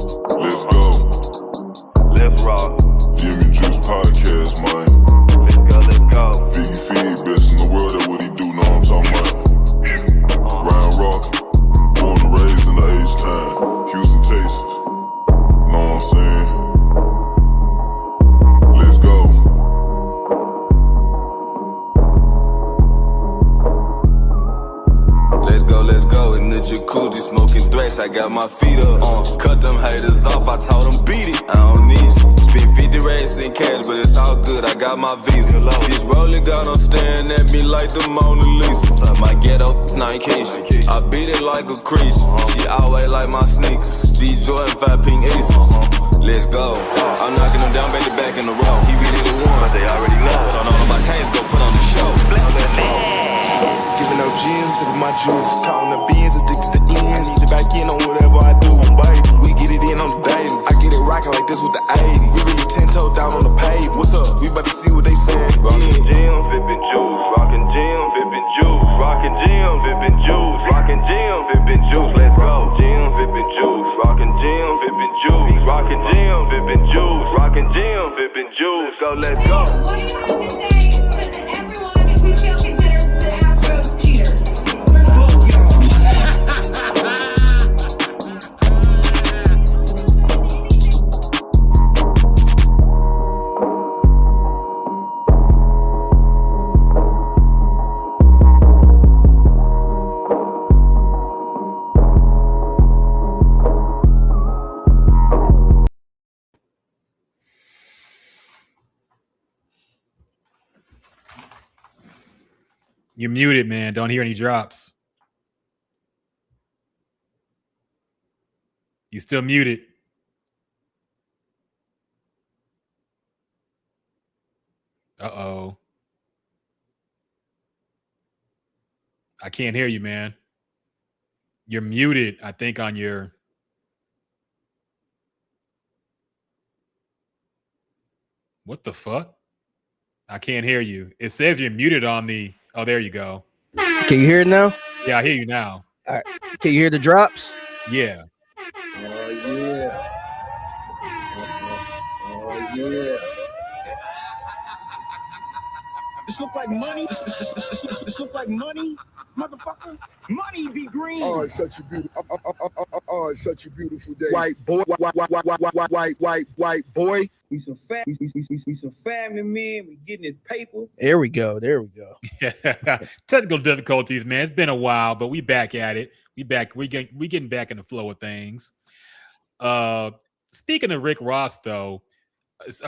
Let's go. Let's rock. Jimmy Juice Podcast, man. Let's go, let's go. Figgy, best in the world, that's what he do, know what I'm talking about. Ryan Rockett, born and raised in the H-Town, Houston, Texas. Know what I'm saying? Let's go. Let's go in the jacuzzi, smoking threats. I got my feet up. Cut them haters off, I told them beat it. I don't need you. Spend 50 racks in cash, but it's all good. I got my visa. This rolling got them staring at me like the Mona Lisa. My ghetto vacation. I beat it like a creature. She always like my sneakers. These Jordan 5 pink aces. Let's go. I'm knocking them down, back to back in the row. He really the one. They already know. So none of my chains go put on the show. Giving out gins, sipping my juice. Counting the beans, addicted to ends. Need to back in on whatever I do. We get it in on the daily. I get it rocking like this with the 80. We really 10 toe down on the pave. What's up? We about to see what they saying. Rockin' gym, vippin' juice. Rockin' gym, vippin' juice. Rockin' gym, vippin' juice. Rockin' gym, vippin' juice. Let's go. Gym, vippin' juice. Rockin' gym, vippin' juice. Rockin' gym, vippin' juice. Rockin' gym, vippin' juice. Go, let's go. What do you have to say to everyone if we still consider the Astros cheaters? Fuck y'all. You're muted, man. Don't hear any drops. You still muted. Uh-oh. I can't hear you, man. You're muted, I think, on your... What the fuck? I can't hear you. It says you're muted on the... Oh, there you go. Can you hear it now? Yeah, I hear you now. All right. Can you hear the drops? Yeah. Oh, yeah. Oh, yeah. This look like money. This look like money, motherfucker. Money be green. Oh, it's such a beautiful. Oh, it's such a beautiful day. White boy, white boy. We some family men. We getting it paper. There we go. There we go. Technical difficulties, man. It's been a while, but we back at it. We getting back in the flow of things. Speaking of Rick Ross, though,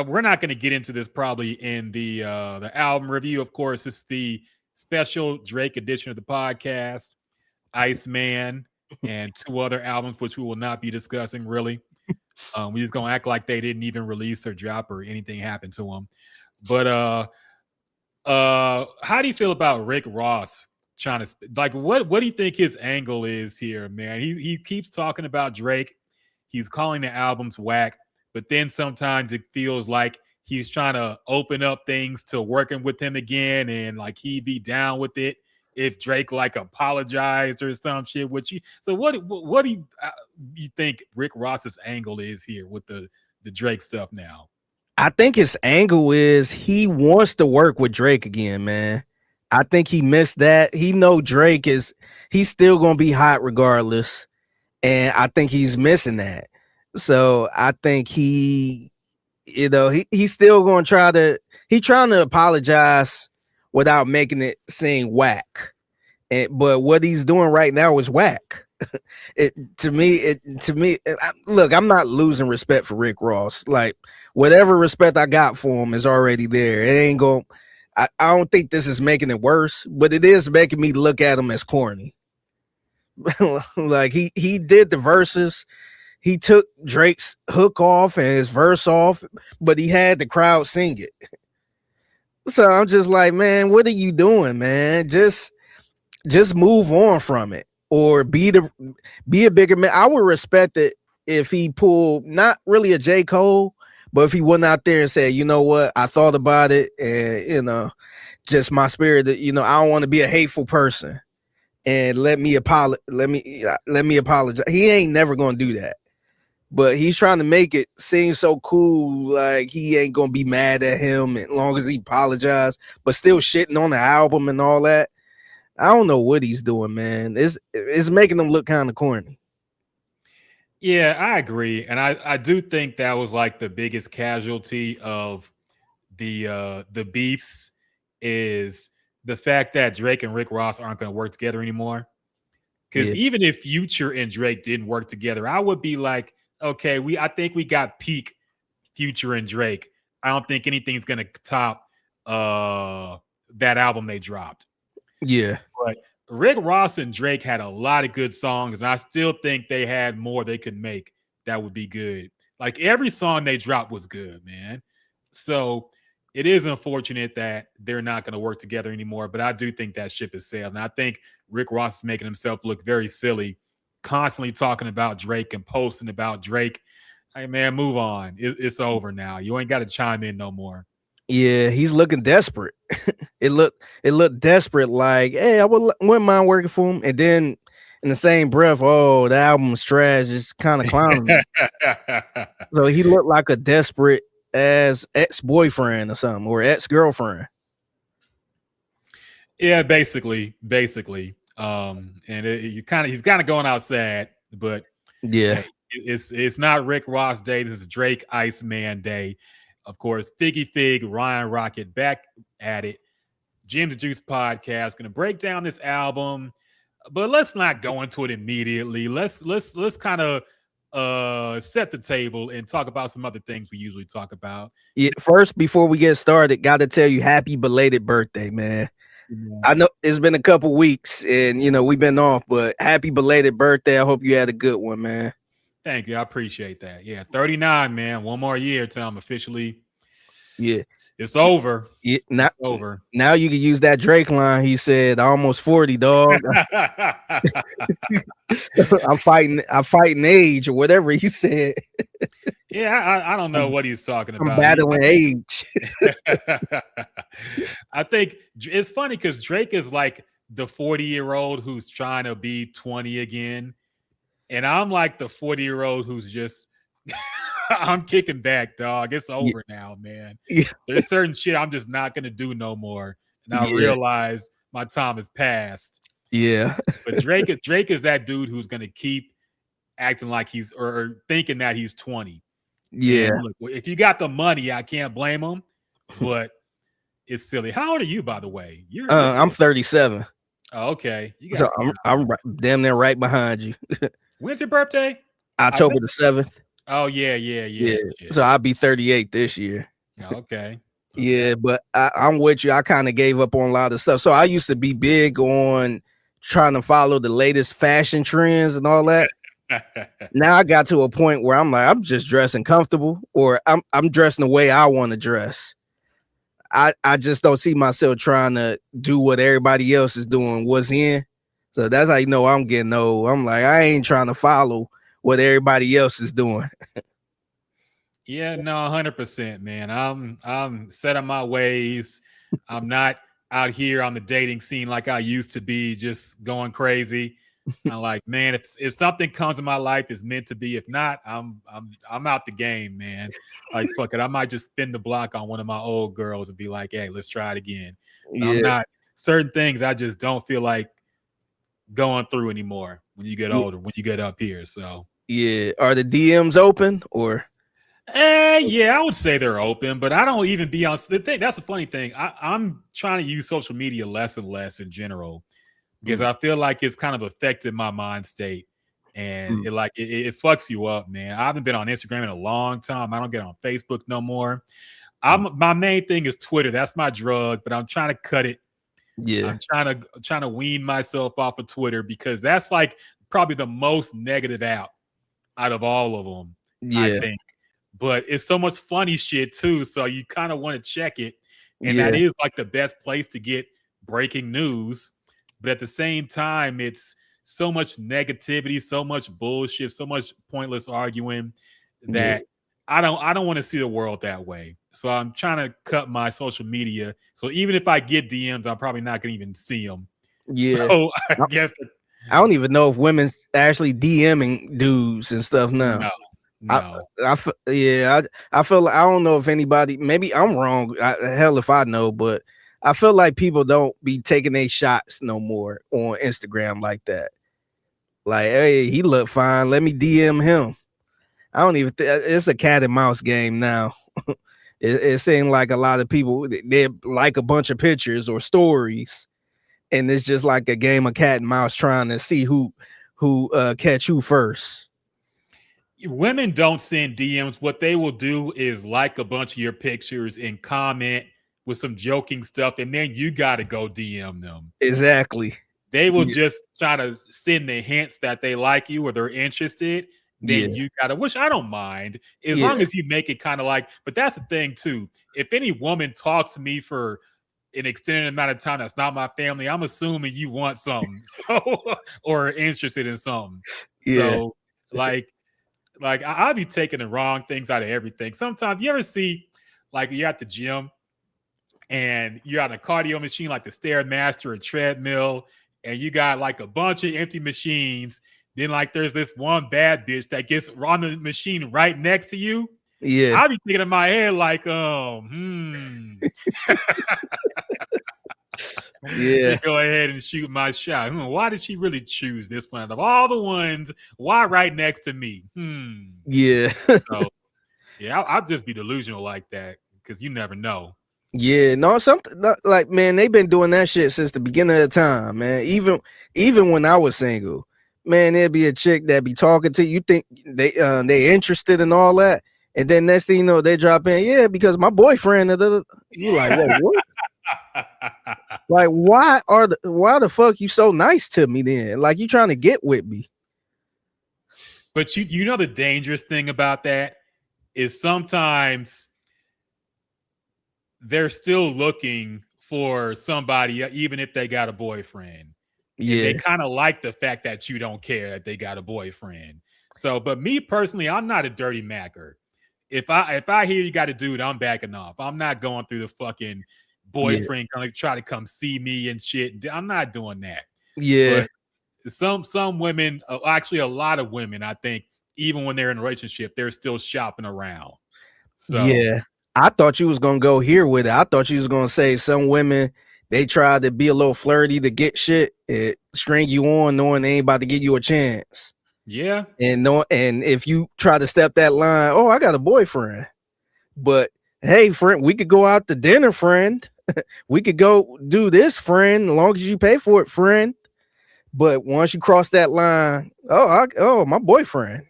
we're not going to get into this probably in the album review. Of course, it's the special Drake edition of the podcast, ICEMAN, and 2 other albums, which we will not be discussing, really. We just gonna act like they didn't even release or drop or anything happened to them. But how do you feel about Rick Ross trying to what do you think his angle is here, man? He keeps talking about Drake. He's calling the albums whack, but then sometimes it feels like he's trying to open up things to working with him again, and like he'd be down with it if Drake like apologized or some shit with you. So what do you think Rick Ross's angle is here with the Drake stuff now? I think his angle is he wants to work with Drake again, man. I think he missed that. He know Drake he's still gonna be hot regardless, and I think he's missing that. So I think he's still gonna trying to apologize without making it seem whack. But what he's doing right now is whack. Look, I'm not losing respect for Rick Ross. Like, whatever respect I got for him is already there. It ain't going. I don't think this is making it worse, but it is making me look at him as corny. Like he did the verses. He took Drake's hook off and his verse off, but he had the crowd sing it. So I'm just like, man, what are you doing, man? Just move on from it, or be a bigger man. I would respect it if he pulled not really a J. Cole, but if he went out there and said, you know what, I thought about it, and just my spirit that I don't want to be a hateful person, and let me apologize. He ain't never gonna do that. but he's trying to make it seem so cool, like he ain't gonna be mad at him as long as he apologized, but still shitting on the album and all that. I don't know what he's doing, man. It's making him look kind of corny. Yeah, I agree, and I do think that was like the biggest casualty of the beefs is the fact that Drake and Rick Ross aren't going to work together anymore. Because Yeah. even if Future and Drake didn't work together, I would be like, okay, I think we got peak Future and Drake. I don't think anything's going to top that album they dropped. Yeah. But Rick Ross and Drake had a lot of good songs, and I still think they had more they could make that would be good. Like every song they dropped was good, man. So it is unfortunate that they're not going to work together anymore, but I do think that ship has sailed. And I think Rick Ross is making himself look very silly, constantly talking about Drake and posting about Drake. Hey, man, move on. It's over now. You ain't got to chime in no more. Yeah, he's looking desperate. It looked desperate, like, hey, I wouldn't mind working for him. And then in the same breath, oh, the album's trash. It's kind of clowning. So he looked like a desperate as ex-boyfriend or something, or ex-girlfriend. Yeah, basically. And he's kind of going outside, but yeah, hey, it's not Rick Ross Day. This is Drake ICEMAN Day. Of course, Figgy Fig, Ryan Rockett back at it. Jim the Juice podcast going to break down this album, but let's not go into it immediately. Let's kind of set the table and talk about some other things we usually talk about. Yeah, first, before we get started, got to tell you happy belated birthday, man. Yeah. I know it's been a couple weeks and we've been off, but happy belated birthday. I hope you had a good one, man. Thank you. I appreciate that. Yeah, 39, man. One more year till I'm officially. Yeah, it's over. Yeah, it's over. Now you can use that Drake line. He said, "Almost 40, dog." I'm fighting age or whatever he said. Yeah, I don't know what he's talking about. I'm battling age. I think it's funny because Drake is like the 40-year-old who's trying to be 20 again. And I'm like the 40-year-old who's just, I'm kicking back, dog. It's over now, man. Yeah. There's certain shit I'm just not going to do no more. And I realize my time has passed. Yeah. But Drake is that dude who's going to keep acting like he's, or thinking that he's 20. Yeah. And look, if you got the money, I can't blame him, but it's silly. How old are you, by the way? I'm 37. Oh, okay. You so I'm damn near right behind you. When's your birthday? October the 7th. Oh, yeah. So I'll be 38 this year. Okay. Yeah, but I'm with you. I kind of gave up on a lot of stuff. So I used to be big on trying to follow the latest fashion trends and all that. Now I got to a point where I'm like, I'm just dressing comfortable, or I'm dressing the way I want to dress. I just don't see myself trying to do what everybody else is doing, what's in. So that's how you know I'm getting old. I'm like, I ain't trying to follow what everybody else is doing. Yeah, no, 100%, man. I'm set in my ways. I'm not out here on the dating scene like I used to be, just going crazy. I'm like, man, if something comes in my life, it's meant to be. If not, I'm out the game, man. Like, fuck it. I might just spin the block on one of my old girls and be like, hey, let's try it again. Yeah. I'm not certain things I just don't feel like going through anymore when you get older, when you get up here. So yeah. Are the DMs open or? Yeah, I would say they're open, but I don't even be on the thing. That's the funny thing. I'm trying to use social media less and less in general, because I feel like it's kind of affected my mind state, and it fucks you up, man. I haven't been on Instagram in a long time. I don't get on Facebook no more. My main thing is Twitter. That's my drug, but I'm trying to cut it. Yeah, I'm trying to wean myself off of Twitter, because that's like probably the most negative out of all of them. Yeah. I think, but it's so much funny shit too. So you kind of want to check it, and that is like the best place to get breaking news. But at the same time, it's so much negativity, so much bullshit, so much pointless arguing that I don't want to see the world that way. So I'm trying to cut my social media. So even if I get DMs, I'm probably not going to even see them. Yeah. So I guess I don't even know if women's actually DMing dudes and stuff now. No. I feel like I don't know if anybody. Maybe I'm wrong. Hell, if I know, but I feel like people don't be taking their shots no more on Instagram like that. Like, hey, he look fine. Let me DM him. I don't even. It's a cat and mouse game now. It seems like a lot of people they like a bunch of pictures or stories, and it's just like a game of cat and mouse trying to see who catch who first. Women don't send DMs. What they will do is like a bunch of your pictures and comment with some joking stuff, and then you got to go DM them. Exactly. They will just try to send the hints that they like you or they're interested. Then you got to, which I don't mind, as long as you make it kind of like, but that's the thing too. If any woman talks to me for an extended amount of time that's not my family, I'm assuming you want something. So, or interested in something. Yeah. So, like I'll be taking the wrong things out of everything. Sometimes you ever see, like you're at the gym and you're on a cardio machine like the Stairmaster or treadmill, and you got like a bunch of empty machines. Then like there's this one bad bitch that gets on the machine right next to you. Yeah. I'll be thinking in my head like, Yeah. go ahead and shoot my shot. Why did she really choose this one out of all the ones? Why right next to me? Yeah. So yeah, I'll just be delusional like that because you never know. Yeah, no, something like, man, they've been doing that shit since the beginning of the time, man. Even when I was single, man, there'd be a chick that be talking to you, think they interested in all that, and then next thing you know, they drop in, because my boyfriend. You like, wait, what? Like, why the fuck you so nice to me then? Like, you trying to get with me? But you know the dangerous thing about that is sometimes they're still looking for somebody, even if they got a boyfriend. Yeah. And they kind of like the fact that you don't care that they got a boyfriend. So, but me personally, I'm not a dirty macker. If I hear you got a dude, I'm backing off. I'm not going through the fucking boyfriend gonna try to come see me and shit. I'm not doing that. Yeah. But some women, actually a lot of women, I think, even when they're in a relationship, they're still shopping around. So yeah. I thought you was gonna go here with it. I thought you was gonna say some women, they try to be a little flirty to get shit, string you on, knowing they ain't about to give you a chance. Yeah. And if you try to step that line, I got a boyfriend. But hey, friend, we could go out to dinner, friend. We could go do this, friend, as long as you pay for it, friend. But once you cross that line, my boyfriend.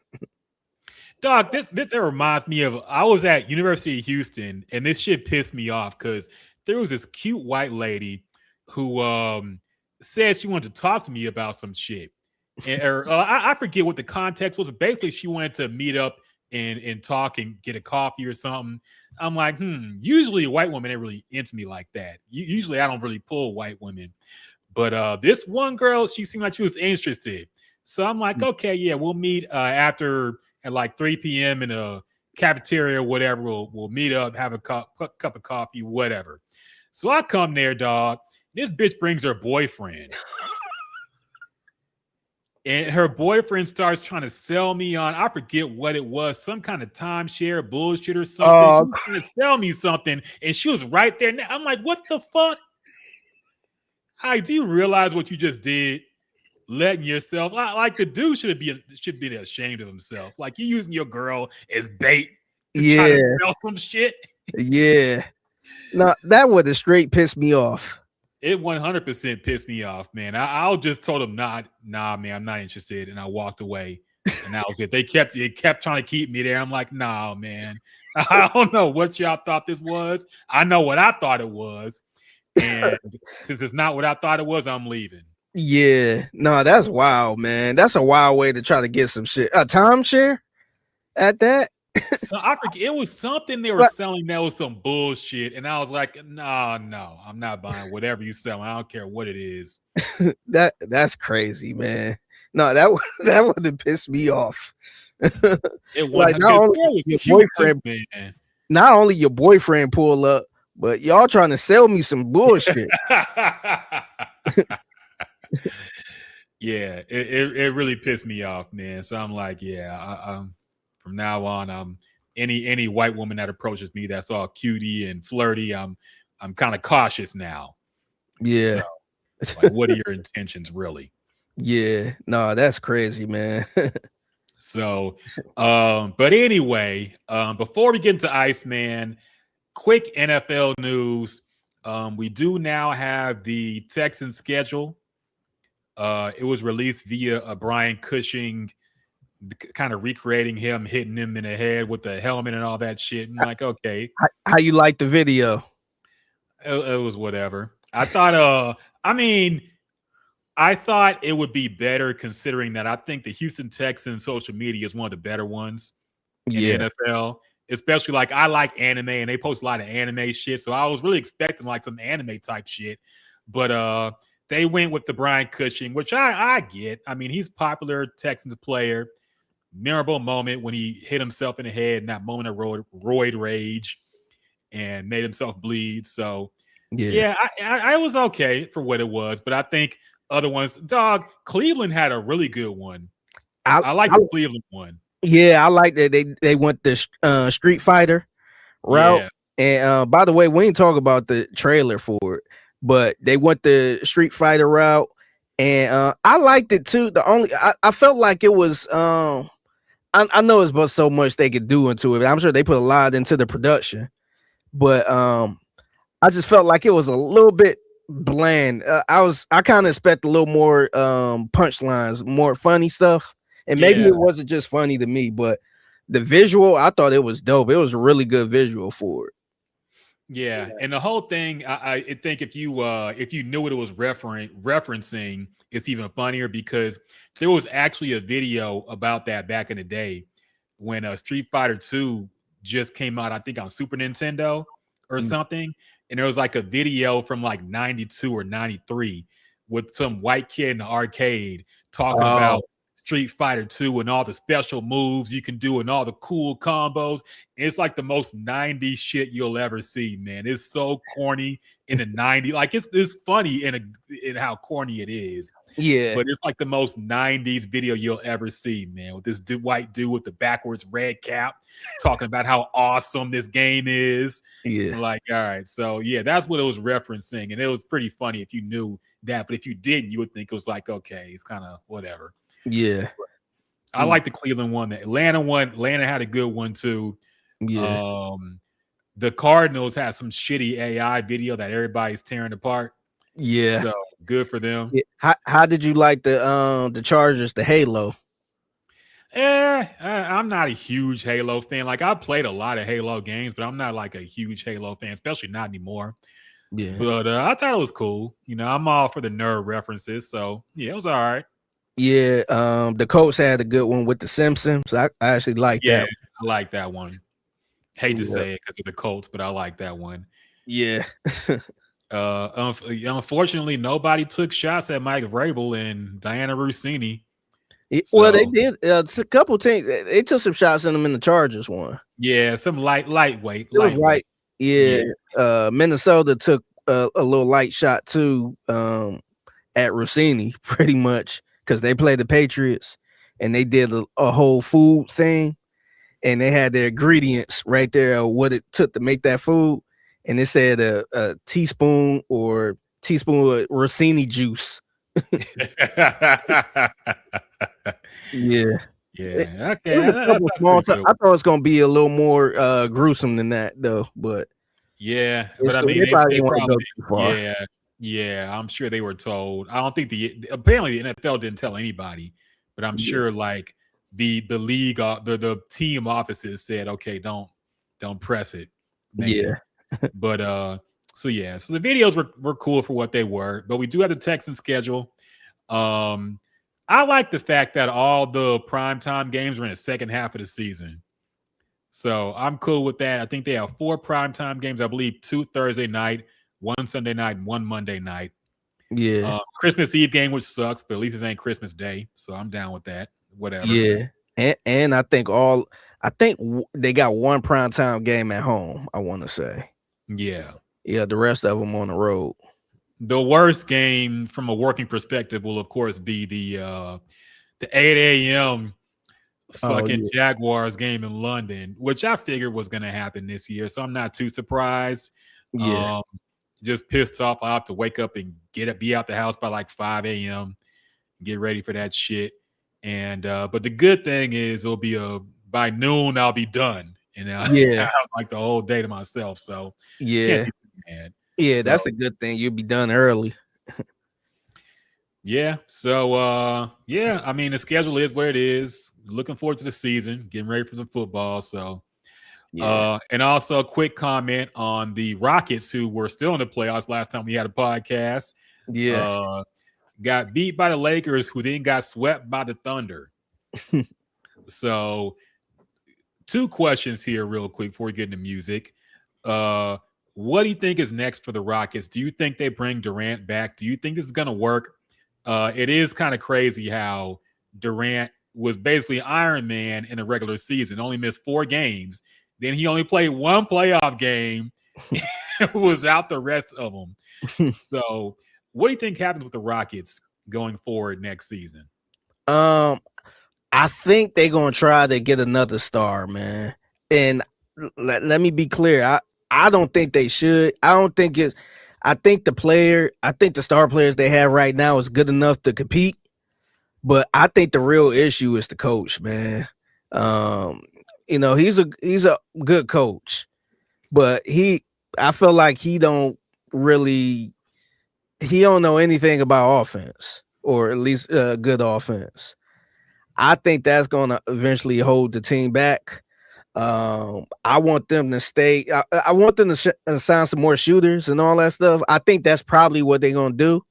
Dog, this reminds me of, I was at University of Houston, and this shit pissed me off because there was this cute white lady who said she wanted to talk to me about some shit. I forget what the context was, but basically she wanted to meet up and talk and get a coffee or something. I'm like, usually white women ain't really into me like that. Usually I don't really pull white women. But this one girl, she seemed like she was interested. So I'm like, okay, yeah, we'll meet after at like 3 p.m. in a cafeteria or whatever. We'll meet up, have a cup of coffee, whatever. So I come there, dog. This bitch brings her boyfriend. And her boyfriend starts trying to sell me on, I forget what it was, some kind of timeshare bullshit or something. She was trying to sell me something, and she was right there. I'm like, what the fuck? Do you realize what you just did? Letting yourself, like the dude should be ashamed of himself. Like, you're using your girl as bait to try to sell some shit. Yeah. No, that would have straight pissed me off. It 100% pissed me off, man. I'll just told him, nah, man, I'm not interested, and I walked away. And that was it. They kept trying to keep me there. I'm like, nah, man. I don't know what y'all thought this was. I know what I thought it was, and since it's not what I thought it was, I'm leaving. Yeah, no, that's wild, man. That's a wild way to try to get some shit. A timeshare at that. So I forget, it was something they were selling that was some bullshit, and I was like, no, I'm not buying whatever you sell. I don't care what it is. That's crazy, man. No, that would have pissed me off. It was not only your boyfriend pull up, but y'all trying to sell me some bullshit. Yeah, it really pissed me off, man. So I'm like, yeah, for From now on, any white woman that approaches me that's all cutie and flirty, I'm kind of cautious now. Yeah. So, like, what are your intentions really? Yeah. No, that's crazy, man. So, but anyway, before we get into Iceman, quick NFL news. We do now have the Texans schedule. It was released via a Brian Cushing, kind of recreating him hitting him in the head with the helmet and all that shit. And like, okay, How you like the video? it was whatever. I thought, I thought it would be better considering that I think the Houston Texans social media is one of the better ones in the NFL. Especially like I like anime and they post a lot of anime shit. So I was really expecting like some anime type shit. But they went with the Brian Cushing, which I get. I mean, he's popular Texans player. Memorable moment when he hit himself in the head in that moment of roid rage and made himself bleed. So yeah, I was okay for what it was, but I think other ones, dog, Cleveland had a really good one. I like the Cleveland one. Yeah, I like that they went the Street Fighter route. Yeah. And by the way, we ain't talk about the trailer for it, but they went the Street Fighter route, and I liked it too. I felt like it was I know it's but so much they could do into it. I'm sure they put a lot into the production, but I just felt like it was a little bit bland. I kind of expect a little more punchlines, more funny stuff. And maybe it wasn't just funny to me, but the visual, I thought it was dope. It was a really good visual for it. Yeah, and the whole thing, I think if you knew what it was referencing, it's even funnier because there was actually a video about that back in the day when Street Fighter 2 just came out, I think on Super Nintendo or something, and there was like a video from like 92 or 93 with some white kid in the arcade talking about Street Fighter 2 and all the special moves you can do and all the cool combos. It's like the most 90s shit you'll ever see, man. It's so corny in the 90s. Like it's funny in how corny it is. Yeah. But it's like the most 90s video you'll ever see, man, with this white dude with the backwards red cap talking about how awesome this game is. Yeah. Like, all right. So yeah, that's what it was referencing. And it was pretty funny if you knew that. But if you didn't, you would think it was like, okay, it's kind of whatever. Yeah. I like the Cleveland one. The Atlanta one, Atlanta had a good one too. Yeah. The Cardinals had some shitty AI video that everybody's tearing apart. Yeah. So good for them. Yeah. How did you like the Chargers, the Halo? I'm not a huge Halo fan. Like I played a lot of Halo games, but I'm not like a huge Halo fan, especially not anymore. Yeah. But I thought it was cool. You know, I'm all for the nerd references. So yeah, it was all right. Yeah, the Colts had a good one with the Simpsons. I actually like that. I like that one. Hate to say it because of the Colts, but I like that one. Yeah. Unfortunately, nobody took shots at Mike Vrabel and Diana Rossini. Well, they did. A couple teams they took some shots in them in the Chargers one. Yeah, some lightweight. It was right. Yeah. Minnesota took a little light shot too at Rossini, pretty much. Because they played the Patriots and they did a whole food thing and they had their ingredients right there of what it took to make that food. And it said a teaspoon of Rossini juice. Yeah. Yeah. Okay. I thought it was going to be a little more gruesome than that, though. But yeah. But I mean, they probably want to go too far. Yeah. Yeah, I'm sure they were told. I don't think apparently the NFL didn't tell anybody, but I'm sure like the league, the team offices said, okay, don't press it. Maybe. Yeah. But so the videos were cool for what they were, but we do have the Texans schedule. I like the fact that all the primetime games are in the second half of the season. So I'm cool with that. I think they have 4 primetime games, I believe 2 Thursday night, 1 Sunday night, and 1 Monday night. Yeah. Christmas Eve game, which sucks, but at least it ain't Christmas Day, so I'm down with that. Whatever. Yeah. And I think they got 1 primetime game at home, I want to say. Yeah. Yeah, the rest of them on the road. The worst game from a working perspective will, of course, be the 8 a.m. Oh fucking yeah, Jaguars game in London, which I figured was going to happen this year. So I'm not too surprised. yeah, Um, just pissed off. I have to wake up and be out the house by like 5 a.m. Get ready for that shit. And but the good thing is it'll be by noon I'll be done, and I yeah, have like the whole day to myself. So can't yeah, be too mad. yeah. So That's a good thing. You'll be done early. yeah. So yeah, I mean the schedule is what it is. Looking forward to the season, getting ready for some football. So Yeah, and also a quick comment on the Rockets who were still in the playoffs last time we had a podcast. yeah. Uh got beat by the Lakers, who then got swept by the Thunder. So two questions here real quick before we get into music. What do you think is next for the Rockets? Do you think they bring Durant back? Do you think this is going to work? It is kind of crazy how Durant was basically Iron Man in the regular season, only missed 4 games. Then he only played 1 playoff game, was out the rest of them. So, what do you think happens with the Rockets going forward next season? I think they're gonna try to get another star, man. And let me be clear. I don't think they should. I don't think it's. I think the star players they have right now is good enough to compete. But I think the real issue is the coach, man. He's a good coach, but I feel like he don't know anything about offense, or at least good offense. I think that's going to eventually hold the team back. I want them to stay. I want them to sign some more shooters and all that stuff. I think that's probably what they're going to do.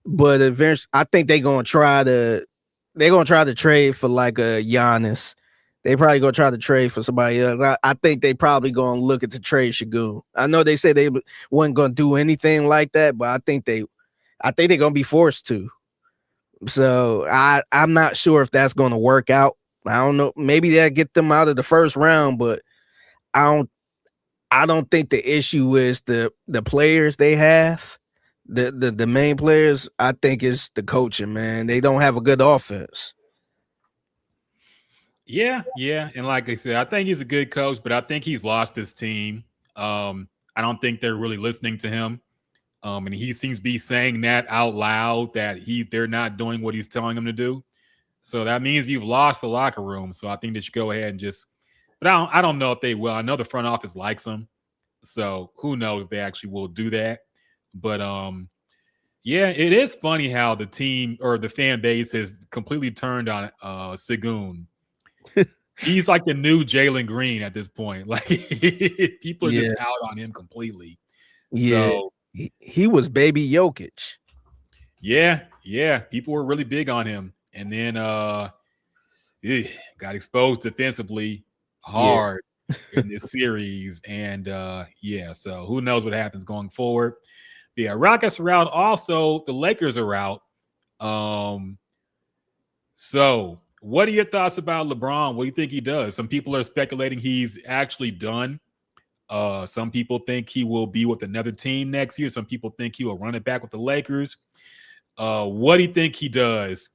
But eventually, I think they're going to try to trade for like a Giannis. They probably going to try to trade for somebody else. I think they probably going to look at the trade Shagun. I know they said they wasn't going to do anything like that, but I think they're going to be forced to. So I'm not sure if that's going to work out. I don't know. Maybe that'll get them out of the first round, but I don't think the issue is the players they have. The main players, I think, is the coaching, man. They don't have a good offense. Yeah, and like I said, I think he's a good coach, but I think he's lost his team. I don't think they're really listening to him. And he seems to be saying that out loud, that they're not doing what he's telling them to do. So that means you've lost the locker room. So I think they should go ahead and but I don't know if they will. I know the front office likes him. So who knows if they actually will do that. But yeah, it is funny how the team or the fan base has completely turned on Shagun. He's like the new Jalen Green at this point. Like people are just out on him completely. Yeah, So he was baby Jokic. yeah, people were really big on him, and then got exposed defensively hard in this series, and so who knows what happens going forward. But yeah, Rockets are out. Also, the Lakers are out. So what are your thoughts about LeBron? What do you think he does? Some people are speculating he's actually done. Some people think he will be with another team next year. Some people think he will run it back with the Lakers. What do you think he does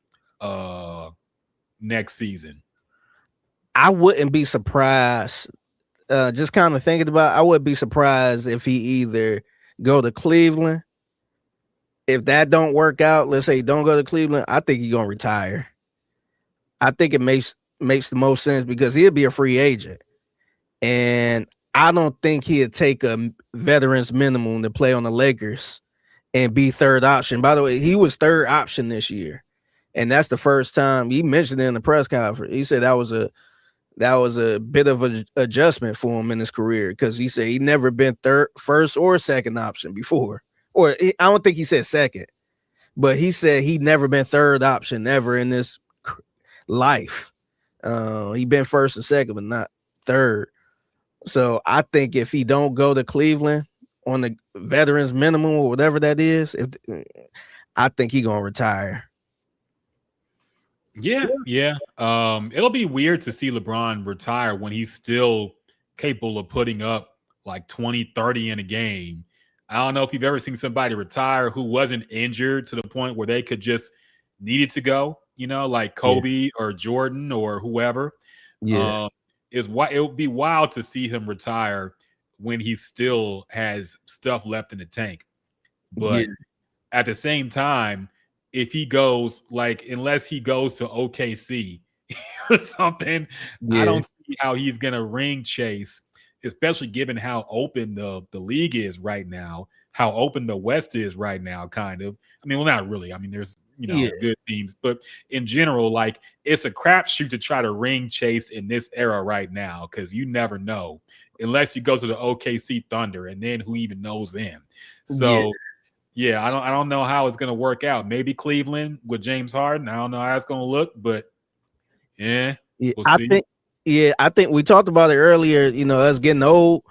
next season? I wouldn't be surprised. Just kind of thinking about it, I wouldn't be surprised if he either go to Cleveland. If that don't work out, let's say he don't go to Cleveland, I think he's gonna retire. I think it makes the most sense because he'll be a free agent. And I don't think he'd take a veterans minimum to play on the Lakers and be third option. By the way, he was third option this year. And that's the first time he mentioned it in the press conference. He said that was a bit of an adjustment for him in his career, because he said he never been first or second option before. Or I don't think he said second, but he said he never been third option ever in this life. He been first and second, but not third. So I think if he don't go to Cleveland on the veterans minimum or whatever that is, I think he gonna retire. Yeah. It'll be weird to see LeBron retire when he's still capable of putting up like 20, 30 in a game. I don't know if you've ever seen somebody retire who wasn't injured to the point where they could just needed to go, like Kobe or Jordan or whoever. Yeah. Is why it would be wild to see him retire when he still has stuff left in the tank. Yeah. But at the same time, if he goes, like, unless he goes to OKC or something, I Yeah. don't see how he's gonna ring chase, especially given how open the league is right now, how open the West is right now, kind of. I mean, well, not really. I mean, there's Yeah. good teams, but in general, like, it's a crapshoot to try to ring chase in this era right now, because you never know unless you go to the OKC Thunder, and then who even knows then. So yeah, I don't know how it's gonna work out. Maybe Cleveland with James Harden. I don't know how it's gonna look, but Yeah, we'll see. I think we talked about it earlier, us getting old.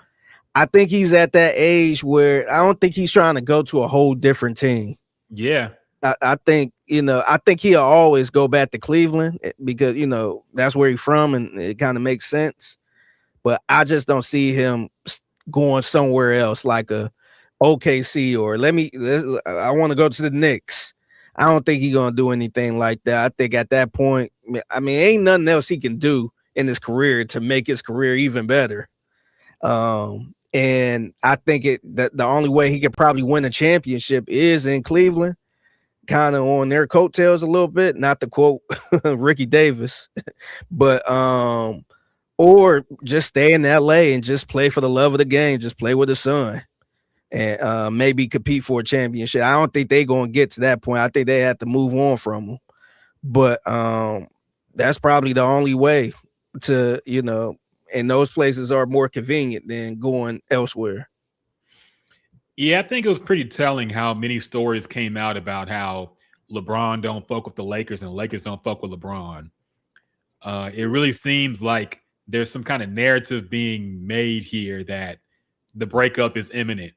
I think he's at that age where I don't think he's trying to go to a whole different team. Yeah. I think, I think he'll always go back to Cleveland because, that's where he's from and it kind of makes sense. But I just don't see him going somewhere else like a OKC or I want to go to the Knicks. I don't think he's gonna do anything like that. I think at that point, I mean, ain't nothing else he can do in his career to make his career even better. And I think that the only way he could probably win a championship is in Cleveland, kind of on their coattails a little bit, not to quote Ricky Davis, but or just stay in LA and just play for the love of the game, just play with the son. And maybe compete for a championship. I don't think they're going to get to that point. I think they have to move on from them. But that's probably the only way to, and those places are more convenient than going elsewhere. Yeah, I think it was pretty telling how many stories came out about how LeBron don't fuck with the Lakers and the Lakers don't fuck with LeBron. It really seems like there's some kind of narrative being made here that the breakup is imminent.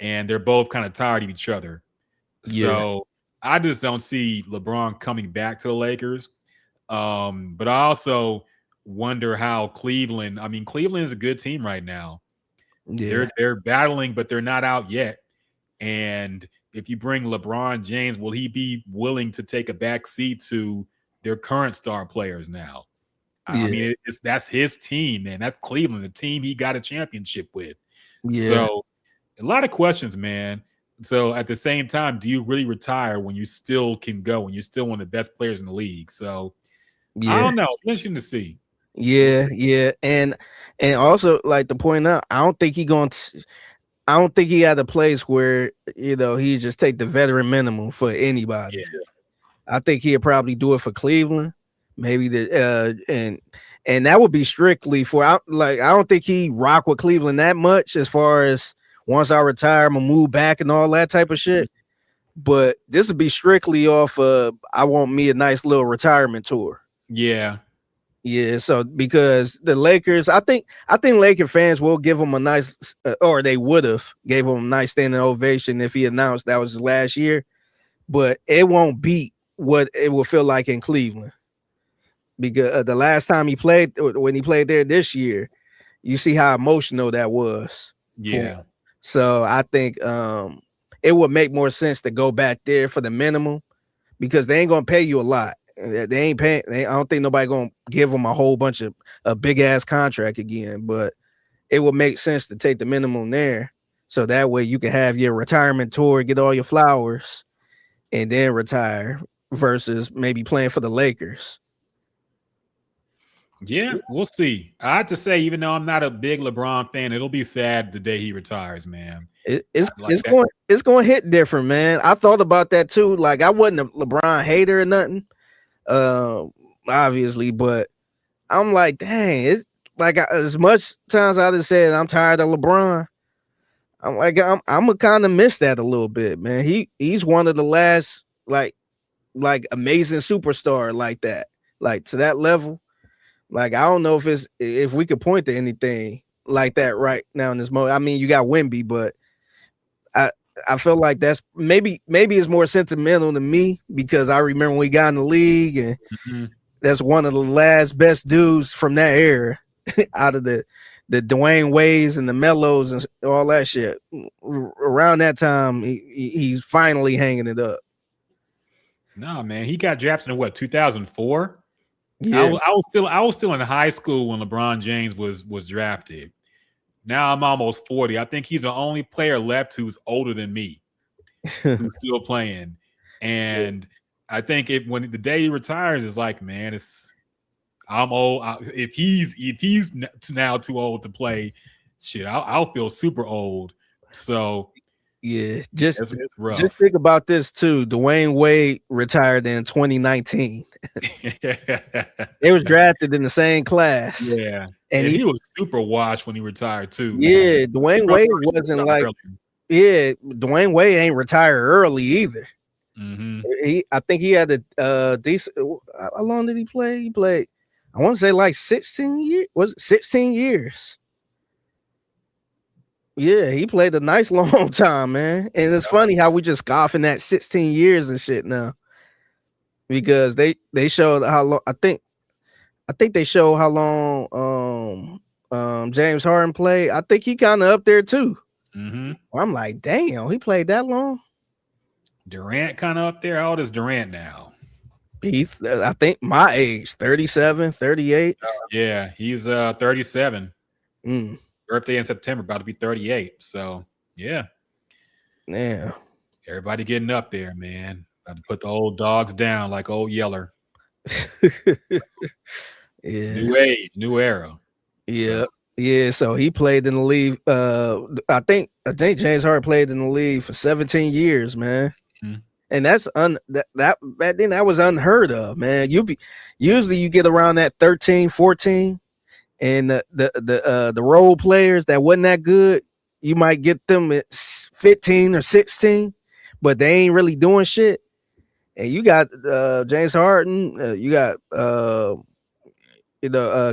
And they're both kind of tired of each other. Yeah. So I just don't see LeBron coming back to the Lakers. But I also wonder how Cleveland is a good team right now. Yeah. They're battling, but they're not out yet. And if you bring LeBron James, will he be willing to take a back seat to their current star players now? Yeah. I mean, that's his team, man. That's Cleveland, the team he got a championship with. Yeah. So a lot of questions, man. So at the same time, do you really retire when you still can go, when you're still one of the best players in the league? So I don't know. Interesting to see. Yeah, yeah. And also, like, to point out, I don't think he had a place where, he just take the veteran minimum for anybody. Yeah. I think he'd probably do it for Cleveland. Maybe and that would be strictly for I don't think he rock with Cleveland that much as far as once I retire, I'm gonna move back and all that type of shit. But this would be strictly off of I want me a nice little retirement tour. Yeah. Yeah. So because the Lakers, I think Laker fans will give him a nice, or they would have gave him a nice standing ovation if he announced that was his last year. But it won't beat what it will feel like in Cleveland. Because the last time when he played there this year, you see how emotional that was. Yeah. So I think it would make more sense to go back there for the minimum because they ain't gonna pay you a lot. They ain't paying. I don't think nobody gonna give them a whole bunch of a big ass contract again. But it would make sense to take the minimum there, so that way you can have your retirement tour, get all your flowers, and then retire. Versus maybe playing for the Lakers. Yeah, we'll see. I have to say, even though I'm not a big LeBron fan, it'll be sad the day he retires, man. It's going to hit different, man. I thought about that too. Like, I wasn't a LeBron hater or nothing, obviously, but I'm like, dang, it's like as much times I just said I'm tired of LeBron. I'm like, I'm gonna kind of miss that a little bit, man. He's one of the last like amazing superstar like that, like to that level. Like, I don't know if we could point to anything like that right now in this moment. I mean, you got Wemby, but I feel like that's maybe it's more sentimental to me because I remember when we got in the league and that's one of the last best dudes from that era out of the Dwayne Wades and the Melos and all that shit. Around that time, he's finally hanging it up. No, man, he got drafted in what 2004. Yeah. I was still in high school when LeBron James was drafted. Now I'm almost 40. I think he's the only player left who's older than me, who's still playing. And I think when the day he retires is like, man, I'm old. If he's now too old to play, shit, I'll feel super old. So yeah, just it's rough. just think about this too. Dwayne Wade retired in 2019. They was drafted in the same class. Yeah, and he was super washed when he retired too. Yeah, man. Dwayne Wade wasn't like. Early. Yeah, Dwayne Wade ain't retired early either. Mm-hmm. I think he had a decent. How long did he play? He played, I want to say like 16 years. Was it 16 years? Yeah, he played a nice long time, man. And it's funny how we just scoffing at 16 years and shit now, because they showed how long. I think they showed how long James Harden played. I think he kind of up there too. Mm-hmm. I'm like, damn, he played that long. Durant kind of up there. How old is Durant now? I think my age, 37, 38. Yeah, he's 37. Mm. Birthday in September, about to be 38. So yeah. Everybody getting up there, man. About to put the old dogs down like old Yeller. New age, new era. Yeah. Yeah, so he played in the league. I think James Harden played in the league for 17 years, man. Mm-hmm. And that's back then that was unheard of, man. Usually you get around that 13, 14, and the role players that wasn't that good, you might get them at 15 or 16, but they ain't really doing shit. And you got James Harden, you got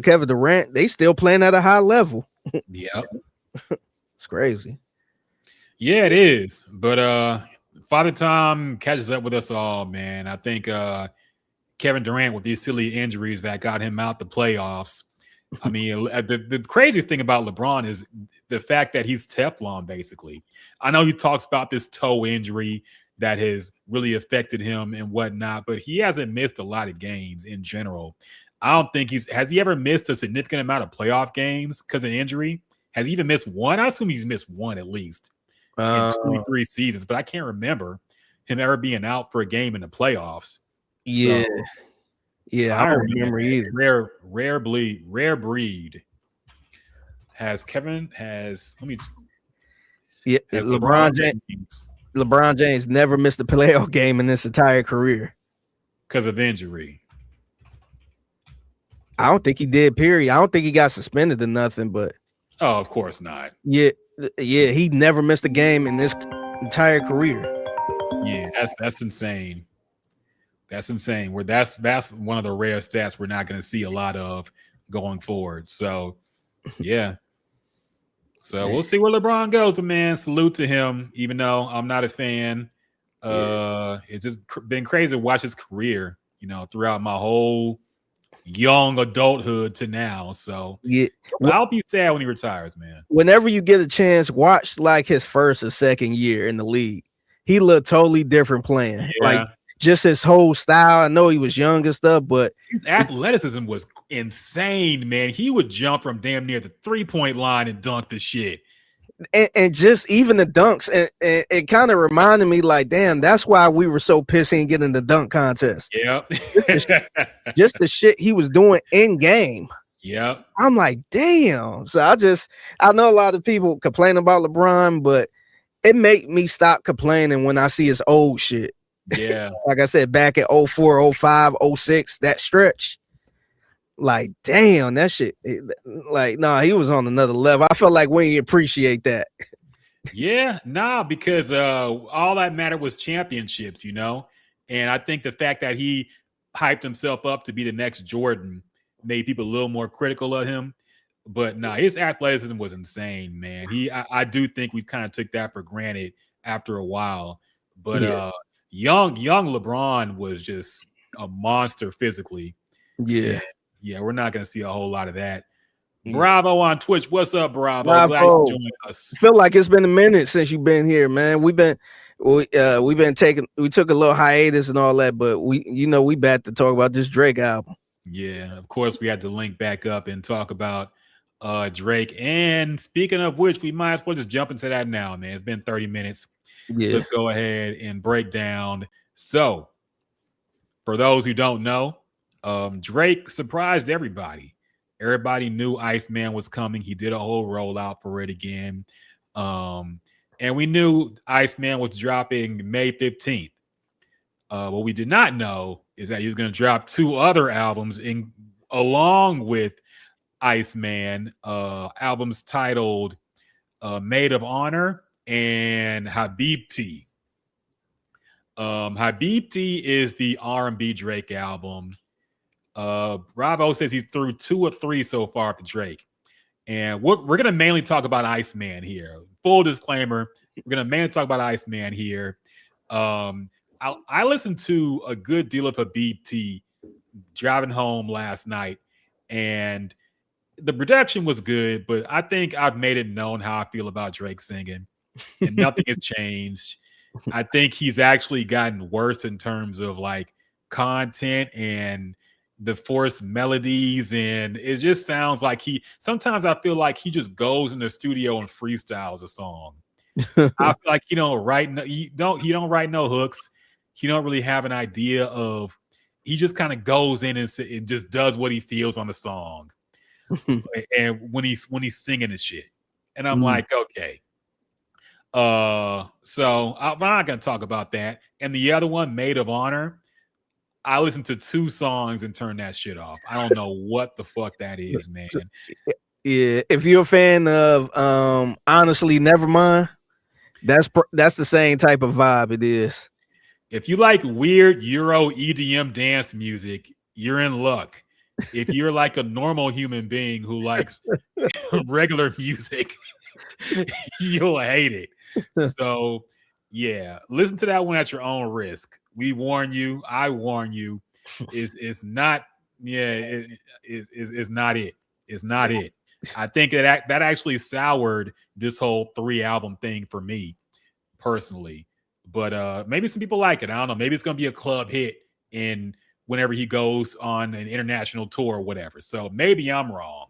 Kevin Durant, they still playing at a high level. Yep. It's crazy. Yeah, it is. But Father Time catches up with us all, man. I think Kevin Durant, with these silly injuries that got him out the playoffs. I mean, the craziest thing about LeBron is the fact that he's Teflon, basically. I know he talks about this toe injury that has really affected him and whatnot, but he hasn't missed a lot of games in general. I don't think has he ever missed a significant amount of playoff games because of injury? Has he even missed one? I assume he's missed one at least in 23 seasons, but I can't remember him ever being out for a game in the playoffs. Yeah. So, I don't remember either. Rare breed. LeBron James never missed a playoff game in this entire career because of injury. I don't think he did, period. I don't think he got suspended or nothing, but of course not. Yeah, he never missed a game in this entire career. Yeah, that's insane. That's insane. That's one of the rare stats we're not going to see a lot of going forward. So, yeah. So we'll see where LeBron goes, but man, salute to him. Even though I'm not a fan, it's just been crazy to watch his career. Throughout my whole young adulthood to now. So yeah, I'll be sad when he retires, man. Whenever you get a chance, watch like his first or second year in the league. He looked totally different playing. Yeah. Like just his whole style. I know he was young and stuff, but his athleticism was insane, man. He would jump from damn near the 3-point line and dunk the shit. And just even the dunks, and it kind of reminded me like, damn, that's why we were so pissed he didn't get in the dunk contest. Yep. just the shit he was doing in game. Yep. I'm like, damn. So I know a lot of people complain about LeBron, but it made me stop complaining when I see his old shit. Yeah. Like I said, back at 04, 05, 06, that stretch. Like, damn, that shit. He was on another level. I felt like we didn't appreciate that. Yeah, because all that mattered was championships, And I think the fact that he hyped himself up to be the next Jordan made people a little more critical of him. But his athleticism was insane, man. I do think we kind of took that for granted after a while. But young LeBron was just a monster physically. Yeah. Yeah, we're not going to see a whole lot of that. Bravo on Twitch. What's up, Bravo? Bravo. Glad you joined us. I feel like it's been a minute since you've been here, man. We've been we took a little hiatus and all that, but we back to talk about this Drake album. Yeah, of course we had to link back up and talk about Drake. And speaking of which, we might as well just jump into that now, man. It's been 30 minutes. Yeah. Let's go ahead and break down. So, for those who don't know, Drake surprised everybody. Everybody knew Iceman was coming. He did a whole rollout for it again. And we knew Iceman was dropping May 15th. What we did not know is that he was going to drop 2 other albums along with Iceman, albums titled Maid of Honor and Habibti. Habibti is the R&B Drake album. Bravo says he's through 2 or 3 so far for Drake. And we're going to mainly talk about Iceman here. Full disclaimer, we're going to mainly talk about Iceman here. I listened to a good deal of Habibti driving home last night, and the production was good, but I think I've made it known how I feel about Drake singing, and nothing has changed. I think he's actually gotten worse in terms of like content and the forced melodies, and it just sounds like sometimes I feel like he just goes in the studio and freestyles a song. I feel like he don't write no hooks. He don't really have an idea of, he just kind of goes in and just does what he feels on the song. And when he's singing and shit. And I'm like, okay. So I'm not gonna talk about that. And the other one, Maid of Honor, I listened to 2 songs and turned that shit off. I don't know what the fuck that is, man. Yeah, if you're a fan of Honestly Nevermind, that's the same type of vibe it is. If you like weird Euro EDM dance music, you're in luck. If you're like a normal human being who likes regular music, you'll hate it. So yeah, listen to that one at your own risk. We warn you. I warn you. It's not. Yeah, it's not it. It's not it. I think that actually soured this whole 3 album thing for me personally. But maybe some people like it. I don't know. Maybe it's gonna be a club hit in whenever he goes on an international tour or whatever. So maybe I'm wrong.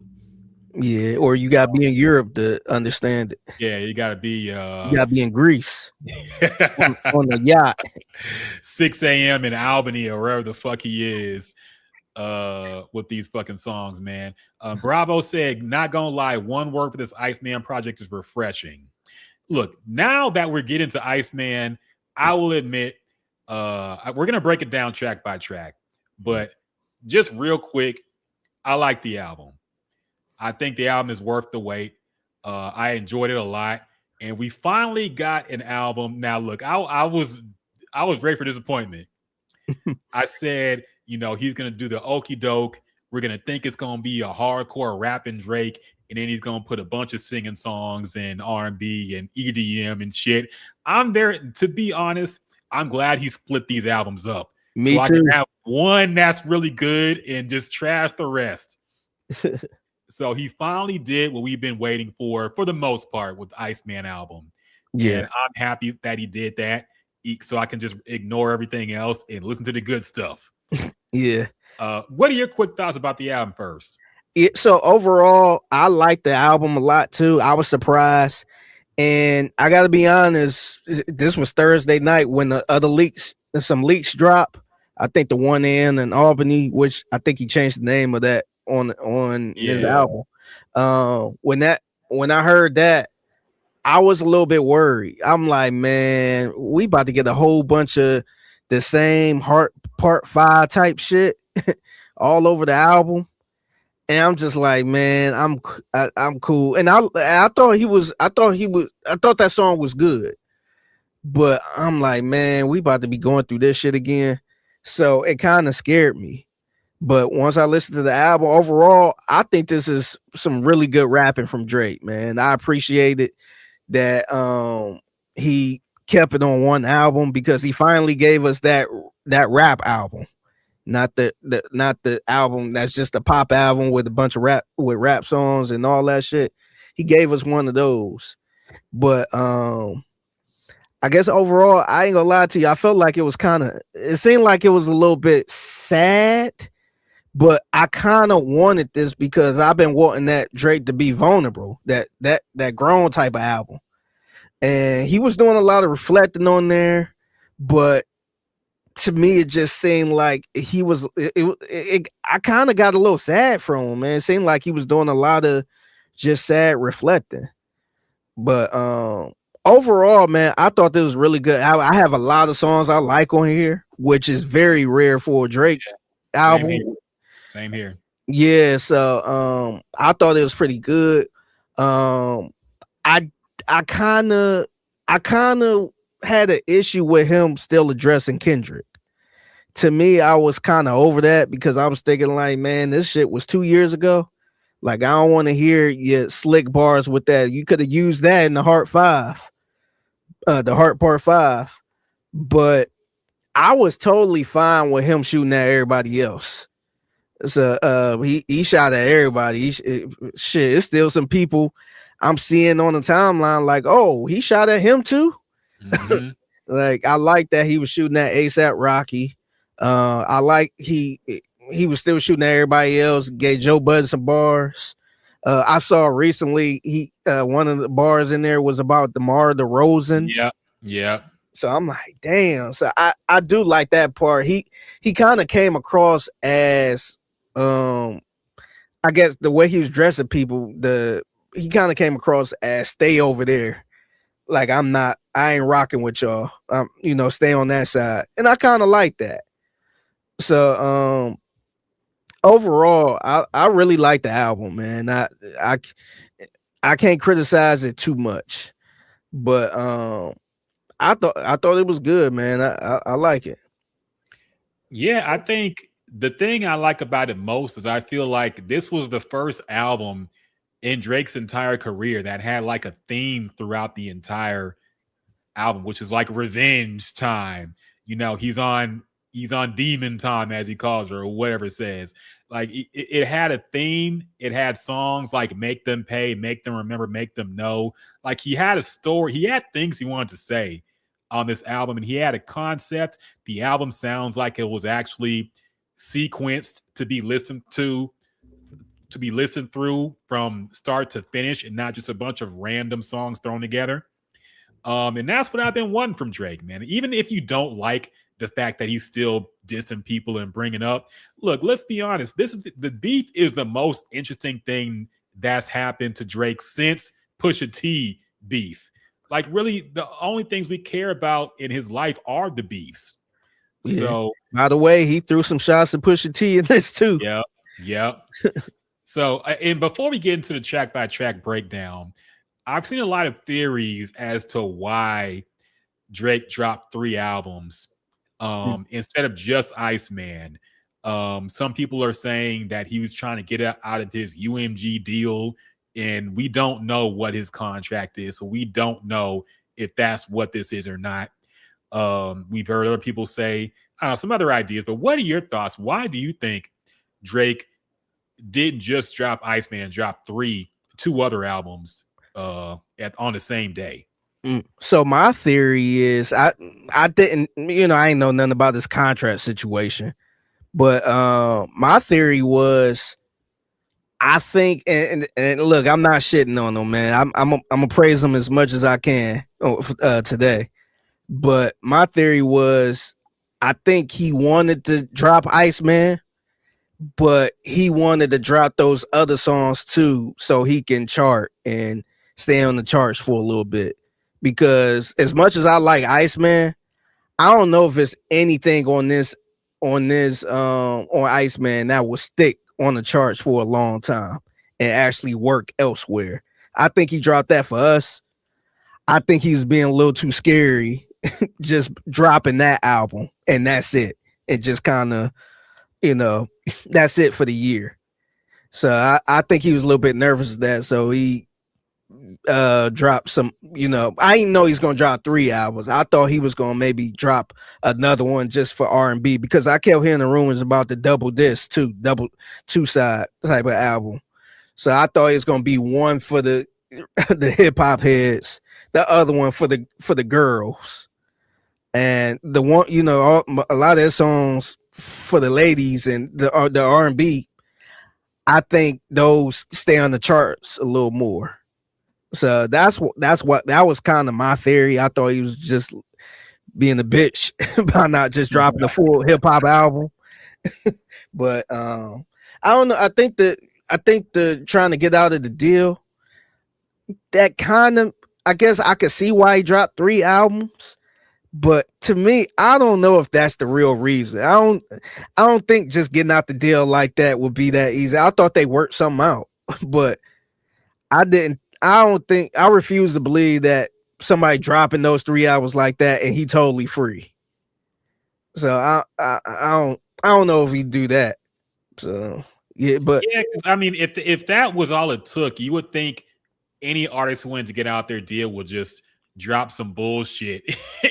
Yeah, or you gotta be in Europe to understand it. Yeah, you gotta be in Greece on the yacht. 6 a.m. in Albany or wherever the fuck he is with these fucking songs, man. Bravo said, not gonna lie, one word for this Iceman project is refreshing. Look, now that we're getting to Iceman, I will admit we're gonna break it down track by track, but just real quick, I like the album. I think the album is worth the wait. I enjoyed it a lot, and we finally got an album. Now, look, I was ready for disappointment. I said, he's gonna do the okey doke. We're gonna think it's gonna be a hardcore rapping Drake, and then he's gonna put a bunch of singing songs and R&B and EDM and shit. I'm there. To be honest, I'm glad he split these albums up. Me so too. I can have one that's really good and just trash the rest. So he finally did what we've been waiting for the most part, with the Iceman album. Yeah. And I'm happy that he did that, so I can just ignore everything else and listen to the good stuff. Yeah. What are your quick thoughts about the album first? So overall, I like the album a lot too. I was surprised. And I got to be honest, this was Thursday night when the other some leaks drop. I think the one in Albany, which I think he changed the name of that on his album. When I heard that, I was a little bit worried. I'm like, man, we about to get a whole bunch of the same part 5 type shit all over the album. And I'm just like, man, I'm cool. And I thought that song was good. But I'm like, man, we about to be going through this shit again. So it kind of scared me. But once I listened to the album overall, I think this is some really good rapping from Drake, man. I appreciate it that he kept it on one album, because he finally gave us that rap album. Not the album that's just a pop album with a bunch of rap songs and all that shit. He gave us one of those. But I guess overall, I ain't gonna lie to you. I felt like it seemed like it was a little bit sad, but I kind of wanted this because I've been wanting that Drake to be vulnerable, that grown type of album. And he was doing a lot of reflecting on there, but to me, it just seemed like he was. I kind of got a little sad from him, man. It seemed like he was doing a lot of just sad reflecting. But overall, man, I thought this was really good. I have a lot of songs I like on here, which is very rare for a Drake album. Same here. Yeah, so I thought it was pretty good. I kind of had an issue with him still addressing Kendrick. To me, I was kind of over that because I was thinking like, man, this shit was 2 years ago. Like, I don't want to hear your slick bars with that. You could have used that in the Heart 5, the Heart Part 5. But I was totally fine with him shooting at everybody else. So he shot at everybody. Shit, it's still some people I'm seeing on the timeline like, oh, he shot at him too. Mm-hmm. Like, I like that he was shooting at ASAP Rocky. I like he was still shooting at everybody else. Gave Joe Budden some bars. I saw recently he one of the bars in there was about DeMar DeRozan. Yeah. So I'm like, damn. So I do like that part. He kind of came across as I guess the way he was dressing people, he kind of came across as stay over there. Like, I ain't rocking with y'all. Stay on that side. And I kind of like that. So overall, I really like the album, man. I can't criticize it too much. But I thought it was good, man. I like it. Yeah, I think the thing I like about it most is I feel like this was the first album in Drake's entire career that had like a theme throughout the entire album, which is like revenge time. He's on demon time, as he calls her, or whatever it says. Like, it had a theme. It had songs like Make Them Pay, Make Them Remember, Make Them Know. Like, he had a story. He had things he wanted to say on this album, and he had a concept. The album sounds like it was actually sequenced to be listened through from start to finish, and not just a bunch of random songs thrown together. And that's what I've been wanting from Drake, man. Even if you don't like the fact that he's still dissing people and bringing up, look, let's be honest. The beef is the most interesting thing that's happened to Drake since Pusha T beef. Like, really, the only things we care about in his life are the beefs. Yeah. So, by the way, he threw some shots at Pusha T in this too. Yeah. So, and before we get into the track by track breakdown, I've seen a lot of theories as to why Drake dropped 3 albums instead of just ICEMAN. Some people are saying that he was trying to get out of his UMG deal, and we don't know what his contract is, so we don't know if that's what this is or not. We've heard other people say, I don't know, some other ideas, but what are your thoughts? Why do you think Drake didn't just drop ICEMAN and drop 2 other albums on the same day? So my theory is I didn't, I ain't know nothing about this contract situation, but my theory was, I think, and look, I'm not shitting on him, man. I'm gonna praise him as much as I can today. But my theory was, I think he wanted to drop ICEMAN, but he wanted to drop those other songs too, so he can chart and stay on the charts for a little bit. Because as much as I like ICEMAN, I don't know if it's anything on ICEMAN that will stick on the charts for a long time and actually work elsewhere. I think he dropped that for us. I think he's being a little too scary just dropping that album and that's it. It just kind of, that's it for the year. So I think he was a little bit nervous of that. So he dropped some, I didn't know he's gonna drop 3 albums. I thought he was gonna maybe drop another one just for R&B, because I kept hearing the rumors about the double disc too, double 2-side type of album. So I thought it was gonna be one for the hip hop heads, the other one for the girls. And the one, a lot of their songs for the ladies and the R&B, I think those stay on the charts a little more. So that was kind of my theory. I thought he was just being a bitch by not just dropping the full hip hop album. But I don't know. I think the trying to get out of the deal, that kind of, I guess I could see why he dropped 3 albums. But to me, I don't know if that's the real reason. I don't think just getting out the deal like that would be that easy. I thought they worked something out, but I didn't. I refuse to believe that somebody dropping those 3 albums like that and he totally free. So I don't know if he do that. So yeah, but yeah, I mean, if that was all it took, you would think any artist who wanted to get out their deal would just drop some bullshit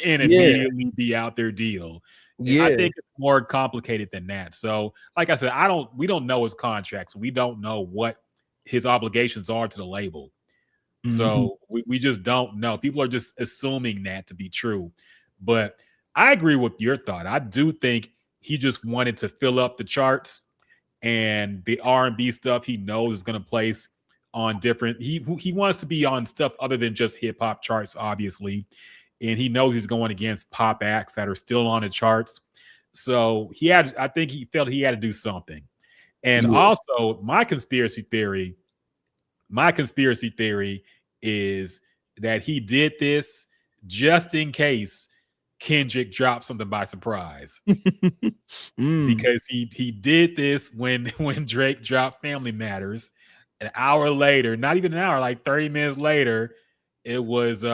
and immediately be out their deal. Yeah. I think it's more complicated than that. So, like I said, we don't know his contracts. We don't know what his obligations are to the label. Mm-hmm. So we just don't know. People are just assuming that to be true. But I agree with your thought. I do think he just wanted to fill up the charts, and the R&B stuff he knows is going to place on different. He wants to be on stuff other than just hip hop charts, obviously, and he knows he's going against pop acts that are still on the charts. So I think he felt he had to do something. And also, my conspiracy theory is that he did this just in case Kendrick dropped something by surprise. Because he did this when Drake dropped Family Matters. An hour later, not even an hour, like 30 minutes later, it was Beat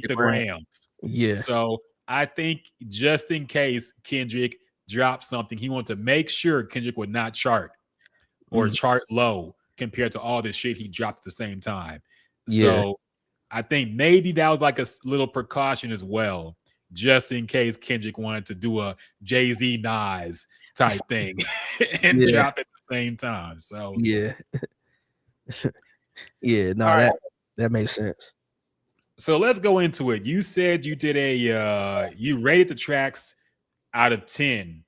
the Grams. Yeah. So I think just in case Kendrick dropped something, he wanted to make sure Kendrick would not chart or chart low compared to all this shit he dropped at the same time. Yeah. So I think maybe that was like a little precaution as well, just in case Kendrick wanted to do a Jay-Z Nas type thing and drop at the same time. So yeah. No, that makes sense. So let's go into it. You said you did you rated the tracks out of 10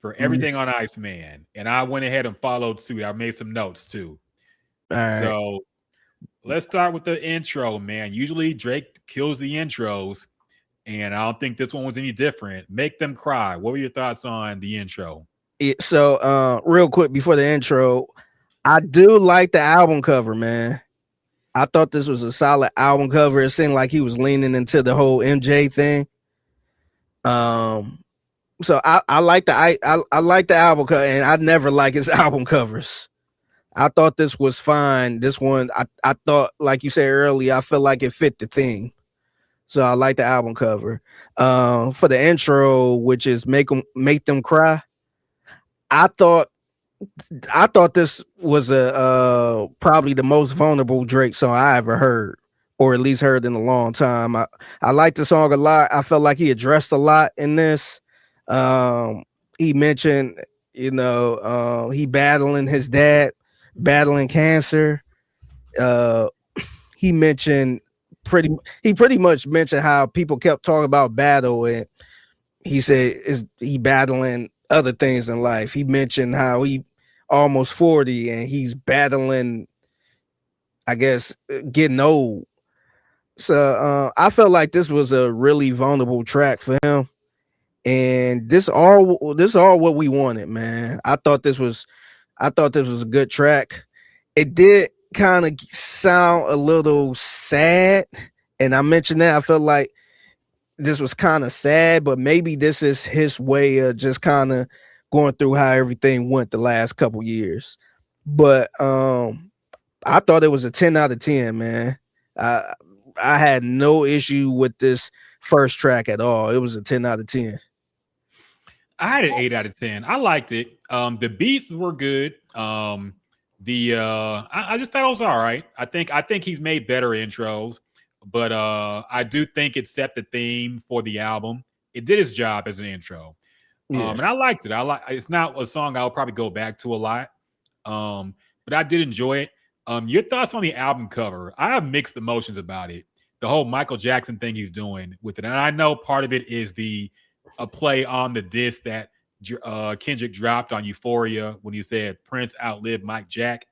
for everything on ICEMAN, and I went ahead and followed suit. I made some notes too. All right. So let's start with the intro, man. Usually Drake kills the intros, and I don't think this one was any different. Make Them Cry. What were your thoughts on the intro? So real quick before the intro, I do like the album cover, man. I thought this was a solid album cover. It seemed like he was leaning into the whole MJ thing. So I like I like the album cover, and I never like his album covers. I thought this was fine. This one, I thought, like you said earlier, I felt like it fit the theme. So I like the album cover. For the intro, which is Make Them Cry, I thought this was probably the most vulnerable Drake song I ever heard, or at least heard in a long time. I like the song a lot. I felt like he addressed a lot in this. He mentioned, he battling his dad, battling cancer. He mentioned pretty much mentioned how people kept talking about battle, and he said he battling other things in life. He mentioned how he almost 40 and he's battling, I guess, getting old. So I felt like this was a really vulnerable track for him, and this all what we wanted, man. I thought this was a good track. It did kind of sound a little sad, and I mentioned that I felt like this was kind of sad, but maybe this is his way of just kind of going through how everything went the last couple years. But I thought it was a 10 out of 10, man. I had no issue with this first track at all. It was a 10 out of 10. I had an 8 out of 10. I liked it. The beats were good. I just thought it was all right. I think he's made better intros, but I do think it set the theme for the album. It did its job as an intro. Yeah. And I liked it. It's not a song I'll probably go back to a lot. But I did enjoy it. Your thoughts on the album cover? I have mixed emotions about it. The whole Michael Jackson thing he's doing with it, and I know part of it is a play on the disc that Kendrick dropped on Euphoria when he said Prince outlived Mike Jack,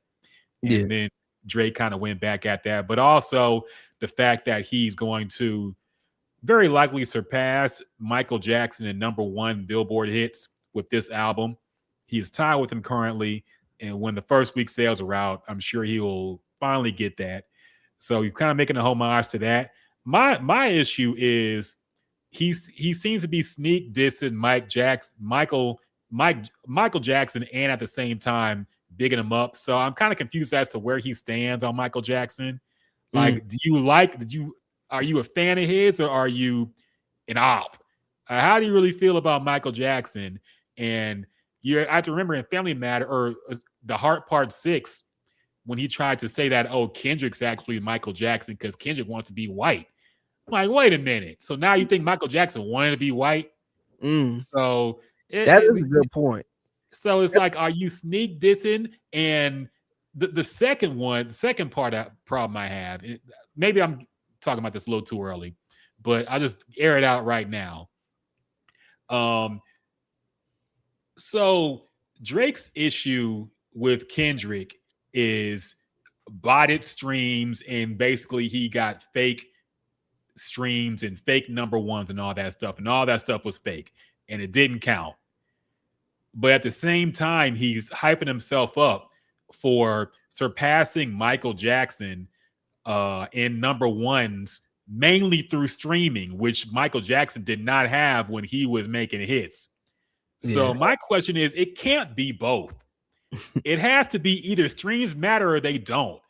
and then Drake kind of went back at that. But also the fact that he's going to very likely surpass Michael Jackson in #1 Billboard hits with this album. He is tied with him currently, and when the first week sales are out, I'm sure he will finally get that. So he's kind of making a homage to that. My issue is he seems to be sneak dissing Michael Jackson, and at the same time bigging him up. So I'm kind of confused as to where he stands on Michael Jackson. Like, are you a fan of his, or are you an op? How do you really feel about Michael Jackson? And I have to remember in Family Matter or The Heart Part 6, when he tried to say that, oh, Kendrick's actually Michael Jackson because Kendrick wants to be white. I'm like, wait a minute. So now you think Michael Jackson wanted to be white? So that is a good point. So it's like, are you sneak dissing? And the second part of problem I have, maybe I'm talking about this a little too early, but I'll just air it out right now. So Drake's issue with Kendrick is botted streams, and basically he got fake streams and fake #1s and all that stuff, and all that stuff was fake and it didn't count. But at the same time, he's hyping himself up for surpassing Michael Jackson in #1s, mainly through streaming, which Michael Jackson did not have when he was making hits. So my question is, it can't be both. It has to be either streams matter or they don't.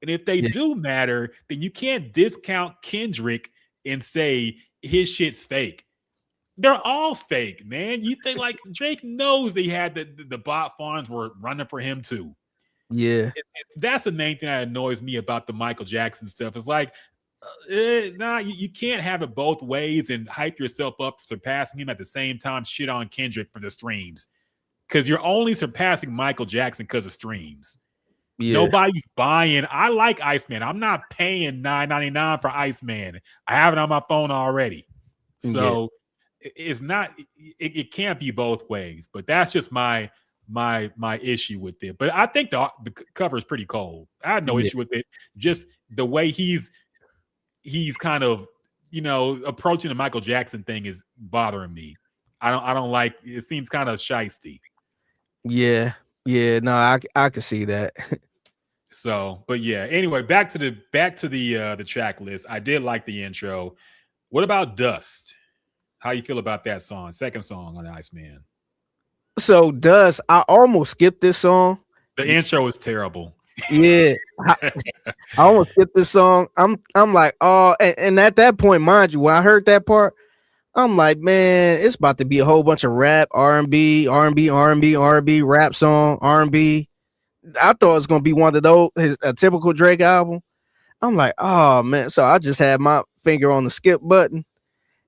And if they do matter, then you can't discount Kendrick and say his shit's fake. They're all fake, man. You think like Drake knows they had the bot farms were running for him too. Yeah. That's the main thing that annoys me about the Michael Jackson stuff. It's like, you can't have it both ways and hype yourself up for surpassing him at the same time shit on Kendrick for the streams. Because you're only surpassing Michael Jackson because of streams. Yeah. Nobody's buying. I like ICEMAN. I'm not paying $9.99 for ICEMAN. I have it on my phone already. So it's not. It can't be both ways. But that's just my issue with it. But I think the cover is pretty cold. I had no issue with it. Just the way he's kind of approaching the Michael Jackson thing is bothering me. I don't like. It seems kind of shisty. Yeah. No, I can see that. So, but yeah. Anyway, back to the track list. I did like the intro. What about Dust? How you feel about that song? Second song on ICEMAN. So Dust, I almost skipped this song. The intro is terrible. Yeah, I almost skipped this song. I'm like, oh, and at that point, mind you, when I heard that part, I'm like, man, it's about to be a whole bunch of rap, R&B, rap song, R&B. I thought it was gonna be one of those, a typical Drake album. I'm like, oh man. So I just had my finger on the skip button,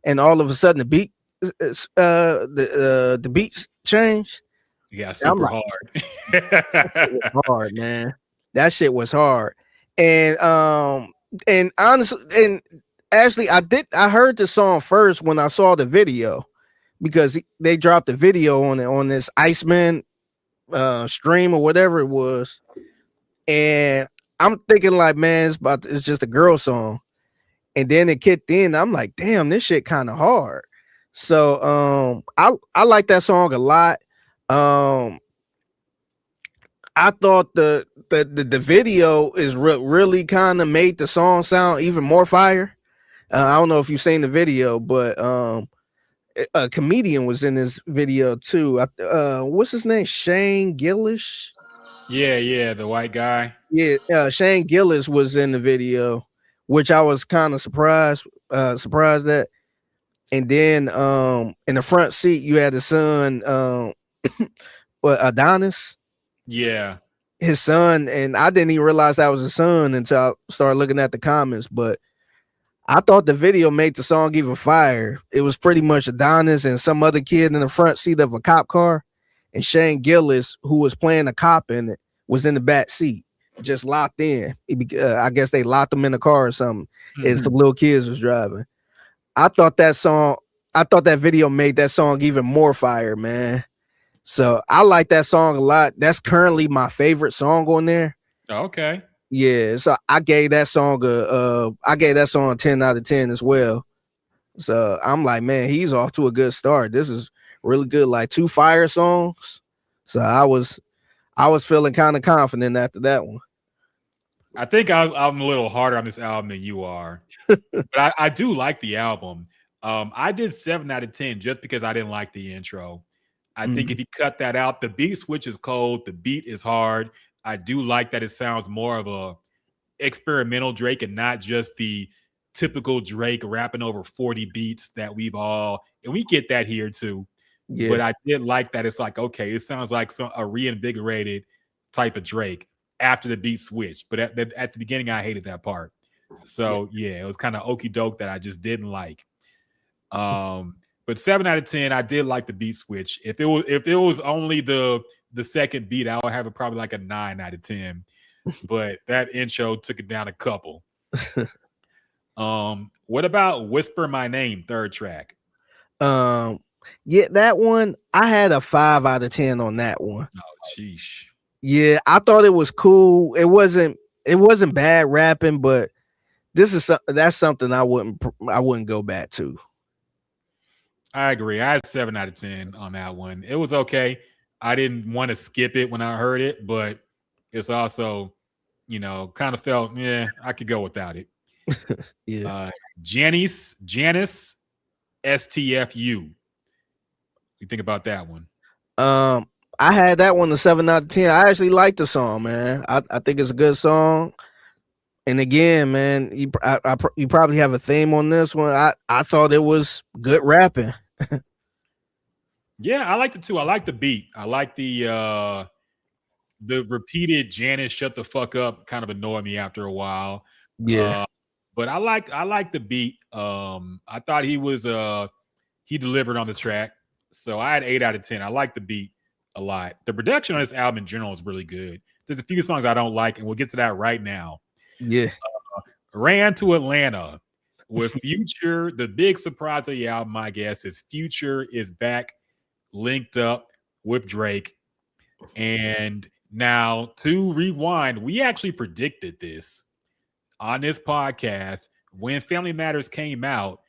and all of a sudden the beat, the beats changed. Yeah, super hard. Hard, man. That shit was hard. And honestly, and actually, I heard the song first when I saw the video, because they dropped the video on this ICEMAN stream or whatever it was, and I'm thinking like, man, it's just a girl song, and then it kicked in. I'm like, damn, this shit kind of hard. So I like that song a lot. I thought the video is really kind of made the song sound even more fire. I don't know if you've seen the video, but a comedian was in this video too. What's his name? Shane Gillis. Yeah, the white guy. Yeah, Shane Gillis was in the video, which I was kind of surprised at. And then in the front seat, you had his son, Adonis. Yeah, his son, and I didn't even realize that was his son until I started looking at the comments. But I thought the video made the song even fire. It was pretty much Adonis and some other kid in the front seat of a cop car, and Shane Gillis, who was playing a cop in it, was in the back seat. just locked in. I guess they locked him in the car or something, and Mhm. some little kids was driving. I thought that video made that song even more fire, man. So I like that song a lot. That's currently my favorite song on there. Okay. Yeah, so I gave that song a 10 out of 10 as well. So I'm like, man, he's off to a good start. This is really good, like 2 fire songs. So I was feeling kind of confident after that one. I think I'm a little harder on this album than you are, but I do like the album. I did 7 out of 10 just because I didn't like the intro. I think if you cut that out, the beat switch is cold, the beat is hard. I do like that it sounds more of a experimental Drake and not just the typical Drake rapping over 40 beats that and we get that here too. Yeah. But I did like that it's like, okay, it sounds like a reinvigorated type of Drake after the beat switched. But at the beginning, I hated that part. So yeah, it was kind of okey doke that I just didn't like. But 7 out of 10, I did like the beat switch. If it was only the second beat, I would have it probably like a 9 out of 10. But that intro took it down a couple. What about Whisper My Name, third track? Yeah, that one I had a 5 out of 10 on that one. Oh, sheesh. Yeah, I thought it was cool. It wasn't bad rapping, but that's something I wouldn't go back to. I agree. I had 7 out of 10 on that one. It was okay. I didn't want to skip it when I heard it, but it's also, kind of felt, I could go without it. Yeah. Janice, STFU. You think about that one? I had that one a 7 out of 10. I actually like the song, man. I think it's a good song. And again, man, you probably have a theme on this one. I thought it was good rapping. Yeah, I liked it too. I like the beat. I like the repeated Janice shut the fuck up kind of annoyed me after a while. Yeah. But I like the beat. I thought he delivered on the track. So I had 8 out of 10. I like the beat a lot. The production on this album in general is really good. There's a few songs I don't like, and we'll get to that right now. Yeah. Ran to Atlanta with Future. The big surprise of the album, I guess, is Future is back linked up with Drake. And now to rewind, we actually predicted this on this podcast when Family Matters came out.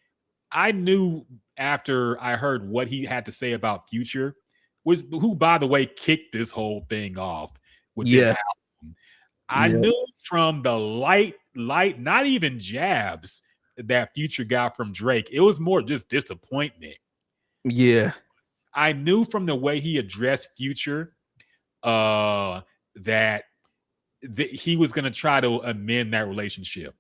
I knew after I heard what he had to say about Future, who, by the way, kicked this whole thing off with this album. I knew from the light, not even jabs that Future got from Drake. It was more just disappointment. Yeah. I knew from the way he addressed Future that he was going to try to amend that relationship.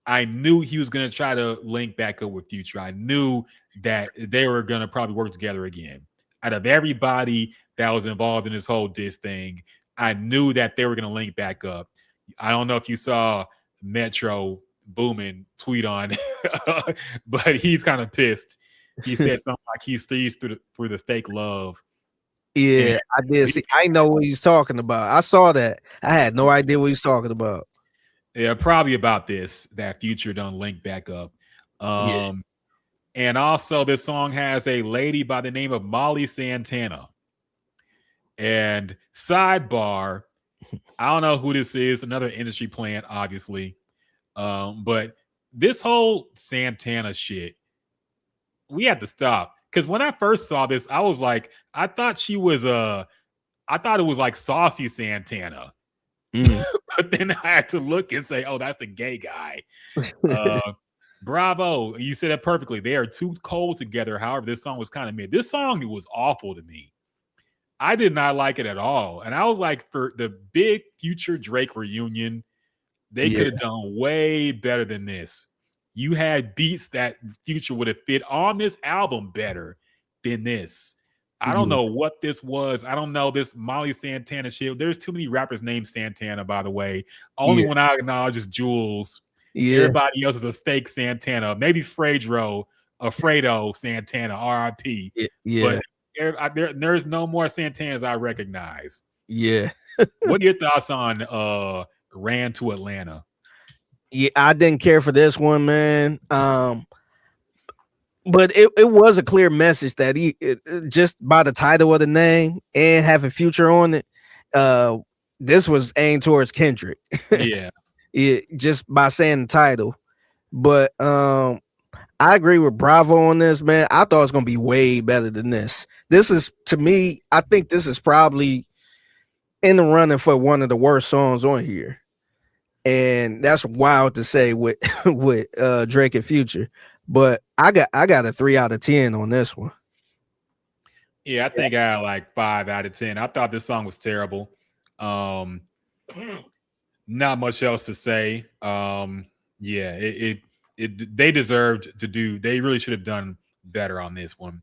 I knew he was going to try to link back up with Future. I knew that they were going to probably work together again. Out of everybody that was involved in this whole diss thing, I knew that they were going to link back up. I don't know if you saw Metro Boomin tweet on, but he's kind of pissed. He said something like he sees through the fake love. Yeah, And I did see. I know what he's talking about. I saw that. I had no idea what he's talking about. Yeah, probably about this, that Future don't link back up. And also this song has a lady by the name of Molly Santana. And sidebar, I don't know who this is, another industry plant, obviously. But this whole Santana shit, we had to stop. Because when I first saw this, I was like, I thought it was like Saucy Santana. But then I had to look and say, oh, that's the gay guy. Bravo. You said it perfectly. They are too cold together. However, this song was kind of mid. This song was awful to me. I did not like it at all. And I was like, for the big Future Drake reunion, they could have done way better than this. You had beats that Future would have fit on this album better than this. I don't know what this was. I don't know this Molly Santana shit. There's too many rappers named Santana, by the way. Only one I acknowledge is Jules. Everybody else is a fake Santana. Maybe Alfredo Santana, RIP. But there's no more Santanas I recognize. Yeah. What are your thoughts on Ran to Atlanta? Yeah, I didn't care for this one, man. But it was a clear message that just by the title of the name and having Future on it, uh, this was aimed towards Kendrick. Yeah. Just by saying the title. But I agree with Bravo on this, man. I thought it was gonna be way better than this. This is, to me, I think this is probably in the running for one of the worst songs on here. And that's wild to say with with Drake and Future. But I got a 3 out of 10 on this one. Yeah, I think I had like 5 out of 10. I thought this song was terrible. Not much else to say. Yeah, they deserved to do. They really should have done better on this one.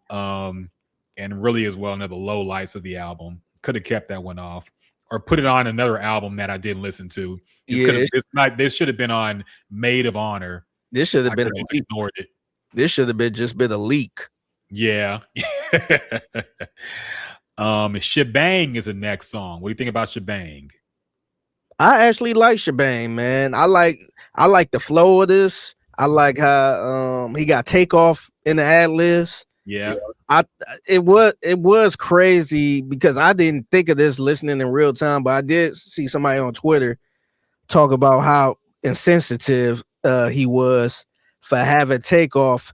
And really as well, another low lights of the album. Could have kept that one off, or put it on another album that I didn't listen to. This should have been on Maid of Honor. This should have been just ignored it. This should have been just been a leak. Yeah. Shebang is the next song. What do you think about Shebang? I actually like Shebang, man. I like the flow of this. I like how he got Takeoff in the ad libs. Yeah. It was crazy because I didn't think of this listening in real time, but I did see somebody on Twitter talk about how insensitive he was for having Takeoff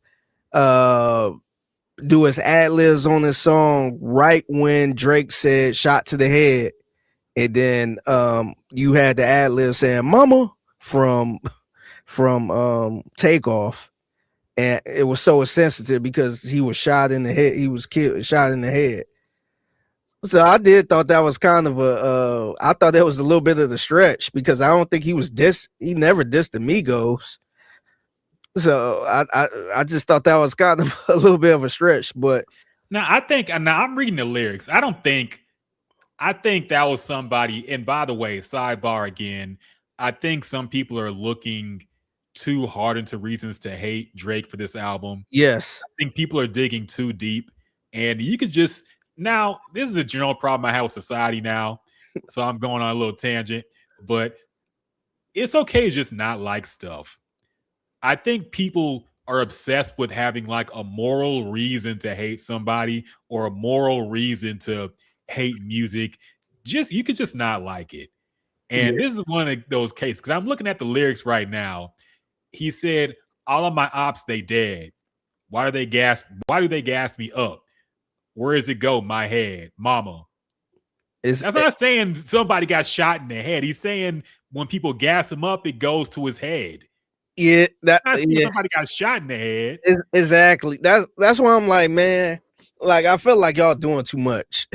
do his ad libs on his song right when Drake said shot to the head. And then you had the ad lib saying "Mama" from Takeoff, and it was so insensitive because he was shot in the head. He was shot in the head. So I thought that was kind of I thought that was a little bit of the stretch because I don't think he never dissed the Migos. So I just thought that was kind of a little bit of a stretch. But now I'm reading the lyrics. I think that was somebody, and by the way, sidebar again, I think some people are looking too hard into reasons to hate Drake for this album. Yes. I think people are digging too deep, and you could just, now, this is a general problem I have with society now, so I'm going on a little tangent, but it's okay to just not like stuff. I think people are obsessed with having like a moral reason to hate somebody or a moral reason to hate music. You could just not like it. And this is one of those cases, because I'm looking at the lyrics right now. He said, "All of my ops, they dead. Why do they gas me up? Where does it go? My head, mama." That's not saying somebody got shot in the head. He's saying when people gas him up, it goes to his head. Yeah, somebody got shot in the head. Exactly. That's why I'm like, man, like I feel like y'all doing too much.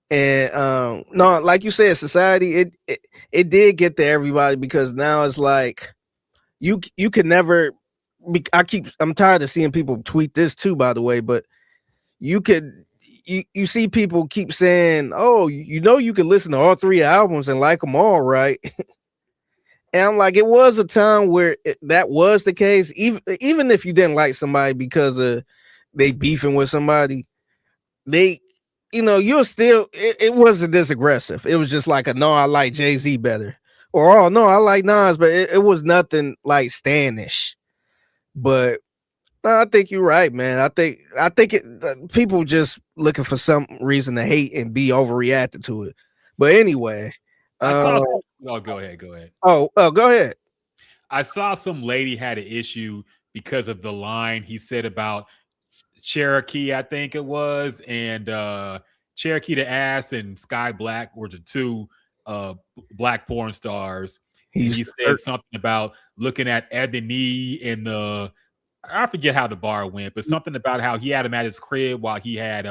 And no, like you said, society, it did get to everybody because now it's like you can never I'm tired of seeing people tweet this too, by the way, but you see people keep saying, "Oh, you can listen to all 3 albums and like them all, right?" And I'm like, it was a time where that was the case. Even if you didn't like somebody because of they beefing with somebody, you're still, it wasn't this aggressive. It was just like no, I like Jay-Z better. Or, oh, no, I like Nas, but it was nothing like Stanish. But no, I think you're right, man. I think people just looking for some reason to hate and be overreacted to it. But anyway. Go ahead. Oh, go ahead. I saw some lady had an issue because of the line he said about Cherokee, I think it was, and Cherokee the Ass and Sky Black were the 2 black porn stars. He said something about looking at Ebony in I forget how the bar went, but something about how he had him at his crib while he had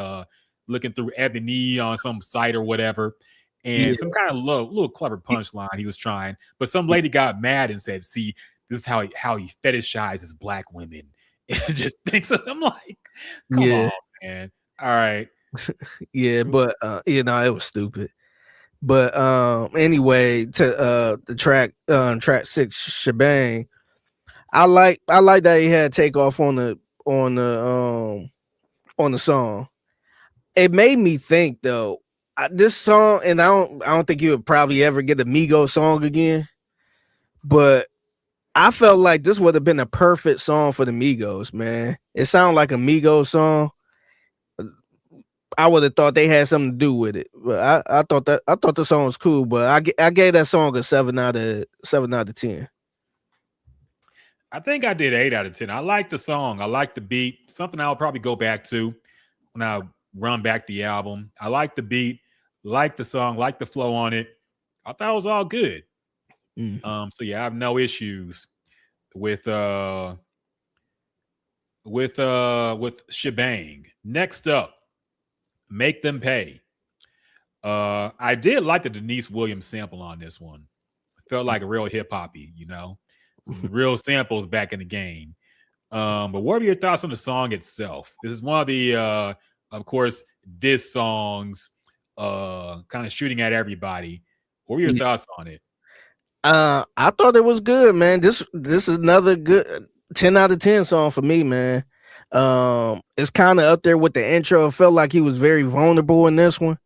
looking through Ebony on some site or whatever. And some kind of little clever punchline he was trying, but some lady got mad and said, "See, this is how he fetishizes black women." And just thinks of them like, come on, man. All right. Yeah, but it was stupid. But anyway, to the track 6, Shebang, I like that he had Takeoff on the song. It made me think though, This song, and I don't think you would probably ever get a Migos song again, but I felt like this would have been a perfect song for the Migos, man. It sounded like a Migos song. I would have thought they had something to do with it, but I thought the song was cool. But I gave that song a 7 out of 10. I think I did 8 out of 10. I like the song. I like the beat. Something I'll probably go back to when I run back the album. I like the beat, like the song, like the flow on it. I thought it was all good. So yeah, I have no issues with Shebang. Next up, Make Them Pay. I did like the Denise Williams sample on this one. It felt like a real hip hoppy, some real samples back in the game. But what are your thoughts on the song itself? This is one of the, of course, diss songs, kind of shooting at everybody. What were your thoughts on it? I thought it was good, man. This is another good 10 out of 10 song for me, man. It's kind of up there with the intro. It felt like he was very vulnerable in this one,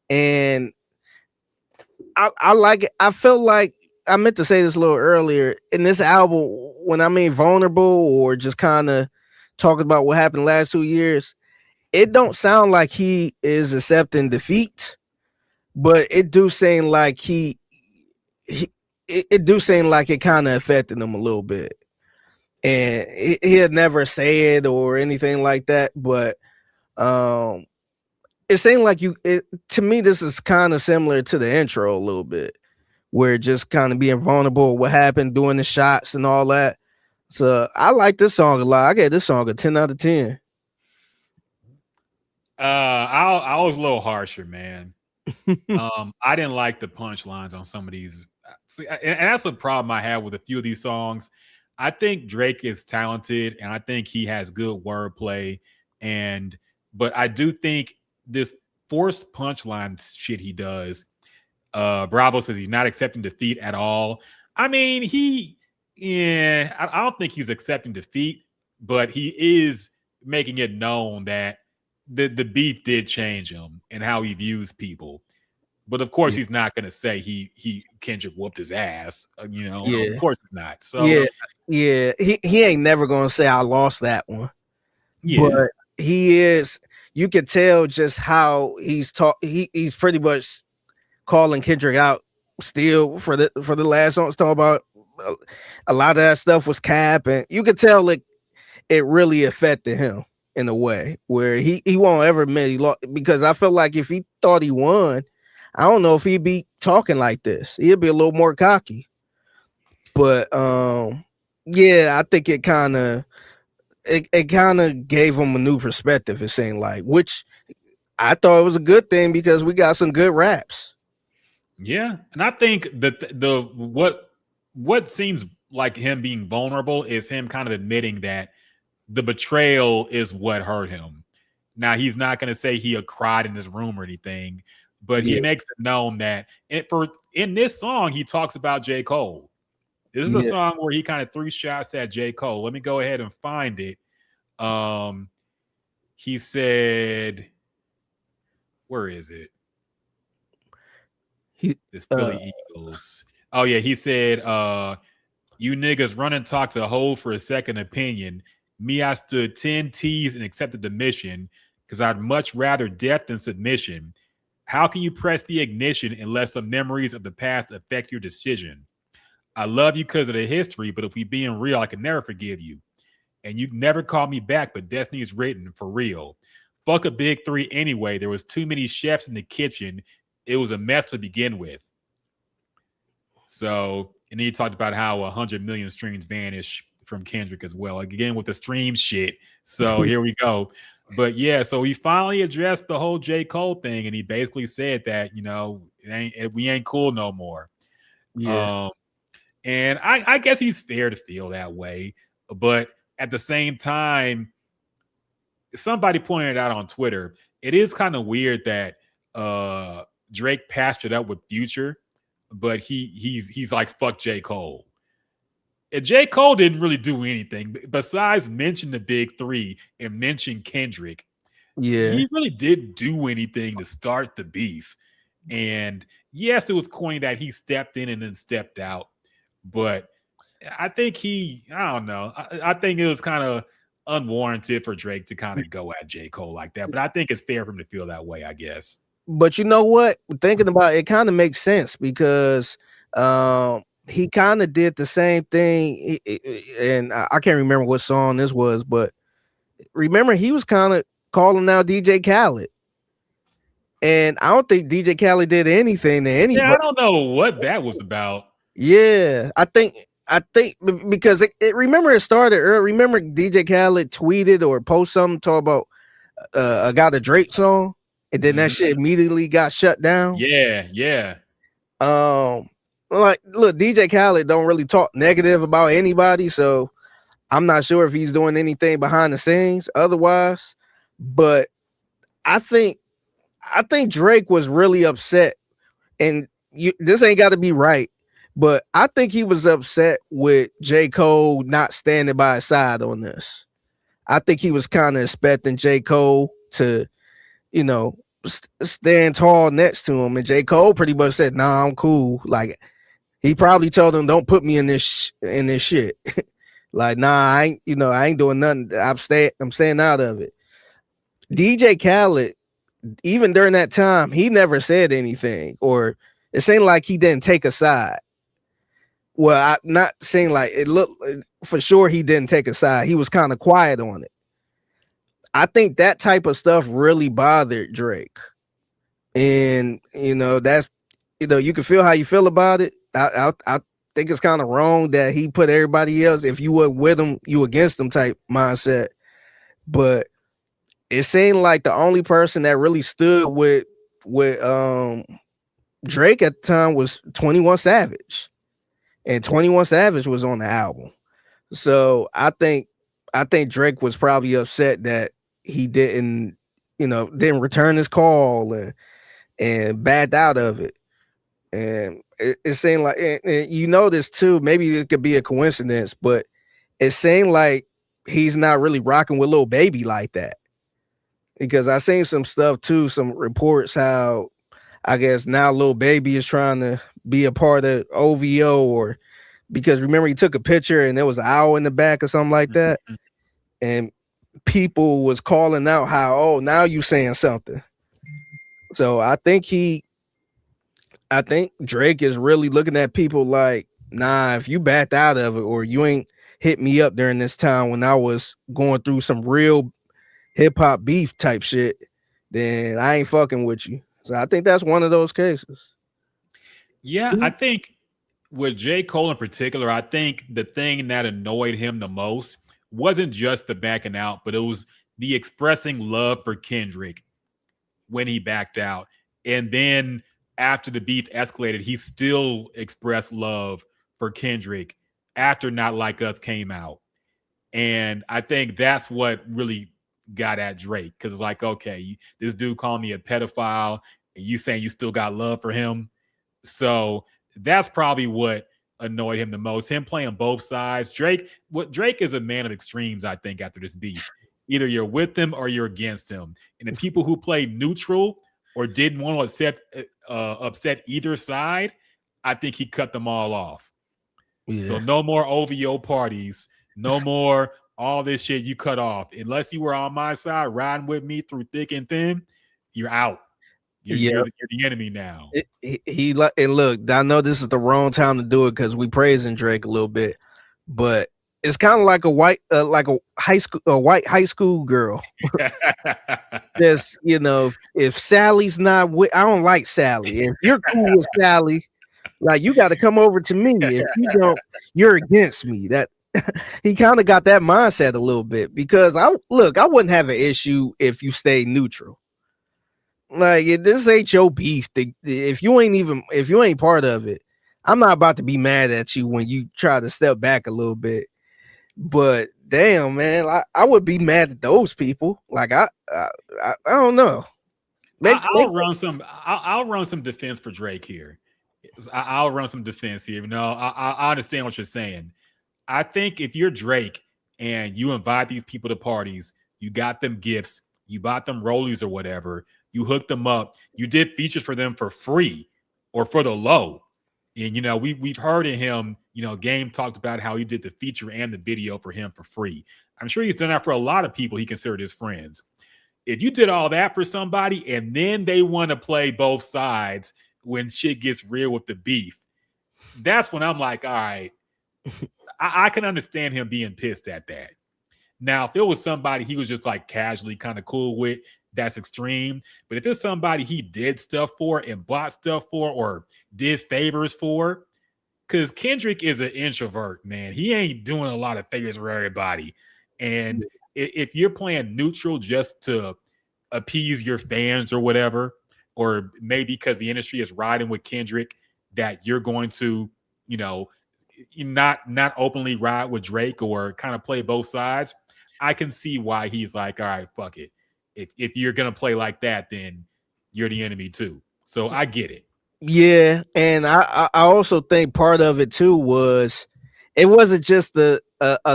and I like it. I felt like I meant to say this a little earlier in this album. When I mean vulnerable or just kind of talking about what happened the last 2 years, it don't sound like he is accepting defeat, but it do seem like it do seem like it kind of affected him a little bit. And he had never said or anything like that, but it seemed like to me this is kind of similar to the intro a little bit, where just kind of being vulnerable, what happened, doing the shots and all that. So I like this song a lot. I gave this song a 10 out of 10. I was a little harsher, man. I didn't like the punchlines on some of these. And that's a problem I have with a few of these songs. I think Drake is talented and I think he has good wordplay. But I do think this forced punchline shit he does. Bravo says he's not accepting defeat at all. I mean, I don't think he's accepting defeat, but he is making it known that the beef did change him and how he views people. But of course, he's not going to say Kendrick whooped his ass. Of course he's not. So yeah, he ain't never going to say I lost that one. Yeah, but he is. You can tell just how he's he's pretty much calling Kendrick out still for the last song. Talking about a lot of that stuff was cap, and you could tell it really affected him in a way where he won't ever admit he lost, because I feel like if he thought he won, I don't know if he'd be talking like this. He'd be a little more cocky. But yeah, I think it kind of gave him a new perspective. It seemed like, which I thought it was a good thing because we got some good raps. Yeah, and I think that what seems like him being vulnerable is him kind of admitting that the betrayal is what hurt him. Now he's not going to say he cried in his room or anything, but he makes it known that in this song he talks about J. Cole. This is a song where he kind of threw shots at J. Cole. Let me go ahead and find it. He said, where is it? It's Philly Eagles. Oh yeah, he said, you niggas run and talk to Hov for a second opinion. Me, I stood 10 T's and accepted the mission because I'd much rather death than submission. How can you press the ignition and let some memories of the past affect your decision? I love you because of the history, but if we being real, I can never forgive you. And you never called me back, but destiny's written for real. Fuck a big three anyway. There was too many chefs in the kitchen. It was a mess to begin with. So, and then he talked about how 100 million streams vanish from Kendrick as well. Again, with the stream shit. So here we go. But yeah, so he finally addressed the whole J. Cole thing, and he basically said that, we ain't cool no more. Yeah. And I guess he's fair to feel that way. But at the same time, somebody pointed out on Twitter, it is kind of weird that Drake patched it up with Future, but he's like, fuck J. Cole. And J. Cole didn't really do anything besides mention the big three and mention Kendrick. Yeah. he really didn't do anything to start the beef. And yes, it was corny that he stepped in and then stepped out, but I think I don't know. I think it was kind of unwarranted for Drake to kind of go at J. Cole like that, but I think it's fair for him to feel that way, I guess. But you know what? Thinking about it, it kind of makes sense because he kind of did the same thing. And I can't remember what song this was, but remember he was kind of calling out DJ Khaled. And I don't think DJ Khaled did anything to anybody. Yeah, I don't know what that was about. Yeah, I think because remember it started early. Remember DJ Khaled tweeted or post something talk about I got a Drake song, and then that shit immediately got shut down. Yeah. Like look, DJ Khaled don't really talk negative about anybody, so I'm not sure if he's doing anything behind the scenes otherwise. But I think Drake was really upset, and this ain't got to be right, but I think he was upset with J. Cole not standing by his side on this. I think he was kind of expecting J. Cole to, stand tall next to him, and J. Cole pretty much said, "Nah, I'm cool." Like he probably told him, "Don't put me in this shit." Like, nah, I ain't doing nothing. I'm staying out of it. DJ Khaled, even during that time, he never said anything, or it seemed like he didn't take a side. Well, I'm not saying like it looked for sure he didn't take a side. He was kind of quiet on it. I think that type of stuff really bothered Drake. And that's you can feel how you feel about it. I think it's kind of wrong that he put everybody else, if you were with him, you against them type mindset. But it seemed like the only person that really stood with Drake at the time was 21 Savage. And 21 Savage was on the album. So I think Drake was probably upset that he didn't return his call and backed out of it. And it seemed like, and this too, maybe it could be a coincidence, but it seemed like he's not really rocking with Lil Baby like that. Because I seen some stuff too, some reports how I guess now Lil Baby is trying to be a part of OVO, or because remember he took a picture and there was an owl in the back or something like that. And people was calling out how, oh, now you saying something. So I think Drake is really looking at people like, nah, if you backed out of it or you ain't hit me up during this time when I was going through some real hip hop beef type shit, then I ain't fucking with you. So I think that's one of those cases. Yeah, I think with J. Cole in particular, I think the thing that annoyed him the most wasn't just the backing out, but it was the expressing love for Kendrick when he backed out. And then after the beef escalated, he still expressed love for Kendrick after Not Like Us came out. And I think that's what really got at Drake, because it's like, okay, this dude called me a pedophile and you saying you still got love for him. So that's probably what annoyed him the most, him playing both sides. Drake is a man of extremes, I think, after this beef. Either you're with him or you're against him. And the people who played neutral or didn't want to upset either side, I think he cut them all off. Yeah. So no more OVO parties, no more all this shit you cut off. Unless you were on my side, riding with me through thick and thin, you're out. You're the enemy now. And look, I know this is the wrong time to do it because we praising Drake a little bit, but it's kind of like a white high school girl. Just if Sally's not with, I don't like Sally. If you're cool with Sally, like you got to come over to me. If you don't, you're against me. That he kind of got that mindset a little bit, because I wouldn't have an issue if you stay neutral. Like, this ain't your beef. If you ain't part of it, I'm not about to be mad at you when you try to step back a little bit. But damn, man, I would be mad at those people. Like I don't know. I'll run some defense for Drake here. I'll run some defense here. I understand what you're saying. I think if you're Drake and you invite these people to parties, you got them gifts, you bought them rollies or whatever, you hooked them up, you did features for them for free or for the low. And we've heard of him, Game talked about how he did the feature and the video for him for free. I'm sure he's done that for a lot of people he considered his friends. If you did all that for somebody and then they want to play both sides when shit gets real with the beef, that's when I'm like, all right, I can understand him being pissed at that. Now, if it was somebody he was just like casually kind of cool with, that's extreme. But if it's somebody he did stuff for and bought stuff for or did favors for, because Kendrick is an introvert, man. He ain't doing a lot of favors for everybody. And if you're playing neutral just to appease your fans or whatever, or maybe because the industry is riding with Kendrick, that you're going to, not openly ride with Drake or kind of play both sides, I can see why he's like, all right, fuck it. If you're going to play like that, then you're the enemy too. So I get it. Yeah. And I also think part of it too was it wasn't just a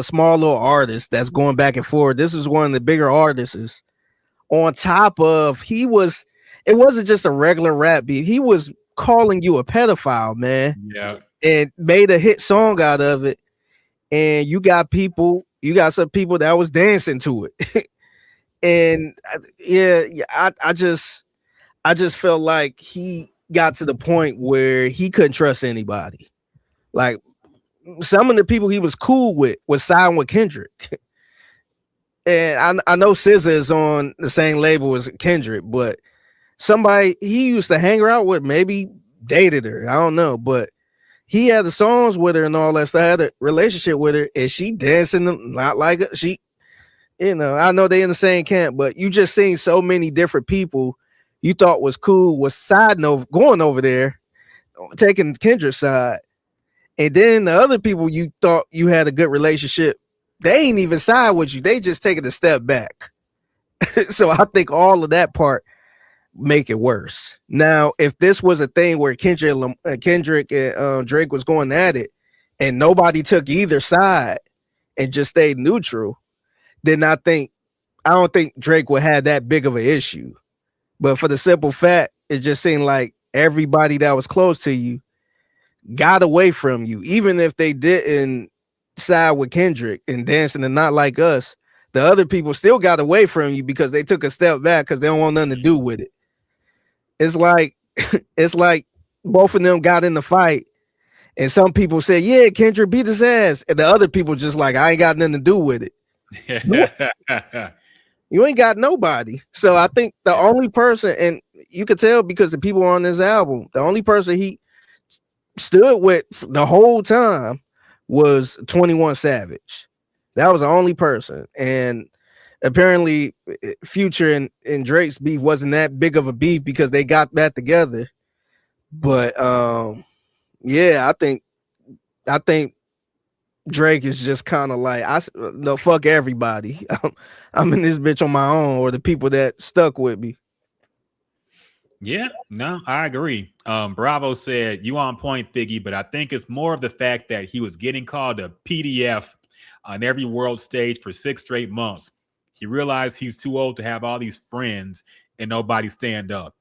small little artist that's going back and forth. This is one of the bigger artists. On top of it wasn't just a regular rap beat. He was calling you a pedophile, man. Yeah. And made a hit song out of it. And you got some people that was dancing to it. And I just felt like he got to the point where he couldn't trust anybody. Like some of the people he was cool with was siding with Kendrick. And I know SZA is on the same label as Kendrick, but somebody he used to hang out with maybe dated her. I don't know, but he had the songs with her and all that stuff, had a relationship with her, and she dancing not like she, I know they in the same camp, but you just seen so many different people you thought was cool was siding over, going over there, taking Kendra's side. And then the other people you thought you had a good relationship, they ain't even side with you. They just taking a step back. So I think all of that part make it worse. Now, if this was a thing where Kendrick and Drake was going at it and nobody took either side and just stayed neutral, then I don't think Drake would have that big of an issue. But for the simple fact, it just seemed like everybody that was close to you got away from you, even if they didn't side with Kendrick and dancing and not like us. The other people still got away from you because they took a step back because they don't want nothing to do with it. It's like both of them got in the fight, and some people said, "Yeah, Kendrick beat his ass," and the other people just like, "I ain't got nothing to do with it." You ain't got nobody. So I think the only person, and you could tell because the people on this album, the only person he stood with the whole time was 21 Savage. That was the only person. And apparently Future and Drake's beef wasn't that big of a beef because they got that together. But I think Drake is just kind of like, no, fuck everybody. I'm in this bitch on my own, or the people that stuck with me. Yeah, no, I agree. Bravo said, you on point, Figgy, but I think it's more of the fact that he was getting called a PDF on every world stage for 6 straight months. He realized he's too old to have all these friends and nobody stand up.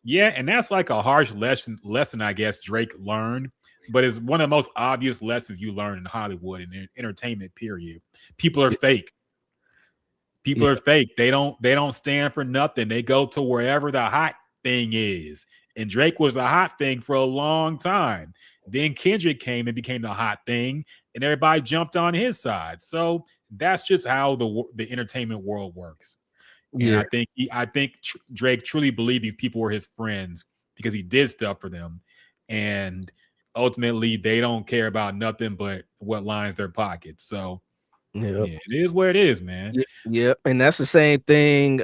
Yeah, and that's like a harsh lesson, I guess, Drake learned, but it's one of the most obvious lessons you learn in Hollywood and in entertainment, period. People are fake. People are fake. They don't stand for nothing. They go to wherever the hot thing is. And Drake was a hot thing for a long time. Then Kendrick came and became the hot thing, and everybody jumped on his side. So that's just how the entertainment world works. Yeah, and I think Drake truly believed these people were his friends because he did stuff for them, and ultimately they don't care about nothing but what lines their pockets. So yeah, it is where it is, man. Yep, and that's the same thing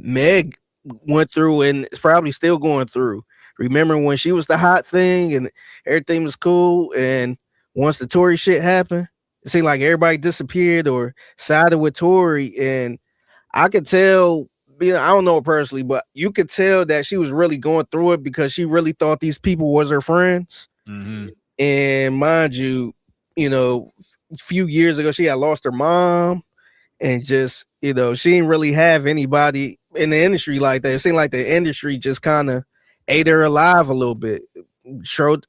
Meg went through and is probably still going through. Remember when she was the hot thing and everything was cool, and once the Tory shit happened, it seemed like everybody disappeared or sided with Tory. And I could tell, I don't know her personally, but you could tell that she was really going through it because she really thought these people was her friends. Mm-hmm. And mind you, a few years ago, she had lost her mom, and just, you know, she didn't really have anybody in the industry like that. It seemed like the industry just kind of ate her alive a little bit, showed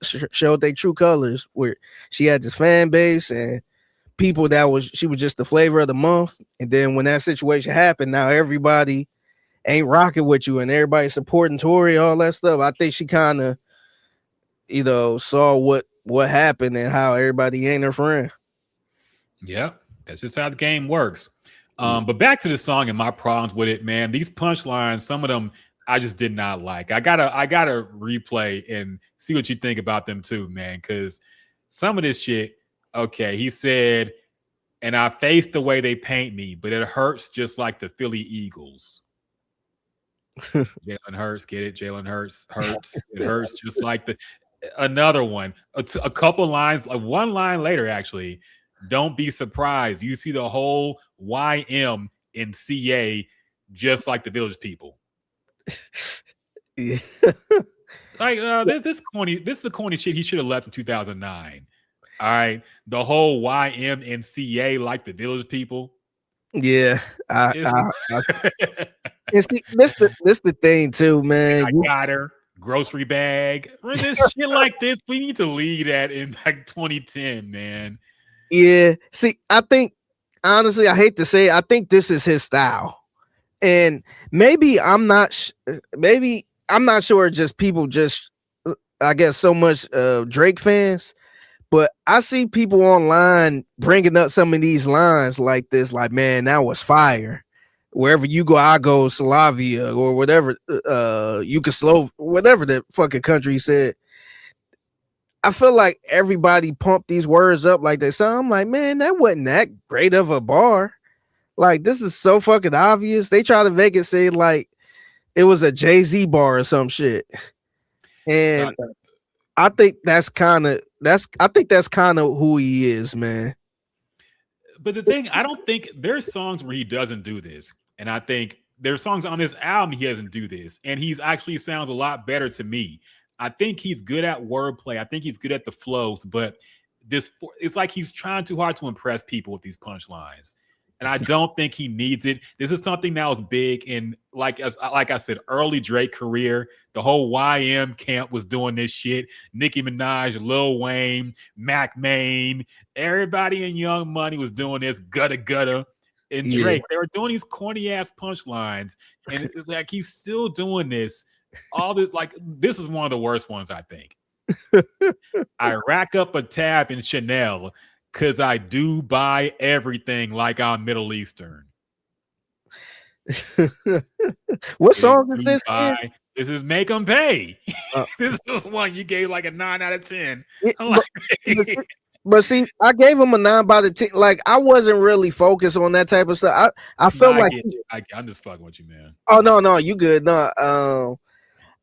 their true colors, where she had this fan base and people that she was just the flavor of the month. And then when that situation happened, now everybody ain't rocking with you and everybody supporting Tory, all that stuff. I think she kind of, you know, saw what happened and how everybody ain't her friend. Yeah, that's just how the game works. But back to the song and my problems with it, man. These punchlines, some of them I just did not like. I gotta replay and see what you think about them too, man. Because some of this shit, okay, he said, and I face the way they paint me, but it hurts just like the Philly Eagles. Jalen Hurts, get it? Jalen Hurts hurts. It hurts just like another one. A couple lines, like one line later, actually. Don't be surprised. You see the whole YM in CA just like the Village People. Yeah. Like this is the corny shit he should have left in 2009. All right. The whole YM and CA like the Village People. Yeah. And see, this the thing too, man. I got her. Grocery bag. This shit like this, we need to lead that in like 2010, man. Yeah. See, I think honestly, I hate to say it, I think this is his style. And maybe I'm not sure, just people just I guess so much Drake fans, but I see people online bringing up some of these lines like this, like, man, that was fire. Wherever you go, I go, Slavia, or whatever, whatever the fucking country said. I feel like everybody pumped these words up like they said. I'm like, man, that wasn't that great of a bar. Like, this is so fucking obvious. They try to make it say like it was a Jay-Z bar or some shit. And I think that's kind of who he is, man. But the thing, I don't think there's songs where he doesn't do this. And I think there's songs on this album he doesn't do this. And he's actually sounds a lot better to me. I think he's good at wordplay. I think he's good at the flows, but it's like he's trying too hard to impress people with these punchlines. And I don't think he needs it. This is something that was big in, like I said, early Drake career. The whole YM camp was doing this shit. Nicki Minaj, Lil Wayne, Mac Main, everybody in Young Money was doing this gutta. And Drake, they were doing these corny ass punchlines. And it's like he's still doing this. All this, like, this is one of the worst ones, I think. I rack up a tab in Chanel because I do buy everything like I'm Middle Eastern. What song is this? This is Make 'Em Pay. This is the one you gave like a 9 out of 10. But see, I gave him a 9 out of 10. Like, I wasn't really focused on that type of stuff. I felt like I'm just fucking with you, man. Oh no, you good. No,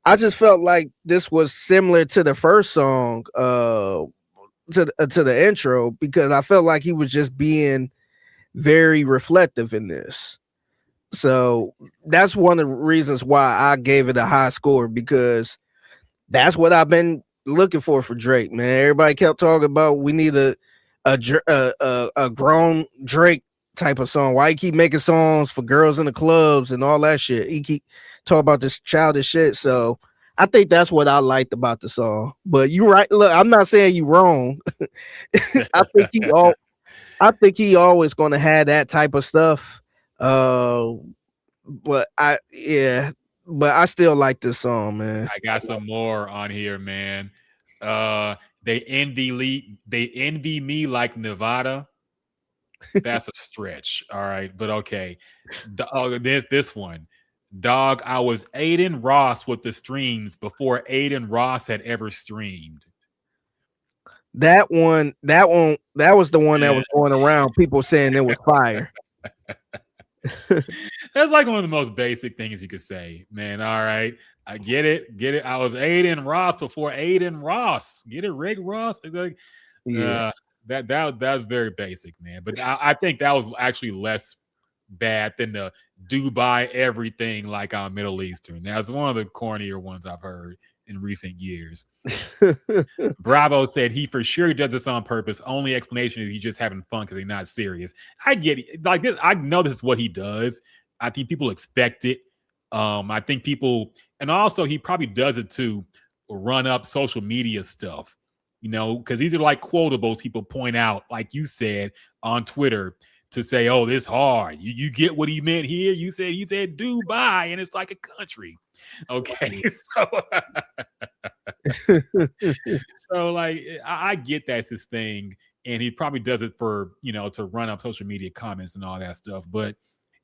I just felt like this was similar to the first song, to the intro, because I felt like he was just being very reflective in this. So that's one of the reasons why I gave it a high score, because that's what I've been looking for Drake, man. Everybody kept talking about we need a grown Drake type of song. Why he keep making songs for girls in the clubs and all that shit? He keep talking about this childish shit. So I think that's what I liked about the song. But you right. Look, I'm not saying you wrong. I think he always gonna have that type of stuff. But I still like this song, man. I got some more on here, man. They envy me like Nevada. That's a stretch. All right, but okay. This one. Dog, I was Aiden Ross with the streams before Aiden Ross had ever streamed. That was the one that was going around, people saying it was fire. That's like one of the most basic things you could say, man. All right, I get it. I was Aiden Ross before Aiden Ross. Get it, Rick Ross? Like, that was very basic, man. But I think that was actually less bad than the Dubai everything like I'm Middle Eastern. That's one of the cornier ones I've heard. in recent years. Bravo said he for sure does this on purpose. Only explanation is he's just having fun because he's not serious. I get it. Like this, I know this is what he does. I think people expect it. I think people, and also he probably does it to run up social media stuff, you know, because these are like quotables people point out, like you said on Twitter, to say, "Oh, this hard." You get what he meant here. He said Dubai, and it's like a country. Okay, so like I get that's his thing, and he probably does it for, you know, to run up social media comments and all that stuff. But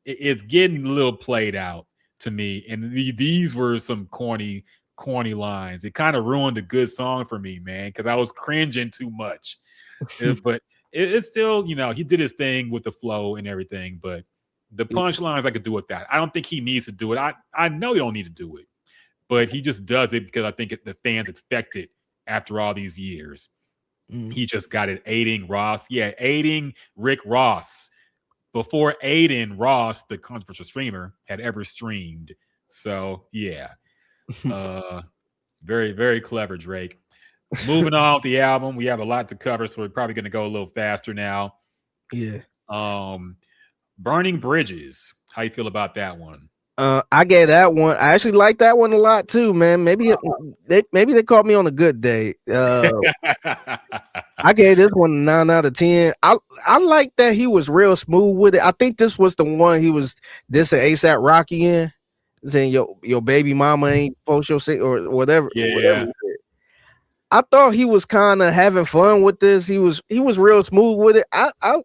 it's getting a little played out to me, and these were some corny lines. It kind of ruined a good song for me, man, because I was cringing too much. But it's still, you know, he did his thing with the flow and everything. But the punchlines I could do with that. I don't think he needs to do it. I know he don't need to do it, but he just does it because I think the fans expect it after all these years. He just got it aiding Ross. Yeah, aiding Rick Ross before Aiden Ross, the controversial streamer, had ever streamed. So yeah, very, very clever, Drake. Moving on with the album, we have a lot to cover, so we're probably going to go a little faster now. Yeah. Burning Bridges. How you feel about that one? I gave that one. I actually like that one a lot too, man. Maybe they caught me on a good day. I gave this one a 9 out of 10. I like that he was real smooth with it. I think this was the one he was dissing ASAP Rocky in, saying your baby mama ain't post your shit or whatever. Yeah. Whatever. I thought he was kind of having fun with this. He was real smooth with it. I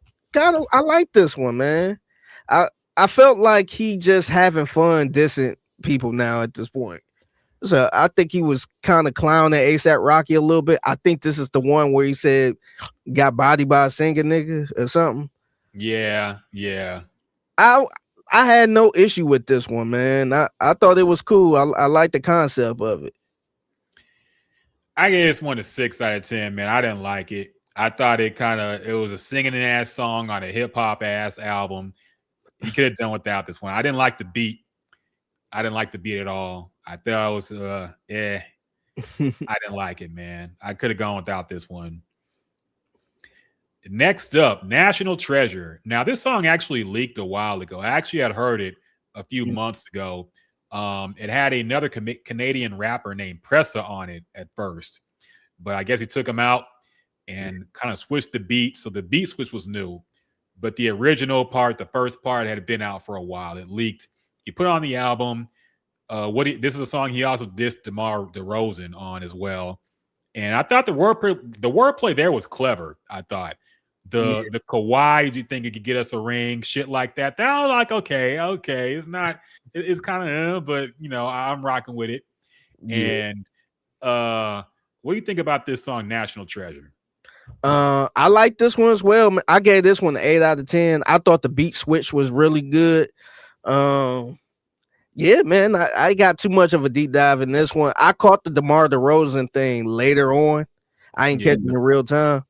like this one, man. I felt like he just having fun dissing people now at this point. So I think he was kind of clowning ASAP Rocky a little bit. I think this is the one where he said got bodied by a singing nigga or something. Yeah. I had no issue with this one, man. I thought it was cool. I like the concept of it. I gave this one a 6 out of 10, man. I didn't like it. I thought it was a singing ass song on a hip hop ass album. He could have done without this one. I didn't like the beat. I didn't like the beat at all. I thought it was I didn't like it, man. I could have gone without this one. Next up, National Treasure. Now, this song actually leaked a while ago. I actually had heard it a few months ago. It had another Canadian rapper named Pressa on it at first, but I guess he took him out and kind of switched the beat. So the beat switch was new, but the original part, the first part, had been out for a while. It leaked. He put on the album. This is a song he also dissed DeMar DeRozan on as well. And I thought the wordplay there was clever. I thought the Kawhi, did you think it could get us a ring? Shit like that. That was like, okay. It's not, it's kind of, but you know, I'm rocking with it. Yeah. And what do you think about this song, National Treasure? I like this one as well. I gave this one an 8 out of 10. I thought the beat switch was really good. Yeah, man, I got too much of a deep dive in this one. I caught the DeMar DeRozan thing later on. I ain't catching it in real time.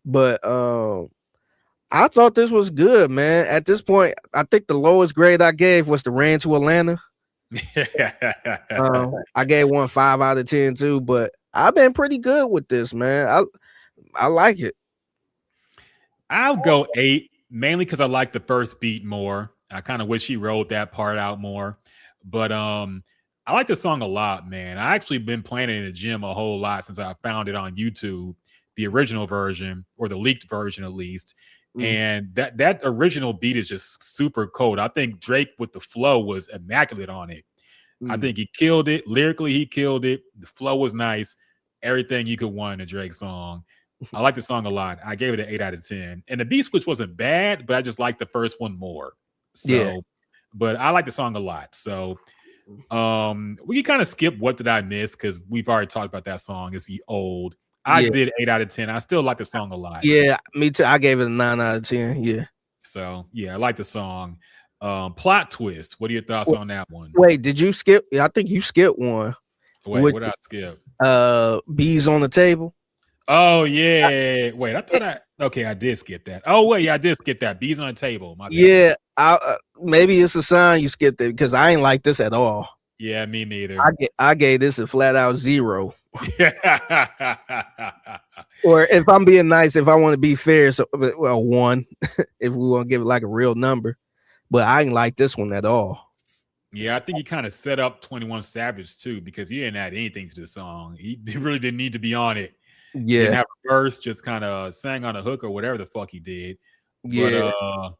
But I thought this was good, man. At this point, I think the lowest grade I gave was the Ran to Atlanta. I gave one 5 out of 10 too, but I've been pretty good with this, man. I like it. I'll go 8, mainly because I like the first beat more. I kind of wish he wrote that part out more. But I like this song a lot, man. I actually been playing it in the gym a whole lot since I found it on YouTube, the original version, or the leaked version at least. And that original beat is just super cold. I think Drake with the flow was immaculate on it. I think he killed it. Lyrically, he killed it. The flow was nice. Everything you could want in a Drake song. I like the song a lot. I gave it an 8 out of 10. And the beat switch wasn't bad, but I just liked the first one more. So, but I like the song a lot. So we can kind of skip What Did I Miss? Because we've already talked about that song. It's old. I did 8 out of 10. I still like the song a lot. Yeah, me too. I gave it a 9 out of 10. Yeah. So yeah, I like the song. Plot Twist. What are your thoughts on that one? Wait, did you skip? I think you skipped one. Wait, what did I skip? Bees on the Table. Oh yeah. Wait, I did skip that. Oh wait, yeah, I did skip that. Bees on the Table. My bad. Yeah, maybe it's a sign you skipped it because I ain't like this at all. Yeah, me neither. I gave this a flat out 0. Yeah. Or if I'm being nice, if I want to be fair, so well 1. If we want to give it like a real number, but I ain't like this one at all. Yeah, I think he kind of set up 21 Savage too, because he didn't add anything to the song. He really didn't need to be on it. He didn't Yeah, have a verse, just kind of sang on a hook or whatever the fuck he did. But yeah.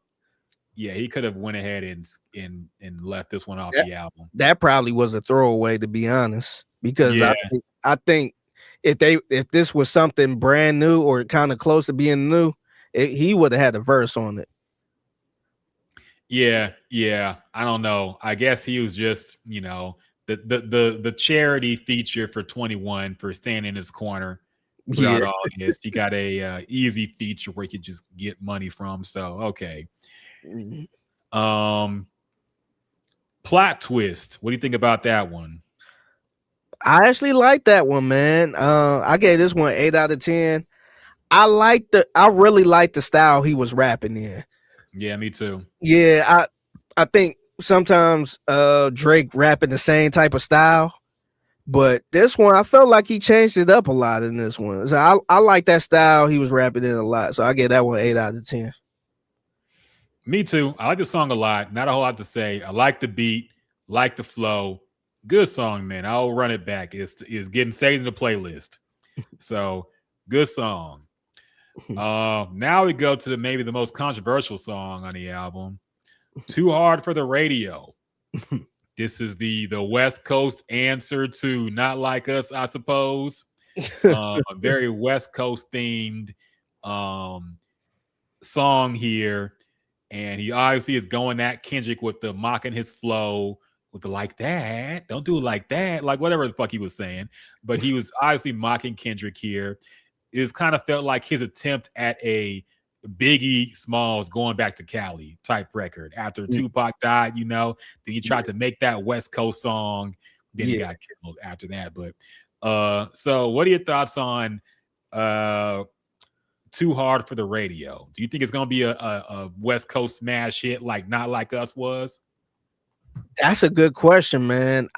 yeah, he could have went ahead and left this one off That, the album. that probably was a throwaway, to be honest, because Yeah. I think if this was something brand new or kind of close to being new, he would have had a verse on it. Yeah. I don't know. I guess he was just, the charity feature for 21 for staying in his corner throughout all this. He got a easy feature where he could just get money from. So okay. Plot twist. What do you think about that one? I actually like that one, man. I gave this one 8 out of 10. I really like the style he was rapping in. Yeah, me too. Yeah, I think sometimes Drake rapping the same type of style, but this one I felt like he changed it up a lot in this one. So I like that style he was rapping in a lot. So I gave that one 8 out of 10. Me too. I like the song a lot. Not a whole lot to say. I like the beat, like the flow. Good song, man. I'll run it back. It's getting saved in the playlist. So good song. Now we go to maybe the most controversial song on the album, "Too Hard for the Radio." This is the West Coast answer to "Not Like Us," I suppose. A very West Coast themed song here, and he obviously is going at Kendrick with the mocking his flow, with the "like that, don't do it like that," like whatever the fuck he was saying. But he was obviously mocking Kendrick here. It's kind of felt like his attempt at a Biggie Smalls going back to Cali type record after Tupac died, then he tried to make that West Coast song, then he got killed after that. But so what are your thoughts on "Too Hard for the Radio"? Do you think it's gonna be a West Coast smash hit like "Not Like Us" was? That's a good question, man.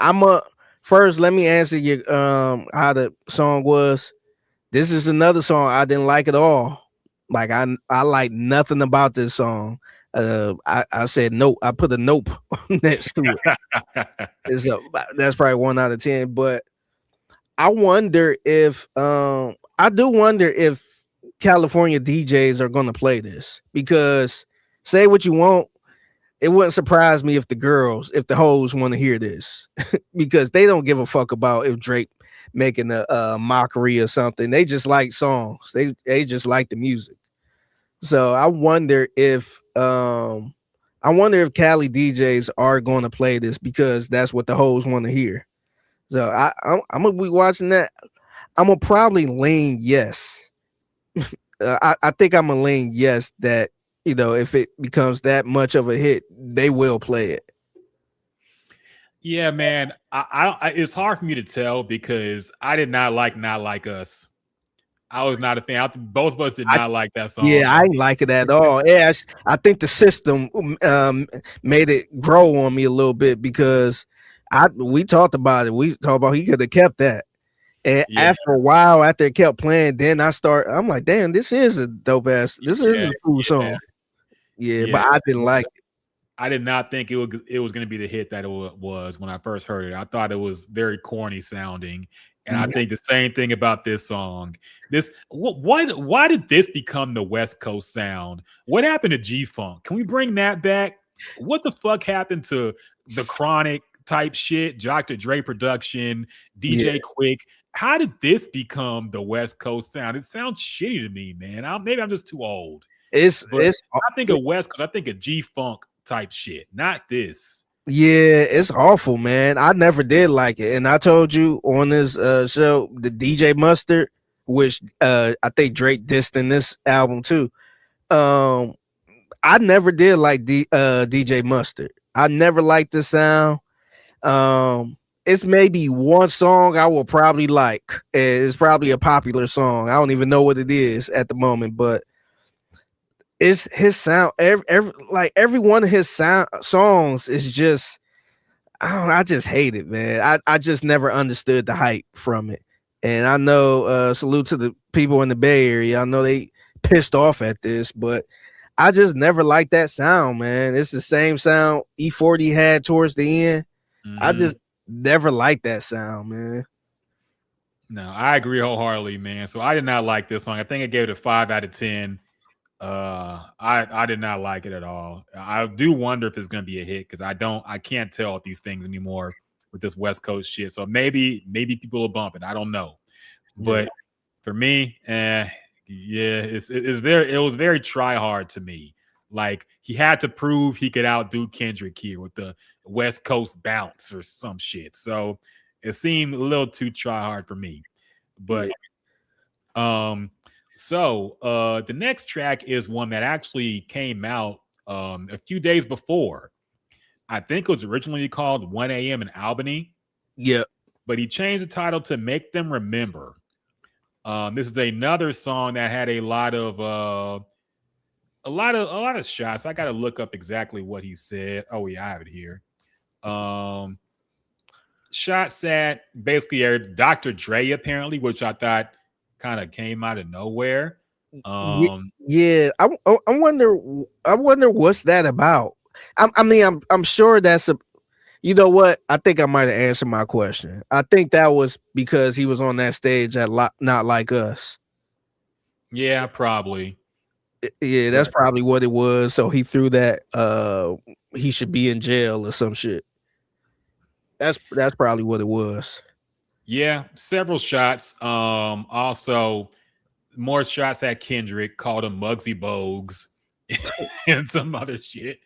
First let me answer you how the song was. This is another song I didn't like at all. Like I like nothing about this song. I said nope. I put a nope next to it. That's probably 1 out of 10. But I wonder if California DJs are gonna play this, because say what you want, it wouldn't surprise me if the hoes want to hear this because they don't give a fuck about if Drake making a mockery or something. They just like songs. They just like the music. So I wonder if Cali DJs are going to play this because that's what the hoes want to hear. So I'm gonna be watching that. I'm gonna probably lean yes. I think I'm gonna lean yes that if it becomes that much of a hit, they will play it. Yeah, man. It's hard for me to tell because I did not like "Not Like Us." I was not a fan. Both of us did not like that song. Yeah, I didn't like it at all. Yeah, I think the system made it grow on me a little bit because we talked about it. We talked about he could have kept that. And after a while, after it kept playing, then I'm like, damn, this is a dope ass. This is a cool song. Yeah, but I didn't like it. I did not think it was going to be the hit that it was when I first heard it. I thought it was very corny sounding, and I think the same thing about this song. Why did this become the West Coast sound? What happened to G-Funk? Can we bring that back? What the fuck happened to the Chronic type shit, Dr. Dre production, DJ Quick? How did this become the West Coast sound? It sounds shitty to me, man. Maybe I'm just too old. I think of West Coast. I think of G-Funk type shit, not this. Yeah, it's awful, man. I never did like it, and I told you on this show, the DJ Mustard, which I think Drake dissed in this album too. I never did like DJ Mustard. I never liked the sound. It's maybe one song I will probably like. It's probably a popular song. I don't even know what it is at the moment, but it's his sound. Every one of his songs is just. I just hate it, man. I just never understood the hype from it. And I know salute to the people in the Bay Area. I know they pissed off at this, but I just never liked that sound, man. It's the same sound E40 had towards the end. I just never liked that sound, man. No, I agree wholeheartedly, man. So I did not like this song. I think I gave it a 5 out of 10. I did not like it at all. I do wonder if it's gonna be a hit because I can't tell with these things anymore with this West Coast shit. So maybe people will bump it. I don't know. But for me, yeah, it was very try hard to me. Like he had to prove he could outdo Kendrick here with the West Coast bounce or some shit. So it seemed a little too try hard for me. But so the next track is one that actually came out a few days before. I think it was originally called 1 a.m. in Albany. Yeah. But he changed the title to Make Them Remember. This is another song that had a lot of shots. I gotta look up exactly what he said. Oh yeah, I have it here. Shots at basically Dr. Dre apparently, which I thought kind of came out of nowhere. Yeah, I wonder what's that about. I'm sure that's a. You know what? I think I might have answered my question. I think that was because he was on that stage at Not Like Us. Yeah, probably. Yeah, that's probably what it was. So he threw that. He should be in jail or some shit. That's probably what it was. Yeah, several shots. Also more shots at Kendrick, called him Muggsy Bogues and some other shit.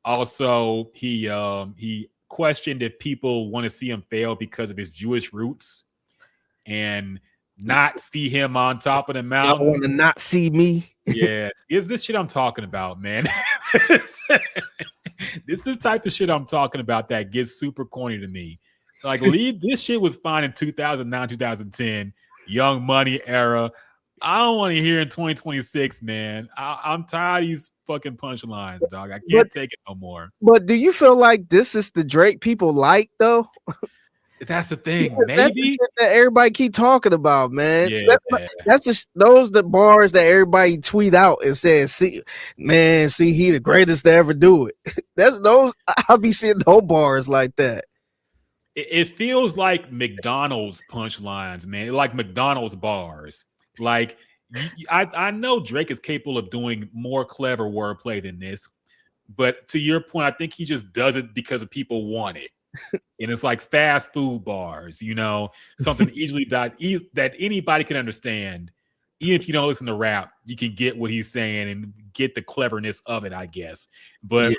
Also, he questioned if people want to see him fail because of his Jewish roots and not see him on top of the mountain. Y'all want to not see me? Yes, is this shit I'm talking about, man. This is the type of shit I'm talking about that gets super corny to me. Like, this shit was fine in 2009, 2010, Young Money era. I don't want to hear in 2026, man. I'm tired of these fucking punchlines, dog. I can't take it no more. But do you feel like this is the Drake people like, though? That's the thing. Yeah, maybe that's the shit that everybody keep talking about, man. Yeah, those the bars that everybody tweet out and says, "See, man, see, he the greatest to ever do it." That's those. I'll be seeing no bars like that. It feels like McDonald's punchlines, man. Like McDonald's bars. Like I know Drake is capable of doing more clever wordplay than this, but to your point, I think he just does it because of people want it. And it's like fast food bars, something that anybody can understand. Even if you don't listen to rap, you can get what he's saying and get the cleverness of it, I guess. But yeah.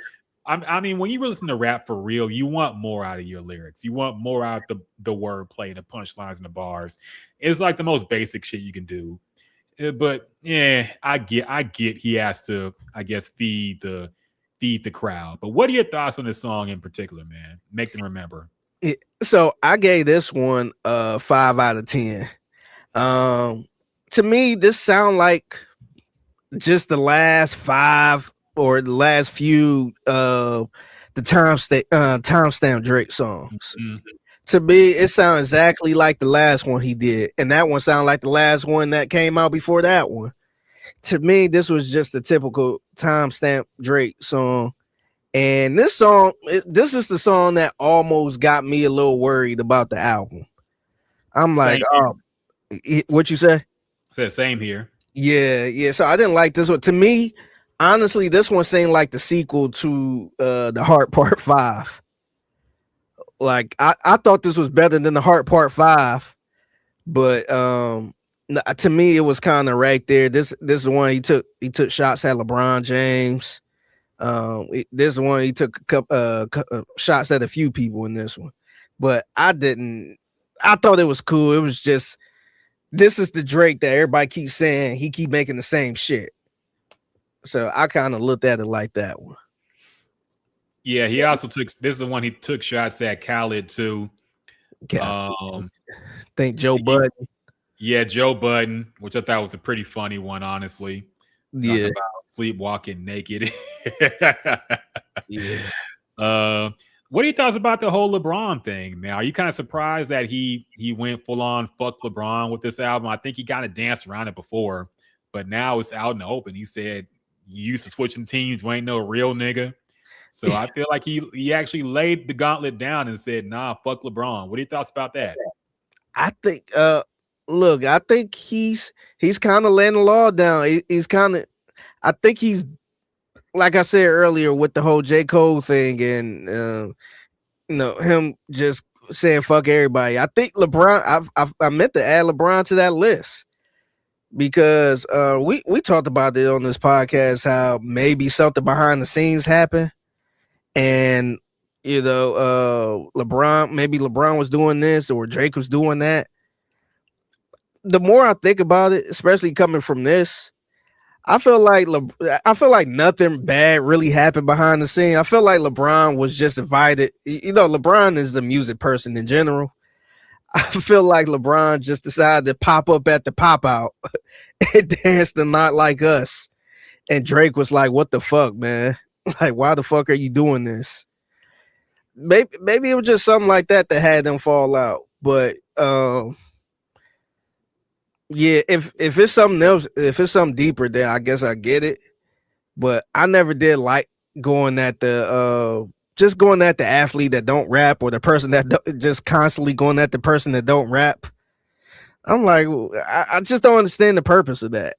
I mean, when you listen to rap for real, you want more out of your lyrics. You want more out of the wordplay, the punchlines, and the bars. It's like the most basic shit you can do. But yeah, I get he has to, I guess, feed the crowd. But what are your thoughts on this song in particular, man? Make Them Remember. So I gave this one 5 out of 10. To me, this sound like just the last 5 or the last few the timestamp Drake songs. Mm-hmm. To me, it sounds exactly like the last one he did, and that one sounded like the last one that came out before that one. To me, this was just a typical timestamp Drake song. And this is the song that almost got me a little worried about the album. I'm like, what you say? Said same here. Yeah. So I didn't like this one. To me, honestly, this one seemed like the sequel to The Heart Part 5. Like I thought this was better than The Heart Part 5, but to me it was kind of right there. This is one he took shots at LeBron James. This is one he took a couple shots at a few people in this one, but I thought it was cool. It was just, this is the Drake that everybody keeps saying he keep making the same shit. So I kind of looked at it like that one. Yeah, he also this is the one he took shots at Khaled too. Think Joe Budden. Yeah, Joe Budden, which I thought was a pretty funny one, honestly. Yeah. Talking about sleepwalking naked. Yeah. What are your thoughts about the whole LeBron thing, man? Are you kind of surprised that he went full on fuck LeBron with this album? I think he kind of danced around it before, but now it's out in the open. He said you used to switching teams, you ain't no real nigga. So I feel like he actually laid the gauntlet down and said, nah, fuck LeBron. What are your thoughts about that? I think look, I think he's kind of laying the law down. He's kind of, I think he's, like I said earlier with the whole J. Cole thing and him just saying fuck everybody. I think LeBron, I meant to add LeBron to that list because we talked about it on this podcast how maybe something behind the scenes happened and LeBron was doing this or Drake was doing that. The more I think about it, especially coming from this, I feel like nothing bad really happened behind the scene. I feel like LeBron was just invited. LeBron is a music person in general. I feel like LeBron just decided to pop up at the pop out and dance the Not Like Us. And Drake was like, "What the fuck, man? Like, why the fuck are you doing this?" Maybe it was just something like that had them fall out. But yeah, if it's something else, if it's something deeper, then I guess I get it. But I never did like going at the athlete that don't rap or the person that just constantly going at the person that don't rap. I'm like, I just don't understand the purpose of that.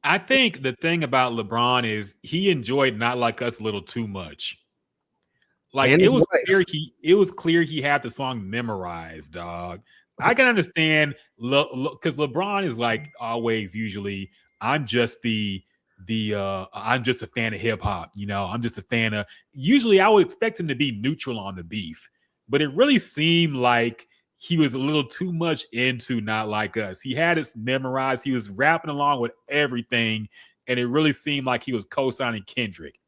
I think the thing about LeBron is he enjoyed Not Like Us a little too much. Like it was clear he had the song memorized, dog. I can understand because LeBron is like always usually I'm just I'm just a fan of hip hop, I'm just a fan of usually I would expect him to be neutral on the beef, but it really seemed like he was a little too much into Not Like Us. He had it memorized, he was rapping along with everything, and it really seemed like he was co-signing Kendrick,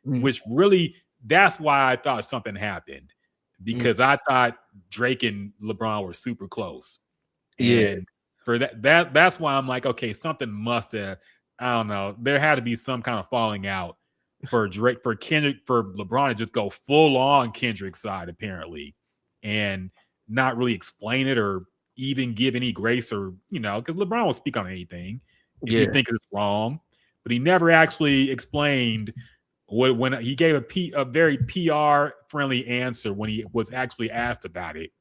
which really that's why I thought something happened. Because I thought Drake and LeBron were super close. And for that's why I'm like, okay, something must have, I don't know. There had to be some kind of falling out for Drake, for Kendrick, for LeBron to just go full on Kendrick's side, apparently, and not really explain it or even give any grace or, because LeBron will speak on anything if he thinks it's wrong, but he never actually explained when he gave a very PR friendly answer when he was actually asked about it.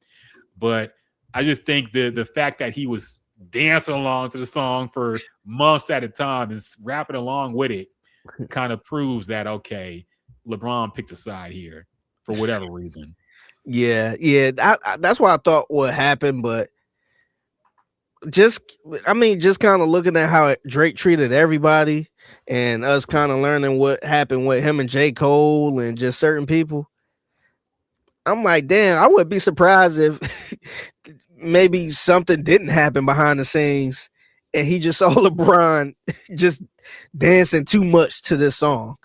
But I just think the fact that he was dancing along to the song for months at a time and rapping along with it kind of proves that, okay, LeBron picked a side here for whatever reason. Yeah. That's what I thought would happen, but just kind of looking at how Drake treated everybody and us kind of learning what happened with him and J. Cole and just certain people. I'm like, damn, I wouldn't be surprised if maybe something didn't happen behind the scenes and he just saw LeBron just dancing too much to this song.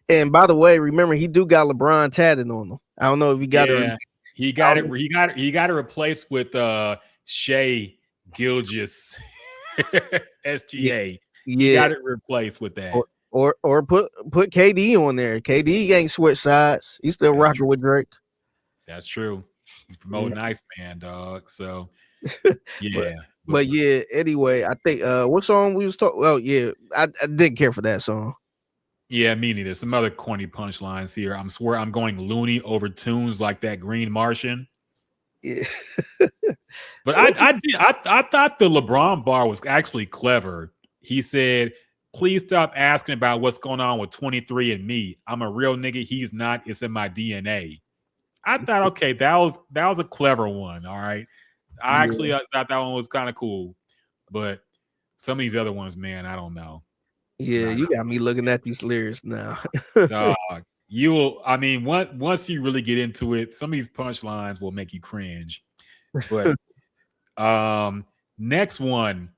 And by the way, remember he do got LeBron tatted on him. I don't know if he got it. He got it replaced with Shea Gilgeous SGA. He got it replaced with that. Or put KD on there. KD ain't switched sides. He's still rocking with Drake. That's true. He's promoting Iceman, dog. So yeah. But yeah, anyway, I think what song we was talking. Well, yeah, I didn't care for that song. Yeah, me neither. Some other corny punchlines here. I swear I'm going loony over tunes like that Green Martian. Yeah. But I thought the LeBron bar was actually clever. He said, "Please stop asking about what's going on with 23 and me. I'm a real nigga. He's not. It's in my DNA." I thought, okay, that was a clever one. All right. I thought that one was kind of cool. But some of these other ones, man, I don't know. Yeah, you got me looking at these lyrics now. Dog, once you really get into it, some of these punchlines will make you cringe. But next one,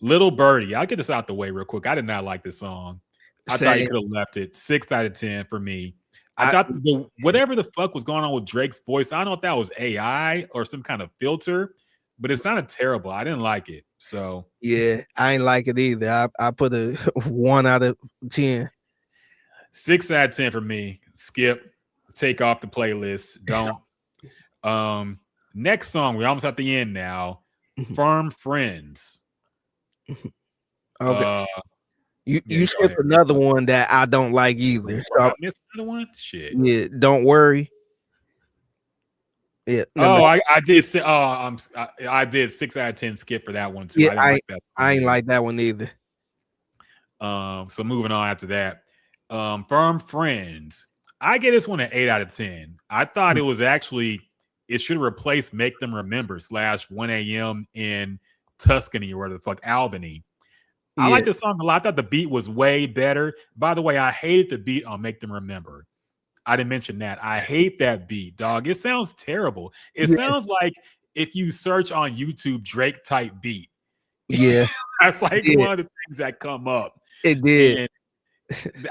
Little Birdie. I'll get this out the way real quick. I did not like this song. I thought you could have left it 6 out of 10 for me. I thought whatever the fuck was going on with Drake's voice, I don't know if that was AI or some kind of filter, but it sounded terrible. I didn't like it. So yeah, I ain't like it either. I put a 1 out of 10. 6 out of 10 for me. Skip. Take off the playlist. Don't. Next song. We're almost at the end now. Firm Friends. Okay. You go skipped ahead. another one that I don't like either. So I missed another one. Shit. yeah, don't worry. Yeah. I did say. I did 6 out of 10 skip for that one too. Yeah, I didn't like that. I ain't like that one either. So moving on after that. Firm Friends. I get this one an 8 out of 10. I thought it was actually, it should replace Make Them Remember / 1 a.m. in Tuscany or whatever the fuck, Albany. I like this song a lot. I thought the beat was way better. By the way, I hated the beat on Make Them Remember. I didn't mention that. I hate that beat, dog. It sounds terrible. It sounds like if you search on YouTube Drake type beat. Yeah. That's like one of the things that come up. It did. And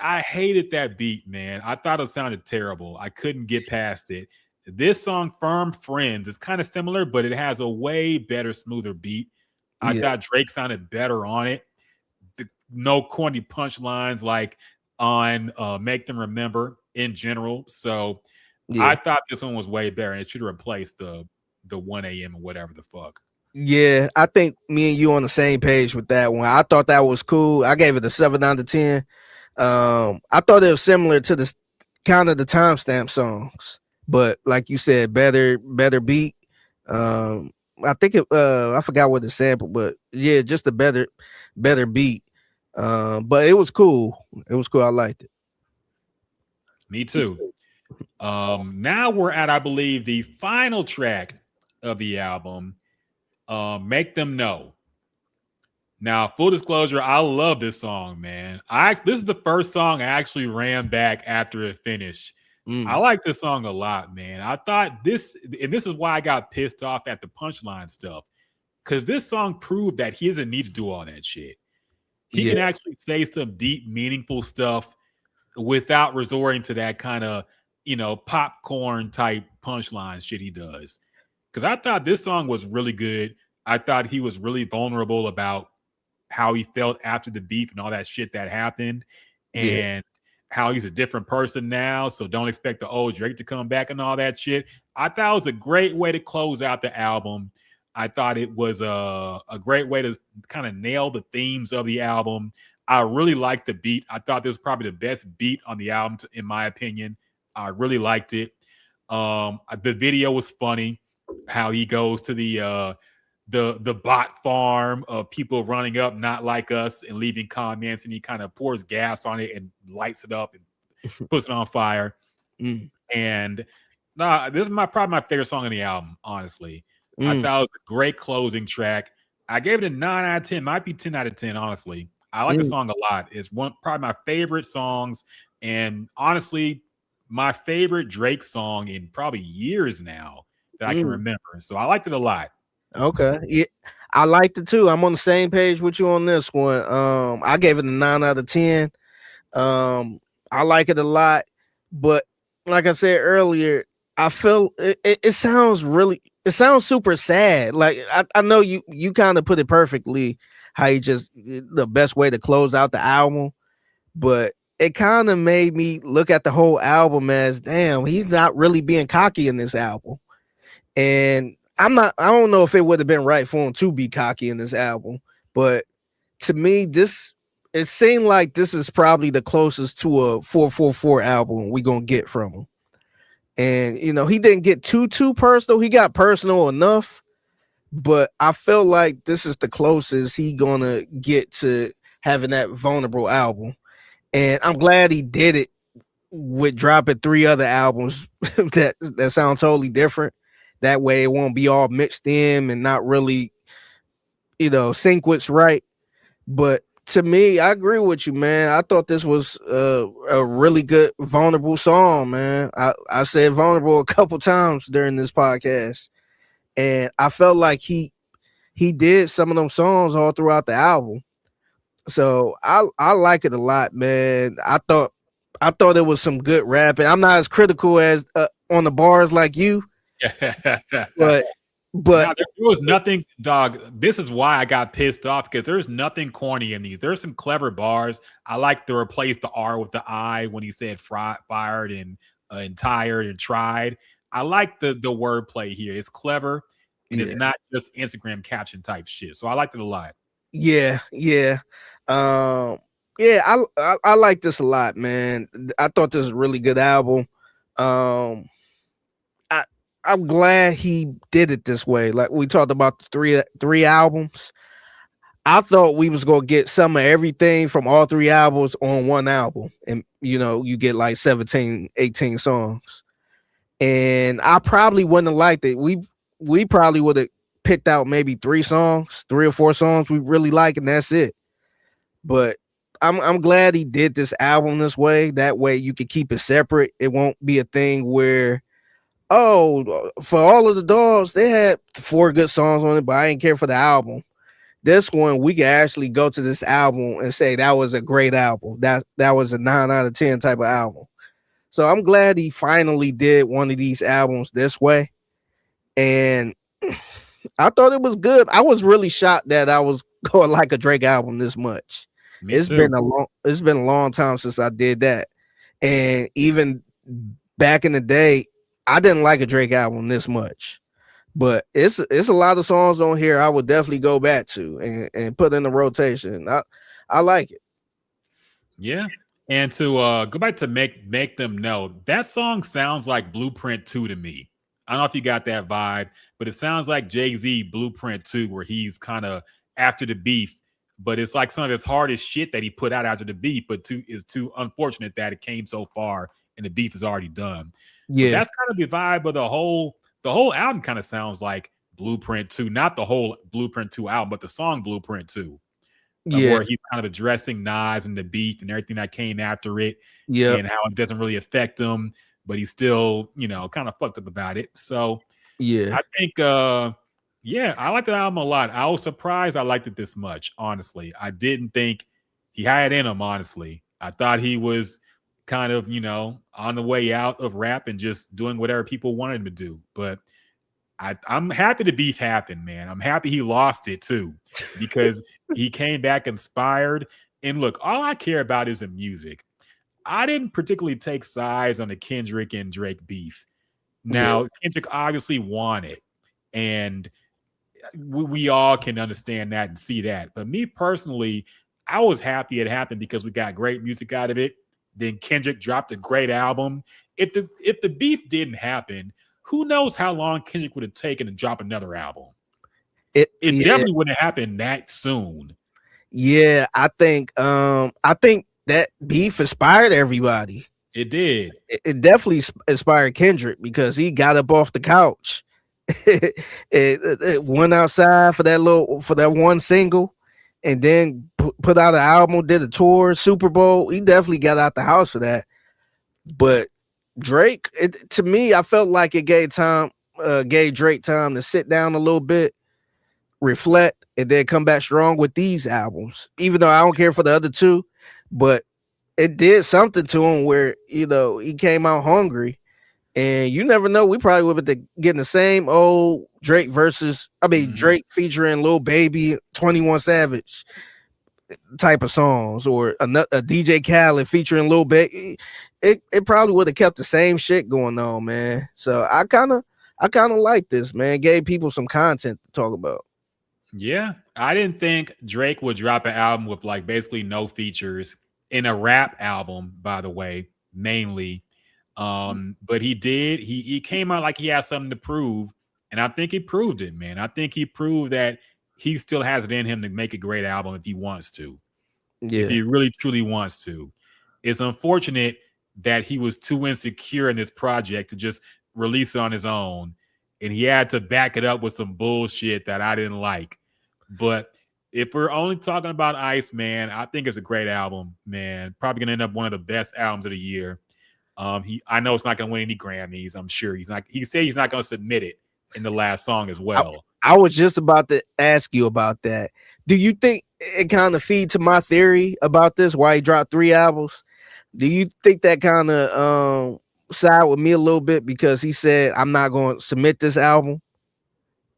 I hated that beat, man. I thought it sounded terrible. I couldn't get past it. This song, Firm Friends, is kind of similar, but it has a way better, smoother beat. I thought Drake sounded better on it. No corny punchlines like on Make Them Remember in general. So I thought this one was way better, and it should replace the 1 a.m. or whatever the fuck. Yeah, I think me and you on the same page with that one. I thought that was cool. I gave it a 7 out of 10. I thought it was similar to the kind of the timestamp songs, but like you said, better beat. I think it I forgot what the sample, but yeah, just a better beat. But it was cool. It was cool. I liked it. Me too. Now we're at, I believe, the final track of the album, Make Them Know. Now, full disclosure, I love this song, man. This is the first song I actually ran back after it finished. I like this song a lot, man. I thought this, and this is why I got pissed off at the punchline stuff, because this song proved that he doesn't need to do all that shit. He can actually say some deep, meaningful stuff without resorting to that kind of, popcorn type punchline shit he does. Because I thought this song was really good. I thought he was really vulnerable about how he felt after the beef and all that shit that happened, and how he's a different person now. So don't expect the old Drake to come back and all that shit. I thought it was a great way to close out the album. I thought it was a great way to kind of nail the themes of the album. I really liked the beat. I thought this was probably the best beat on the album, in my opinion. I really liked it. The video was funny. How he goes to the bot farm of people running up, not like us, and leaving comments, and he kind of pours gas on it and lights it up and puts it on fire. And this is probably my favorite song on the album, honestly. I thought it was a great closing track. I gave it a 9 out of 10. Might be 10 out of 10, honestly. I like the song a lot. It's probably my favorite songs, and honestly, my favorite Drake song in probably years now that I can remember. So I liked it a lot. Okay. Yeah, I liked it too. I'm on the same page with you on this one. I gave it a 9 out of 10. I like it a lot, but like I said earlier, I feel it sounds super sad. Like I know you kind of put it perfectly, how you just the best way to close out the album, but it kind of made me look at the whole album as, damn, he's not really being cocky in this album. And I don't know if it would have been right for him to be cocky in this album, but to me, it seemed like this is probably the closest to a 444 album we're gonna get from him. And he didn't get too personal. He got personal enough, but I feel like this is the closest he gonna get to having that vulnerable album. And I'm glad he did it with dropping 3 other albums that sound totally different. That way it won't be all mixed in and not really, sync what's right. But to me, I agree with you, man. I thought this was a really good vulnerable song, man. I said vulnerable a couple times during this podcast, and I felt like he did some of them songs all throughout the album. So I like it a lot, man. I thought it was some good rapping. I'm not as critical as on the bars like you, but But Now, there was nothing, dog. This is why I got pissed off because there's nothing corny in these. There's some clever bars. I like to replace the R with the I when he said fired and tired and tried. I like the wordplay here. It's clever and it's yeah, not just Instagram caption type shit. So I liked it a lot. yeah, yeah. Yeah, I like this a lot, man. I thought this was a really good album. Um, I I'm glad he did it this way. Like we talked about the three albums. I thought we was gonna get some of everything from all three albums on one album, and you get like 17, 18 songs. And I probably wouldn't have liked it. We probably would have picked out maybe three or four songs we really like, and that's it. But I'm glad he did this album this way. That way you can keep it separate. It won't be a thing where, oh, for all of the dogs, they had 4 good songs on it, but I didn't care for the album. This one, we can actually go to this album and say that was a great album. That was a 9 out of 10 type of album. So I'm glad he finally did one of these albums this way. And I thought it was good. I was really shocked that I was going like a Drake album this much. Me It's too. been a long time since I did that. And even back in the day, I didn't like a Drake album this much. But it's a lot of songs on here I would definitely go back to and put in the rotation. I like it. Yeah. And to go back to make them know, that song sounds like Blueprint 2 to me. I don't know if you got that vibe, but it sounds like Jay-Z Blueprint 2, where he's kind of after the beef, but it's like some of his hardest shit that he put out after the beef, but is too unfortunate that it came so far and the beef is already done. But Yeah. that's kind of the vibe of the whole album kind of sounds like Blueprint 2, not the whole Blueprint 2 album, but the song Blueprint 2. Yeah. Where he's kind of addressing Nas and the beef and everything that came after it, Yeah. and how it doesn't really affect him, but he's still, kind of fucked up about it. So Yeah. I think, yeah, I like the album a lot. I was surprised I liked it this much, honestly. I didn't think he had it in him, honestly. I thought he was kind of, on the way out of rap and just doing whatever people wanted him to do. But I'm happy the beef happened, man. I'm happy he lost it too, because he came back inspired. And look, all I care about is the music. I didn't particularly take sides on the Kendrick and Drake beef. Now, Kendrick obviously won it, and we all can understand that and see that. But me personally, I was happy it happened because we got great music out of it. Then Kendrick dropped a great album. If the beef didn't happen, who knows how long Kendrick would have taken to drop another album? It definitely wouldn't have happened that soon. Yeah, I think that beef inspired everybody. It did. It definitely inspired Kendrick because he got up off the couch. it went outside for that one single, and then put out an album, did a tour, Super Bowl. He definitely got out the house for that. But Drake, to me, I felt like it gave Drake time to sit down a little bit, reflect, and then come back strong with these albums. Even though I don't care for the other two, but it did something to him where he came out hungry. And you never know, we probably would have been getting the same old Drake Drake featuring Lil Baby, 21 Savage type of songs, or a DJ Khaled featuring Lil Baby. It probably would have kept the same shit going on, man. So I kind of like this, man. Gave people some content to talk about. Yeah, I didn't think Drake would drop an album with like basically no features in a rap album, by the way, mainly. But he did. He came out like he had something to prove, and I think he proved it, man. I think he proved that he still has it in him to make a great album if he wants to. Yeah. If he really truly wants to. It's unfortunate that he was too insecure in this project to just release it on his own, and he had to back it up with some bullshit that I didn't like. But if we're only talking about ICEMAN, I think it's a great album, man. Probably gonna end up one of the best albums of the year. I know it's not gonna win any Grammys. I'm sure he's not. He said he's not gonna submit it in the last song as well. I was just about to ask you about that. Do you think it kind of feed to my theory about this? Why he dropped 3 albums? Do you think that kind of side with me a little bit because he said I'm not going to submit this album?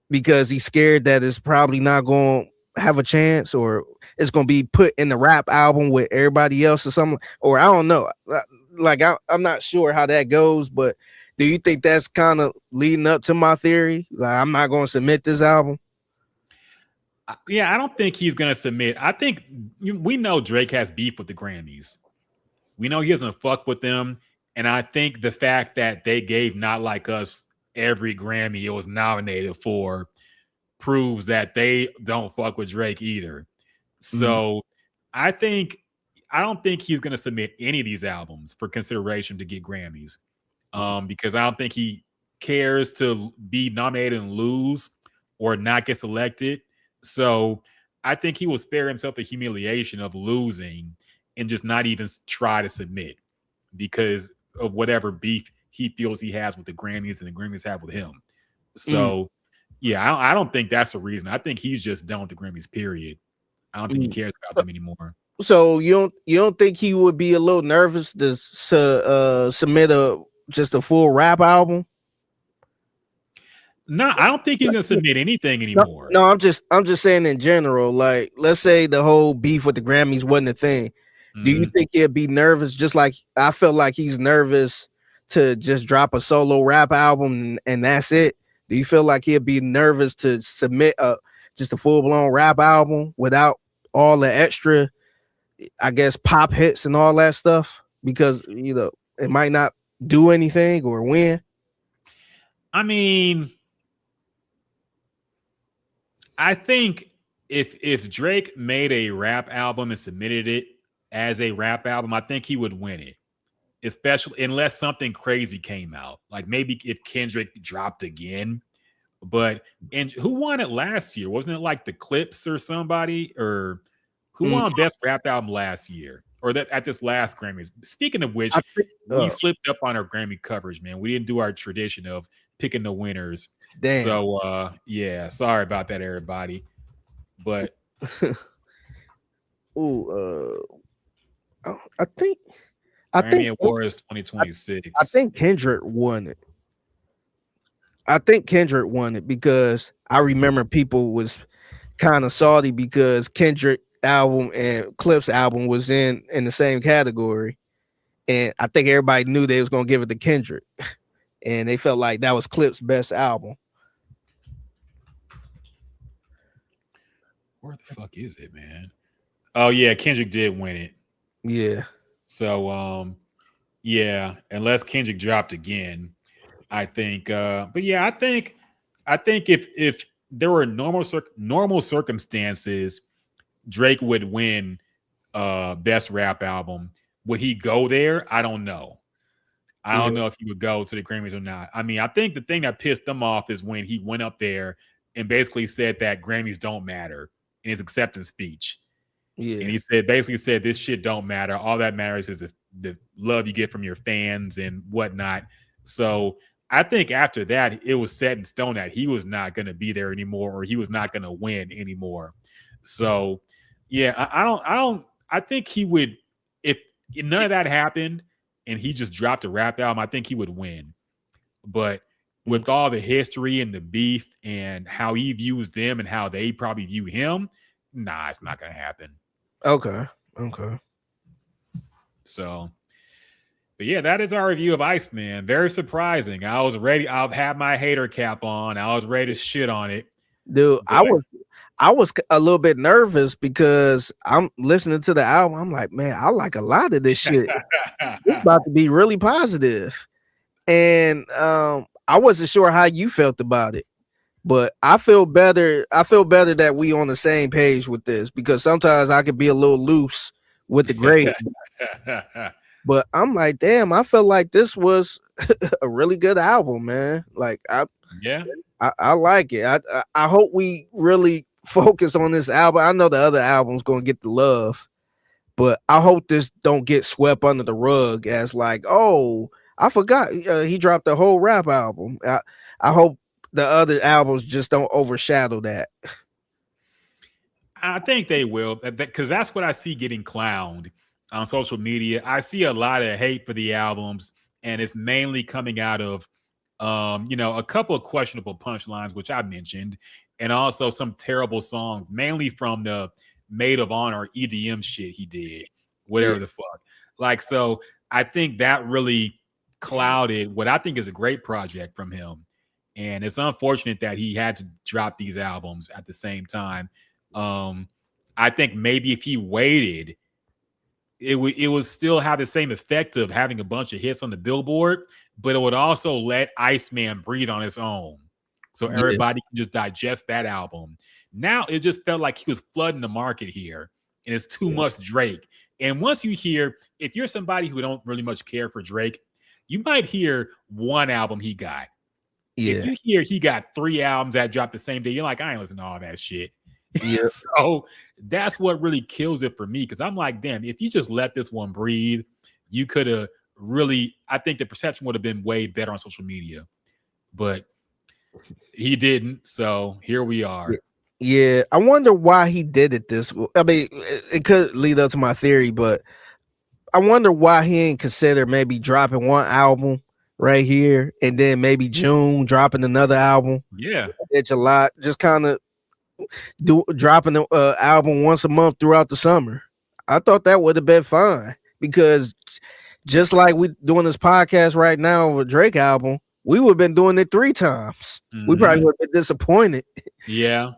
because he's scared that it's probably not going to have a chance, or it's going to be put in the rap album with everybody else or something, or I don't know. Like I'm not sure how that goes, but do you think that's kind of leading up to my theory? Like, I'm not going to submit this album. Yeah, I don't think he's going to submit. I think we know Drake has beef with the Grammys. We know he doesn't fuck with them. And I think the fact that they gave Not Like Us every Grammy it was nominated for proves that they don't fuck with Drake either. So I don't think he's going to submit any of these albums for consideration to get Grammys, because I don't think he cares to be nominated and lose or not get selected. So I think he will spare himself the humiliation of losing and just not even try to submit because of whatever beef he feels he has with the Grammys and the Grammys have with him. So, yeah, I don't think that's a reason. I think he's just done with the Grammys, period. I don't think he cares about them anymore. So you don't think he would be a little nervous to submit just a full rap album? No, I don't think he's gonna submit anything anymore. No, I'm just saying in general. Like, let's say the whole beef with the Grammys wasn't a thing. Do you think he'd be nervous? Just like I felt like he's nervous to just drop a solo rap album and that's it. Do you feel like he'd be nervous to submit just a full blown rap album without all the extra, I guess, pop hits and all that stuff? Because it might not do anything or win. I mean, I think if Drake made a rap album and submitted it as a rap album, I think he would win it, especially unless something crazy came out. Like maybe if Kendrick dropped again. But and who won it last year? Wasn't it like the Clips or somebody? Or who won Best Rap Album last year? Or that at this last Grammys? Speaking of which, we slipped up on our Grammy coverage, man. We didn't do our tradition of picking the winners. Damn. So yeah, sorry about that, everybody. But I think Grammy Awards 2026. I think Kendrick won it. I think Kendrick won it because I remember people was kind of salty because Kendrick album and Clips album was in the same category, and I think everybody knew they was gonna give it to Kendrick, and they felt like that was Clips' best album. Where the fuck is it, man? Oh yeah, Kendrick did win it. Yeah. So yeah, unless Kendrick dropped again, I think. But yeah, I think if there were normal circumstances, Drake would win best rap album. Would he go there? I don't know. I don't know if he would go to the Grammys or not. I mean, I think the thing that pissed them off is when he went up there and basically said that Grammys don't matter in his acceptance speech. Yeah. And he basically said this shit don't matter. All that matters is the love you get from your fans and whatnot. So I think after that, it was set in stone that he was not going to be there anymore, or he was not going to win anymore. So yeah, I think he would, if none of that happened and he just dropped a rap album, I think he would win. But with all the history and the beef and how he views them and how they probably view him, nah, it's not going to happen. Okay. So, but yeah, that is our review of Iceman. Very surprising. I was ready. I'll have my hater cap on. I was ready to shit on it. Dude, but I was a little bit nervous because I'm listening to the album. I'm like, man, I like a lot of this shit. It's about to be really positive. And I wasn't sure how you felt about it. But I feel better. I feel better that we on the same page with this, because sometimes I could be a little loose with the grade. But I'm like, damn, I felt like this was a really good album, man. Like I like it. I hope we really focus on this album. I know the other album's gonna get the love, but I hope this don't get swept under the rug as like, oh, I forgot he dropped the whole rap album. I hope the other albums just don't overshadow that. I think they will, because that's what I see getting clowned on social media. I see a lot of hate for the albums, and it's mainly coming out of A couple of questionable punchlines, which I mentioned, and also some terrible songs, mainly from the Maid of Honor EDM shit he did, whatever the fuck. Like, so I think that really clouded what I think is a great project from him. And it's unfortunate that he had to drop these albums at the same time. I think maybe if he waited, it would still have the same effect of having a bunch of hits on the Billboard, but it would also let Iceman breathe on his own, so everybody can just digest that album. Now it just felt like he was flooding the market here, and it's too much Drake. And once you hear, if you're somebody who don't really much care for Drake, you might hear one album he got. Yeah. If you hear he got 3 albums that dropped the same day, you're like, I ain't listening to all that shit. Yeah. So that's what really kills it for me, because I'm like, damn, if you just let this one breathe, you could have really, I think the perception would have been way better on social media, but he didn't. So here we are. Yeah, I wonder why he did it this. I mean, it could lead up to my theory, but I wonder why he ain't consider maybe dropping one album right here and then maybe June dropping another album. Yeah, in July, just kind of dropping the album once a month throughout the summer. I thought that would have been fine, because just like we doing this podcast right now with Drake album, we would have been doing it 3 times. Mm-hmm. We probably would have been disappointed. Yeah.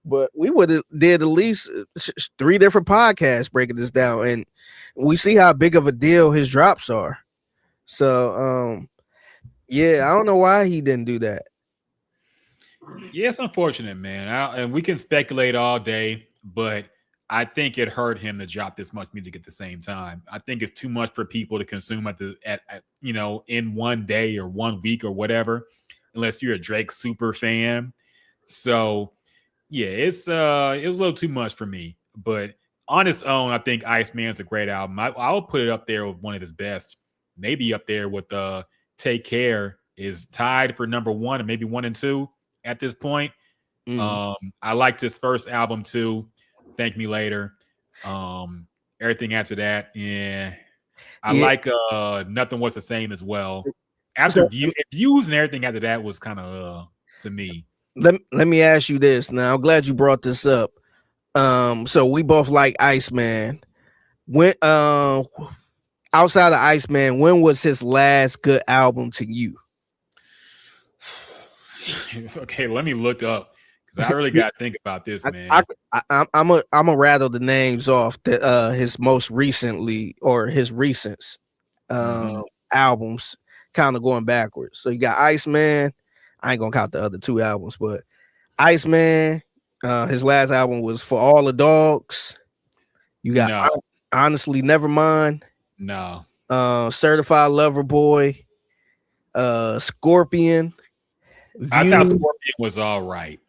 But we would have did at least 3 different podcasts breaking this down, and we see how big of a deal his drops are. So, yeah, I don't know why he didn't do that. Yeah, it's unfortunate, man. And we can speculate all day, but I think it hurt him to drop this much music at the same time. I think it's too much for people to consume in one day or 1 week or whatever, unless you're a Drake super fan. So yeah, it was a little too much for me. But on its own, I think Iceman's a great album. I would put it up there with one of his best, maybe up there with Take Care is tied for number 1 and maybe 1 and 2 at this point. I liked his first album too, Thank Me Later. Everything after that, I like Nothing Was the Same as well. After Views and everything after that was kind of to me. Let me ask you this now. I'm glad you brought this up. So we both like Iceman. When outside of Iceman, when was his last good album to you? Okay, let me look up, because I really got to think about this, man. I'm a rattle the names off that his most recently or his recent albums, kind of going backwards. So you got Iceman. I ain't gonna count the other 2 albums, but Iceman, his last album was For All the Dogs. You got Honestly Nevermind. No. Certified Lover Boy. Scorpion. Views. I thought Scorpion was all right.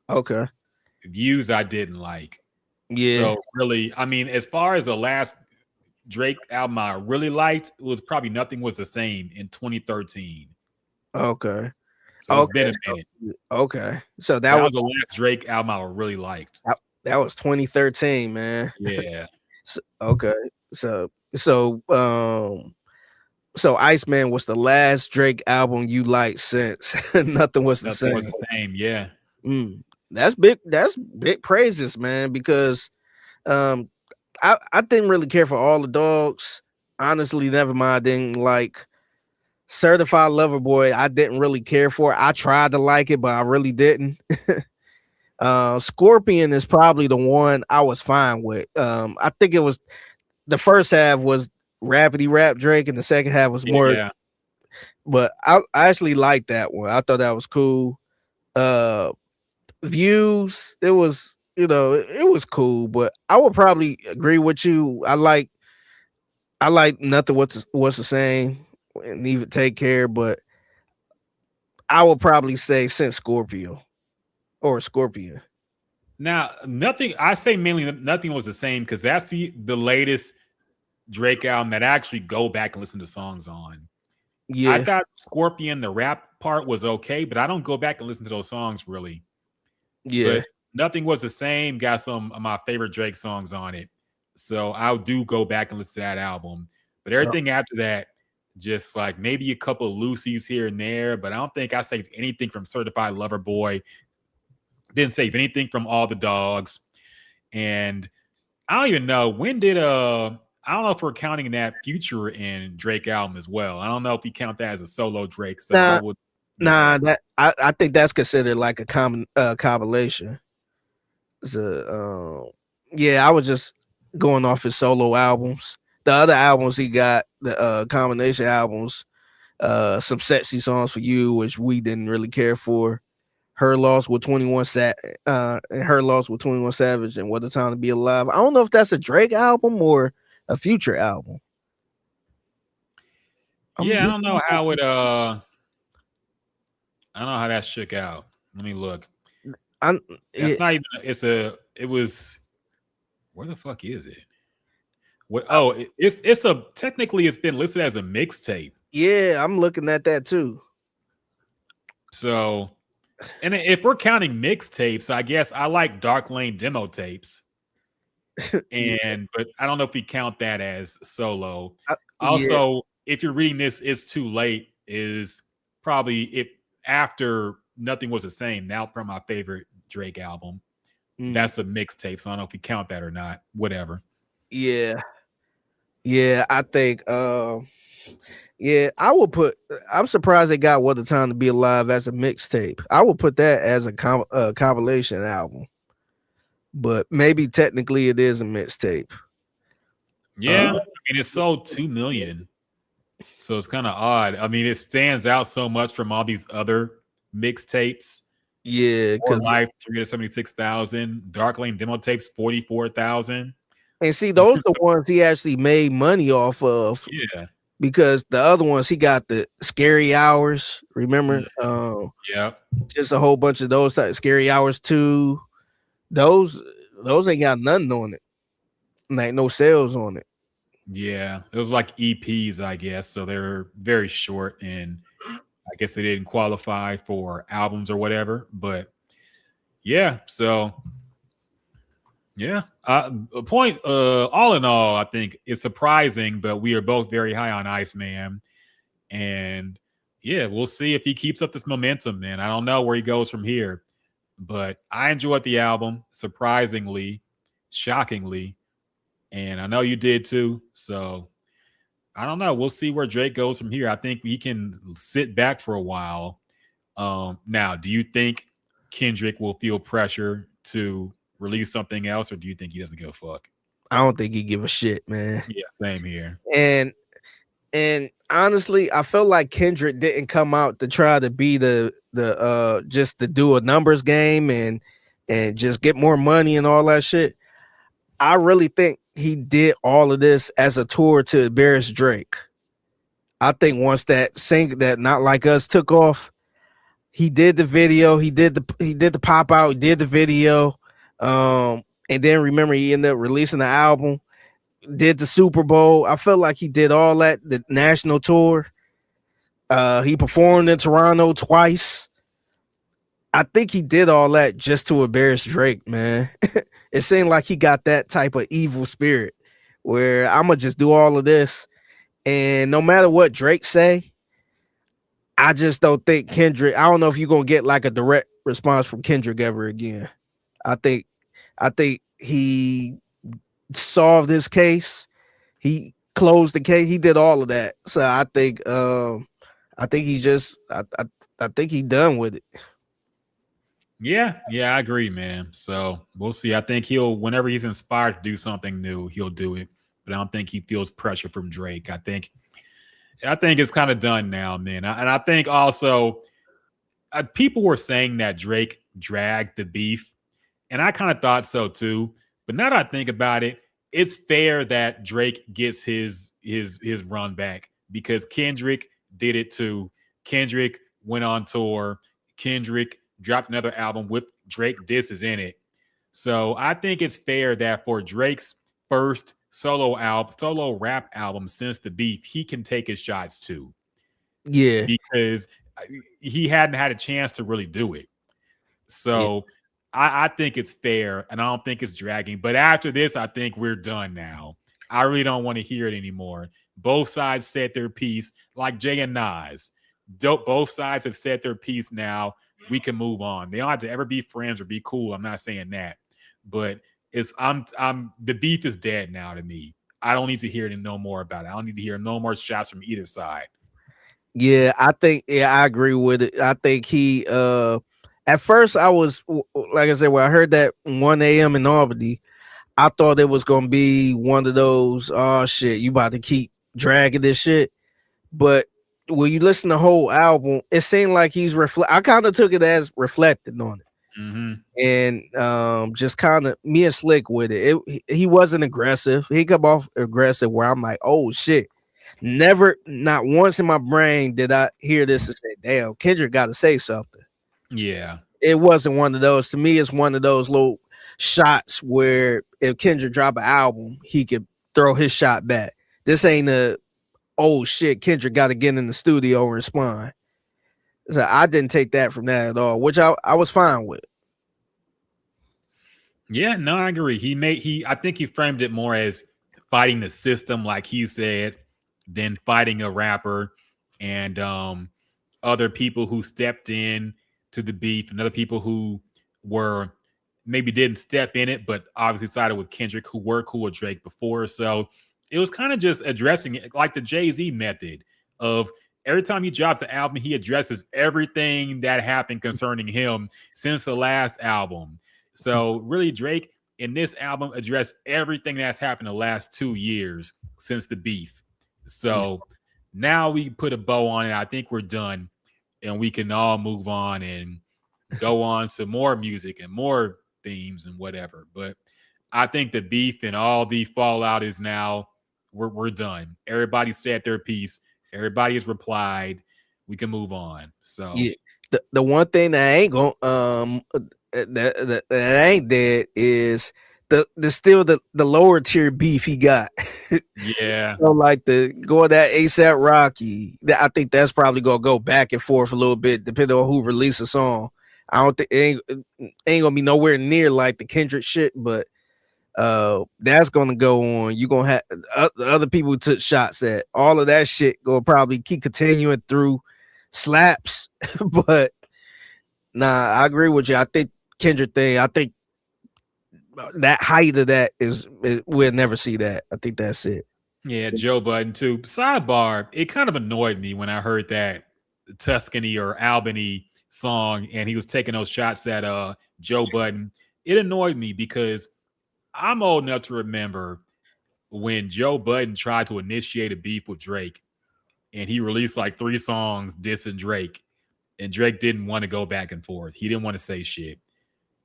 Okay. Views I didn't like. Yeah. So really, I mean, as far as the last Drake album I really liked, it was probably Nothing Was the Same in 2013. Okay. So it's been a minute. Okay. So that was the last Drake album I really liked. That was 2013, man. Yeah. Okay. So Iceman was the last Drake album you liked since Nothing Was the Same. Was the same, yeah. That's big. That's big praises, man. Because I didn't really care for All the Dogs. Honestly, Nevermind. Didn't like Certified Lover Boy. I didn't really care for it. I tried to like it, but I really didn't. Scorpion is probably the one I was fine with. I think it was the first half was rapidy rap Drake, and the second half was more. Yeah. But I actually liked that one. I thought that was cool. Views, it was, it was cool, but I would probably agree with you. I like Nothing What's the Same and even Take Care, but I would probably say since Scorpion. Now, I say mainly Nothing Was the Same because that's the latest Drake album that I actually go back and listen to songs on. Yeah. I thought Scorpion, the rap part was okay, but I don't go back and listen to those songs really. Yeah. But Nothing Was the Same got some of my favorite Drake songs on it. So I do go back and listen to that album. But everything after that, Just like maybe a couple of Lucy's here and there, but I don't think I saved anything from Certified Lover Boy. Didn't save anything from All the Dogs. And I don't even know when did I don't know if we're counting that Future and Drake album as well. I don't know if you count that as a solo Drake. So I would that I think that's considered like a common compilation. Yeah, I was just going off his solo albums. The other albums he got, the combination albums, some sexy songs for you, which we didn't really care for. Her Loss with 21 and Her Loss with 21 Savage and What a Time to Be Alive. I don't know if that's a Drake album or a Future album. Yeah, I don't know how it I don't know how that shook out. Let me look. It's not even it was where the fuck is it? What it's technically it's been listed as a mixtape. Yeah, I'm looking at that too. So, and if we're counting mixtapes, I guess I like Dark Lane demo tapes. But I don't know if we count that as solo. Also, if you're reading this, It's Too Late is probably it after Nothing Was the Same. Now, from my favorite Drake album, that's a mixtape. So I don't know if you count that or not. Whatever. Yeah, I think. Yeah, I will put. I'm surprised they got What a Time to Be Alive as a mixtape. I would put that as a compilation album, but maybe technically it is a mixtape. Yeah, I mean it sold 2 million, so it's kind of odd. I mean, it stands out so much from all these other mixtapes. Yeah, because Life 376,000, Dark Lane demo tapes 44,000. And see, those are the ones he actually made money off of. Yeah. Because the other ones he got the Scary Hours, remember? Yeah. Just a whole bunch of those type Scary Hours 2. Those ain't got nothing on it. Like no sales on it. Yeah. It was like EPs, I guess. So they're very short and I guess they didn't qualify for albums or whatever. But yeah, so yeah. Point all in all, I think it's surprising, but we are both very high on ICEMAN. And yeah, we'll see if he keeps up this momentum, man. I don't know where he goes from here. But I enjoyed the album, surprisingly, shockingly. And I know you did too. So I don't know. We'll see where Drake goes from here. I think he can sit back for a while. Now, do you think Kendrick will feel pressure to release something else, or do you think he doesn't give a fuck? I don't think he give a shit, man. Yeah, same here. And honestly, I felt like Kendrick didn't come out to try to be the just to do a numbers game and just get more money and all that shit. I really think he did all of this as a tour to embarrass Drake. I think once that Not Like Us took off, he did the video, he did the pop out, he did the video. And then remember he ended up releasing the album, did the Super Bowl. I felt like he did all that, the national tour. He performed in Toronto twice. I think he did all that just to embarrass Drake, man. It seemed like he got that type of evil spirit where I'm gonna just do all of this, and no matter what Drake say, I just don't think Kendrick. I don't know if you're gonna get like a direct response from Kendrick ever again. I think he solved his case. He closed the case. He did all of that. So I think he just I think he's done with it. Yeah, I agree, man. So we'll see. I think whenever he's inspired to do something new, he'll do it. But I don't think he feels pressure from Drake. I think it's kind of done now, man. And I think also people were saying that Drake dragged the beef, and I kind of thought so too. But now that I think about it, it's fair that Drake gets his run back because Kendrick did it too. Kendrick went on tour. Kendrick dropped another album with Drake disses in it. So I think it's fair that for Drake's first solo rap album since the beef, he can take his shots too. Yeah. Because he hadn't had a chance to really do it. So I think it's fair, and I don't think it's dragging. But after this, I think we're done now. I really don't want to hear it anymore. Both sides said their piece, like Jay and Nas. Both sides have said their piece now. We can move on. They don't have to ever be friends or be cool. I'm not saying that. But I'm the beef is dead now to me. I don't need to hear no more about it. I don't need to hear no more shots from either side. Yeah, I agree with it. I think he at first I was like I said, when I heard that 1 a.m. in Albany, I thought it was gonna be one of those, oh shit, you about to keep dragging this shit. But when you listen to the whole album, it seemed like he's I kind of took it as reflecting on it. Mm-hmm. And just kind of me and Slick with it. He wasn't aggressive. He come off aggressive where I'm like, oh shit. Never, not once in my brain did I hear this and say, damn, Kendrick got to say something. Yeah. It wasn't one of those. To me, it's one of those little shots where if Kendrick drop an album, he could throw his shot back. This ain't a, oh shit, Kendrick got to get in the studio and respond. So I didn't take that from that at all, which I was fine with. Yeah, no, I agree. I think he framed it more as fighting the system, like he said, than fighting a rapper and other people who stepped in to the beef and other people who were maybe didn't step in it, but obviously sided with Kendrick, who were cool with Drake before. So it was kind of just addressing it like the Jay-Z method of every time he drops an album, he addresses everything that happened concerning him since the last album. So really, Drake in this album addressed everything that's happened the last 2 years since the beef. So now we put a bow on it. I think we're done and we can all move on and go on to more music and more themes and whatever. But I think the beef and all the fallout is now we're done. Everybody said their piece. Everybody has replied. We can move on. So yeah, the one thing that ain't gonna that ain't dead is the still the lower tier beef he got. Yeah. So like the going that ASAP Rocky, I think that's probably gonna go back and forth a little bit depending on who releases a song. I don't think it ain't gonna be nowhere near like the Kendrick shit, but that's gonna go on. You gonna have other people who took shots at all of that shit. Gonna probably keep continuing through slaps, but nah, I agree with you. I think Kendrick thing. I think that height of that we'll never see that. I think that's it. Yeah, Joe Budden too. Sidebar, it kind of annoyed me when I heard that Tuscany or Albany song and he was taking those shots at Joe Budden. It annoyed me because I'm old enough to remember when Joe Budden tried to initiate a beef with Drake and he released like 3 songs dissing Drake and Drake didn't want to go back and forth. He didn't want to say shit.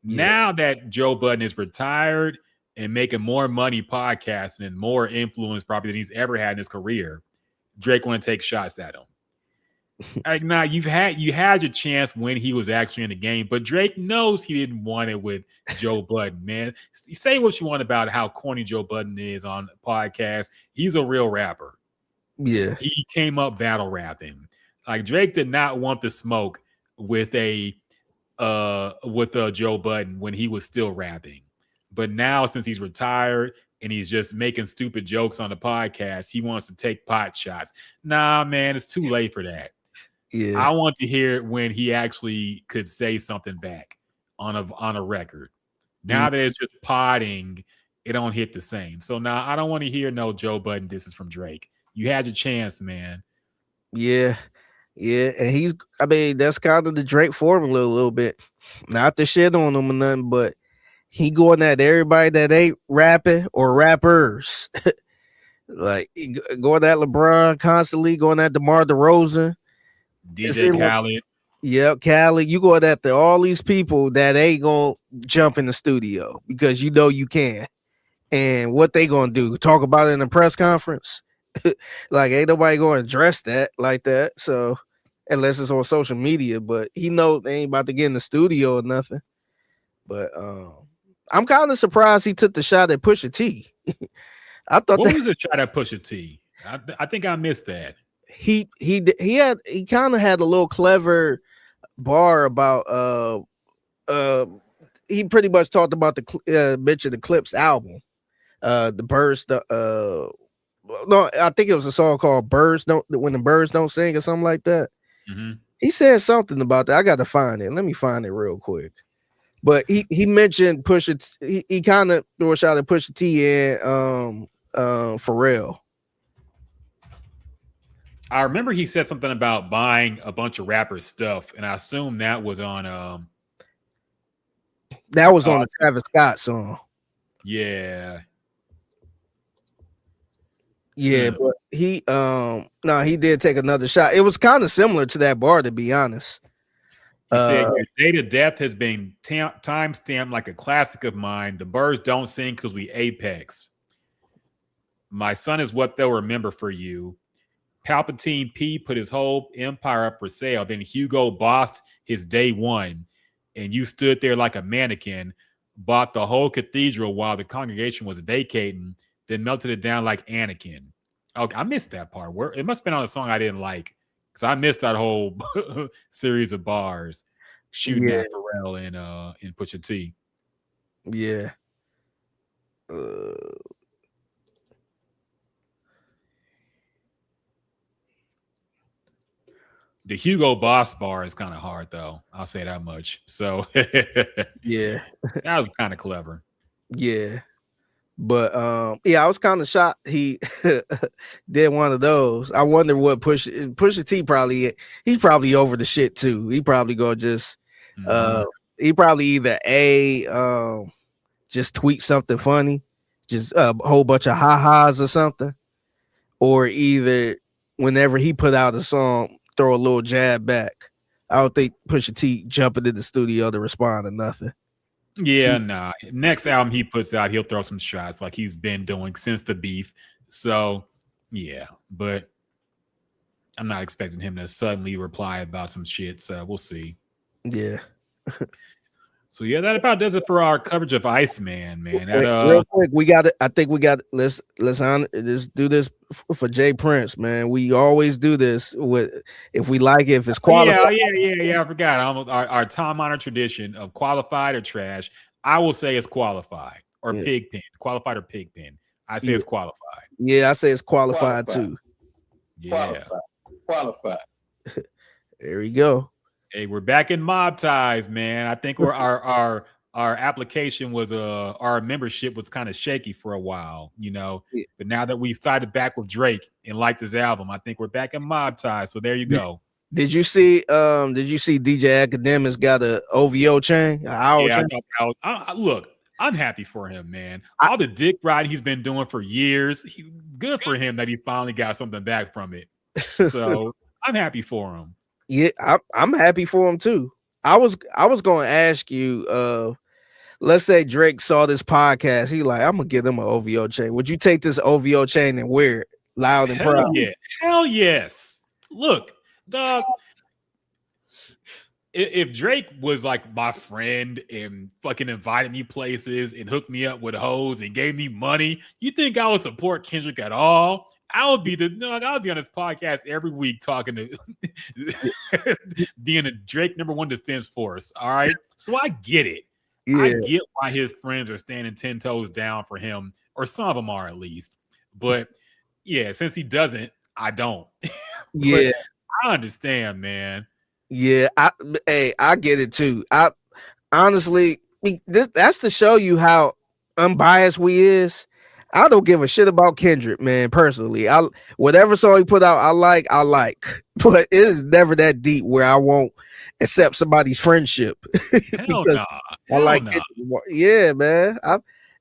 Yeah. Now that Joe Budden is retired and making more money podcasting and more influence probably than he's ever had in his career, Drake want to take shots at him. Like, nah, you had your chance when he was actually in the game, but Drake knows he didn't want it with Joe Budden, man. Say what you want about how corny Joe Budden is on the podcast. He's a real rapper. Yeah. He came up battle rapping. Like Drake did not want the smoke with Joe Budden when he was still rapping. But now since he's retired and he's just making stupid jokes on the podcast, he wants to take pot shots. Nah, man, it's too late for that. Yeah. I want to hear it when he actually could say something back on a record. Now that it's just potting, it don't hit the same. So now I don't want to hear no Joe Budden disses from Drake. You had your chance, man. Yeah. Yeah. And that's kind of the Drake formula a little bit. Not to shit on him or nothing, but he going at everybody that ain't rapping or rappers. Like going at LeBron constantly, going at DeMar DeRozan. DJ Khaled. Yep, Khaled. You going after all these people that ain't gonna jump in the studio because you know you can. And what they gonna do? Talk about it in a press conference? Like ain't nobody gonna address that like that. So unless it's on social media, but he know they ain't about to get in the studio or nothing. But I'm kind of surprised he took the shot at Pusha T. I thought what was the shot at Pusha T? I think I missed that. He kind of had a little clever bar about he pretty much talked about the mentioned the Clips album, the Burst no, I think it was a song called "Birds Don't When the Birds Don't Sing" or something like that. Mm-hmm. He said something about that. I got to find it. Let me find it real quick. But he mentioned Pusha. He kind of threw a shot at Pusha T and Pharrell. I remember he said something about buying a bunch of rappers' stuff, and I assume that was on That was on the Travis Scott song. Yeah. Yeah, but he he did take another shot. It was kind of similar to that bar, to be honest. He said, "Your Day to Death has been time stamped like a classic of mine. The birds don't sing because we apex. My son is what they'll remember for you. Palpatine P put his whole empire up for sale. Then Hugo bossed his day one, and you stood there like a mannequin, bought the whole cathedral while the congregation was vacating, then melted it down like Anakin." Okay, I missed that part. Where it must have been on a song I didn't like because I missed that whole series of bars shooting at Pharrell and Pusha T. Yeah. The Hugo Boss bar is kind of hard, though. I'll say that much. So, yeah, that was kind of clever. Yeah, but I was kind of shocked he did one of those. I wonder what Pusha T he's probably over the shit too. He probably go just he probably either just tweet something funny, just a whole bunch of ha-has or something, or either whenever he put out a song, throw a little jab back. I don't think Pusha T jumping in the studio to respond to nothing. Yeah, nah. Next album he puts out, he'll throw some shots like he's been doing since the beef. So, yeah, but I'm not expecting him to suddenly reply about some shit. So we'll see. Yeah. So yeah, that about does it for our coverage of ICEMAN, man. Real quick, we got it. I think we got. Let's do this for Jay Prince, man. We always do this if we like it, if it's qualified. Yeah. I forgot our time-honored tradition of qualified or trash. I will say it's qualified or pigpen, qualified or pigpen. I say it's qualified. Yeah, I say it's qualified too. Yeah, Qualified. There we go. Hey, we're back in mob ties, man. I think our application was our membership was kind of shaky for a while, but now that we started back with Drake and liked his album, I think we're back in mob ties. So there you go. Did you see DJ Academics got a OVO chain? Chain? Look, I'm happy for him, man. All the dick riding he's been doing for years, good for him that he finally got something back from it. So I'm happy for him. Yeah, I'm happy for him too. I was going to ask you, let's say Drake saw this podcast. He like, I'm gonna get him an OVO chain. Would you take this OVO chain and wear it loud and proud? Yeah, hell yes. Look, dog. If Drake was like my friend and fucking invited me places and hooked me up with hoes and gave me money, you think I would support Kendrick at all? I would be on this podcast every week talking to being a Drake #1 defense force. All right. So I get it. Yeah. I get why his friends are standing 10 toes down for him, or some of them are at least. But yeah, since he doesn't, I don't. Yeah. I understand, man. Yeah, I get it too. I honestly, that's to show you how unbiased we is. I don't give a shit about Kendrick, man. Personally, whatever song he put out, I like, but it is never that deep where I won't accept somebody's friendship. Hell nah. I like it. Yeah, man.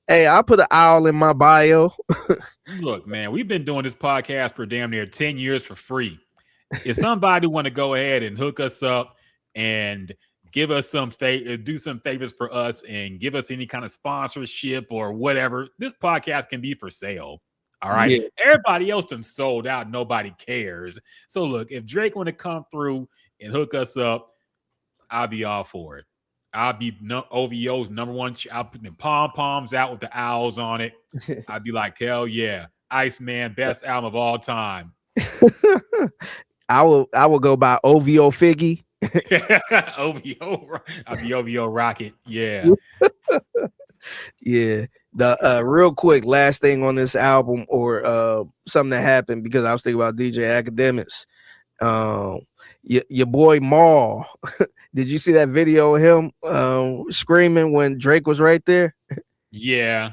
I put an owl in my bio. Look, man, we've been doing this podcast for damn near 10 years for free. If somebody want to go ahead and hook us up and give us do some favors for us and give us any kind of sponsorship or whatever, this podcast can be for sale. All right. Yeah. Everybody else done sold out. Nobody cares. So look, if Drake want to come through and hook us up, I'll be all for it. I'll be OVO's #1. I'll put the pom-poms out with the owls on it. I'll be like, hell yeah. ICEMAN, best album of all time. I will go by OVO Figgy. OVO, I'll be OVO Rockett. Yeah. Yeah. The real quick last thing on this album or something that happened because I was thinking about DJ Academics. Your boy Maul. Did you see that video of him screaming when Drake was right there? Yeah.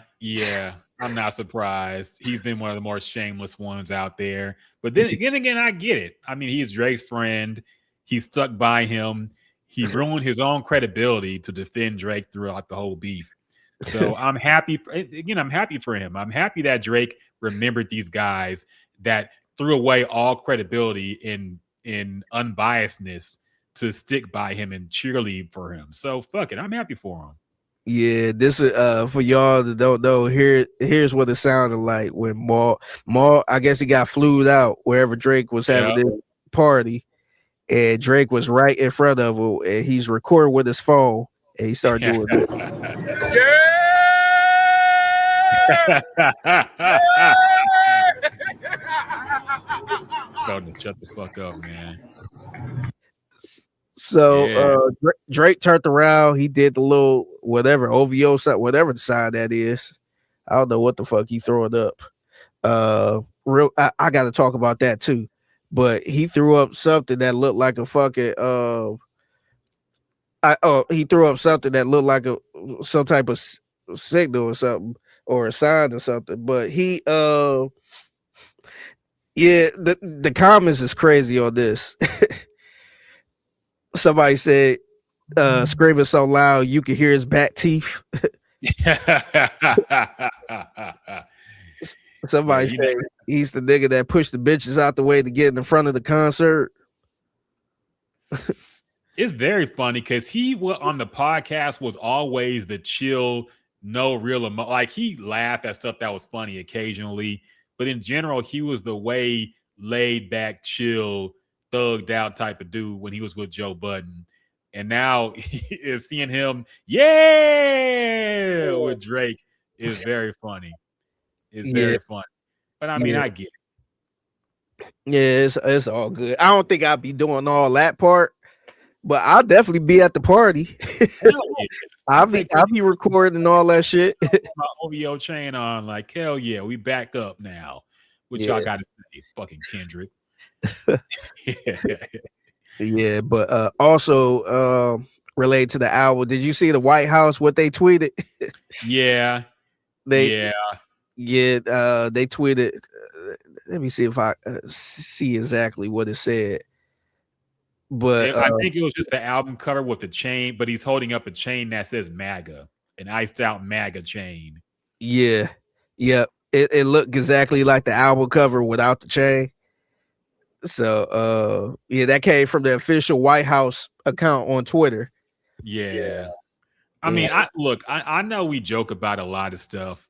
I'm not surprised. He's been one of the more shameless ones out there. But then again, I get it. I mean, he's Drake's friend. He stuck by him. He ruined his own credibility to defend Drake throughout the whole beef. So I'm happy. Again, I'm happy for him. I'm happy that Drake remembered these guys that threw away all credibility in unbiasedness to stick by him and cheerlead for him. So fuck it. I'm happy for him. Yeah, this is for y'all that don't know. Here's what it sounded like when Maul, I guess he got flued out wherever Drake was having this party, and Drake was right in front of him, and he's recording with his phone, and he started doing this. Shut the fuck up, man. So Drake turned around. He did the little whatever OVO side, whatever the side that is. I don't know what the fuck he threw it up. I got to talk about that too. But he threw up something that looked like a fucking he threw up something that looked like some type of signal or something or a sign or something. But he the comments is crazy on this. Somebody said screaming so loud you could hear his back teeth. Somebody said he's the nigga that pushed the bitches out the way to get in the front of the concert. It's very funny because he on the podcast was always the chill, no real like he laughed at stuff that was funny occasionally, but in general he was the way laid back, chill, thugged out type of dude when he was with Joe Budden. And now seeing him with Drake is very funny. It's very funny. But I mean, I get it. Yeah, it's all good. I don't think I'll be doing all that part, but I'll definitely be at the party. I'll be recording all that shit. My OVO chain on, like, hell yeah, we back up now. What y'all got to say, fucking Kendrick? Yeah, but also related to the album, did you see the White House what they tweeted? They tweeted. Let me see if I see exactly what it said. But I think it was just the album cover with the chain, but he's holding up a chain that says MAGA, an iced out MAGA chain. Yeah. It looked exactly like the album cover without the chain. So that came from the official White House account on Twitter. I mean, I know we joke about a lot of stuff,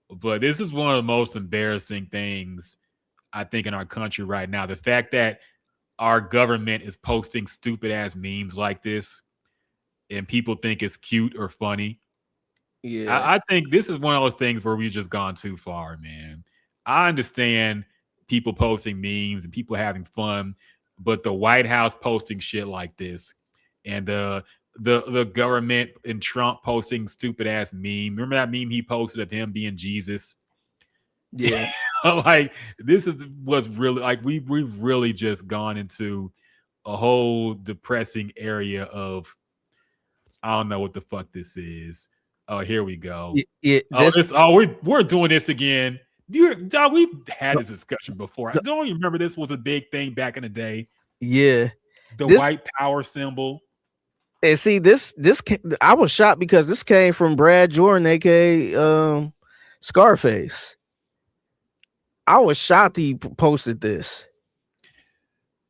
but this is one of the most embarrassing things I think in our country right now. The fact that our government is posting stupid ass memes like this and people think it's cute or funny. I think this is one of those things where we've just gone too far, man. I understand people posting memes and people having fun, but the White House posting shit like this and the government and Trump posting stupid ass meme. Remember that meme he posted of him being Jesus? Yeah. Like this was really like we've really just gone into a whole depressing area of I don't know what the fuck this is. Oh, here we go. We're doing this again. Dog, we've had this discussion before. I don't you remember this was a big thing back in the day. Yeah. The white power symbol. And see, this I was shocked because this came from Brad Jordan, aka Scarface. I was shocked he posted this.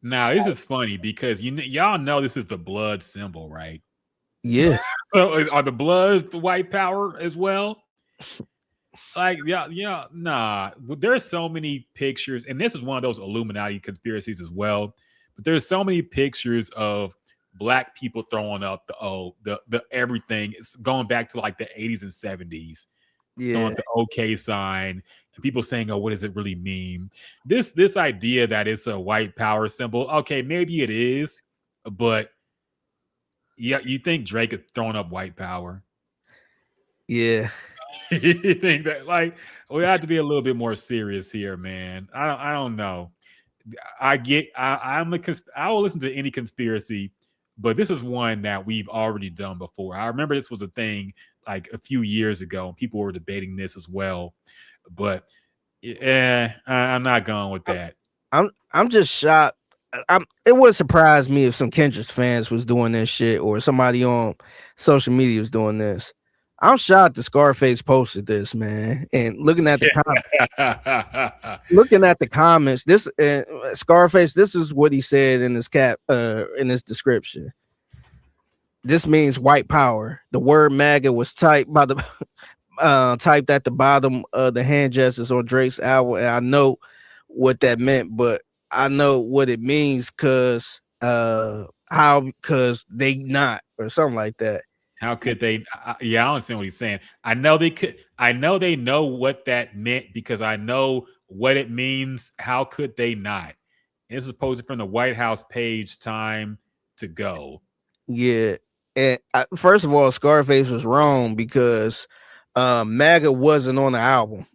Now, this is funny because y'all know this is the blood symbol, right? Yeah. So are the Bloods the white power as well? Like, nah. There's so many pictures, and this is one of those Illuminati conspiracies as well. But there's so many pictures of black people throwing up the everything. It's going back to like the 80s and 70s. Throwing the OK sign, and people saying, "Oh, what does it really mean?" This idea that it's a white power symbol. Okay, maybe it is, but yeah, you think Drake is throwing up white power? Yeah. You think that like we have to be a little bit more serious here, man? I don't know. I will listen to any conspiracy, but this is one that we've already done before. I remember this was a thing like a few years ago, and people were debating this as well. But I'm not going with that. I'm just shocked. It would surprise me if some Kendrick fans was doing this shit or somebody on social media was doing this. I'm shocked that Scarface posted this, man. And looking at the comments, this Scarface, this is what he said in his in his description. This means white power. The word MAGA was typed by the typed at the bottom of the hand gestures on Drake's album, and I know what that meant, but I know what it means because they not or something like that. How could they? Yeah, I understand what he's saying. I know they could. I know they know what that meant because I know what it means. How could they not? And this is posted from the White House page. Time to go. Yeah, and first of all, Scarface was wrong because MAGA wasn't on the album.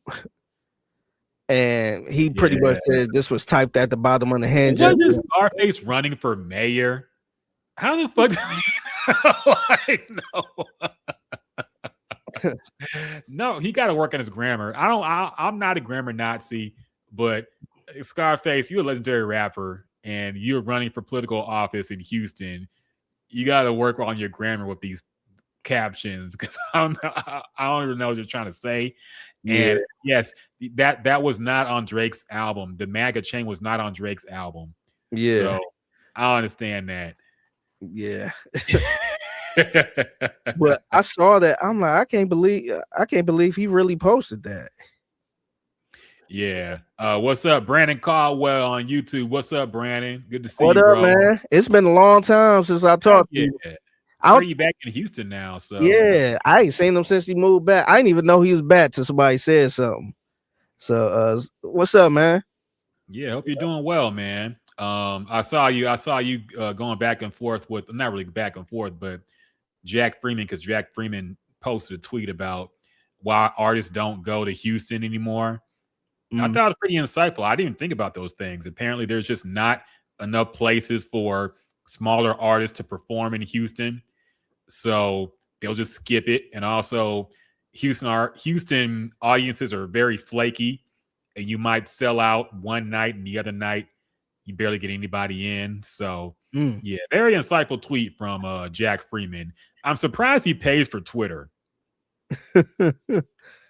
And he pretty much said this was typed at the bottom of the hand. Wasn't Scarface running for mayor? How the fuck? No, he got to work on his grammar. I'm not a grammar Nazi, but Scarface, you're a legendary rapper, and you're running for political office in Houston. You got to work on your grammar with these captions because I don't even know what you're trying to say. And yes, that was not on Drake's album. The MAGA chain was not on Drake's album. Yeah, so I understand that. Yeah. But I saw that. I'm like, I can't believe he really posted that. Yeah. What's up, Brandon Caldwell on YouTube? What's up, Brandon? Good to see you, bro. Man? It's been a long time since I talked to you. Are you back in Houston now? So yeah, I ain't seen him since he moved back. I didn't even know he was back till somebody said something. So what's up, man? Yeah, hope you're doing well, man. I saw you going back and forth with, not really back and forth, but Jack Freeman, because Jack Freeman posted a tweet about why artists don't go to Houston anymore. I thought it was pretty insightful. I didn't even think about those things. Apparently, there's just not enough places for smaller artists to perform in Houston, so they'll just skip it. And also, Houston audiences are very flaky, and you might sell out one night, and the other night you barely get anybody in. So yeah, very insightful tweet from Jack Freeman. I'm surprised he pays for Twitter.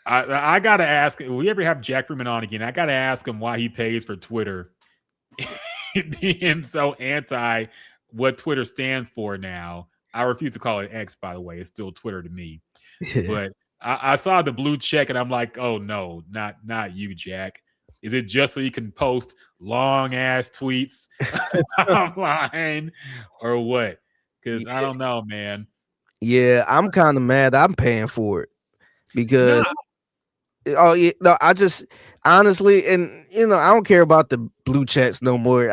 I gotta ask, if we ever have Jack Freeman on again, I gotta ask him why he pays for Twitter. Being so anti what Twitter stands for now. I refuse to call it X, by the way. It's still Twitter to me. But I saw the blue check and I'm like, oh no, not you, Jack. Is it just so you can post long ass tweets online or what? Because I don't know, man. Yeah, I'm kind of mad I'm paying for it because oh yeah, no, I just honestly, and I don't care about the blue checks no more.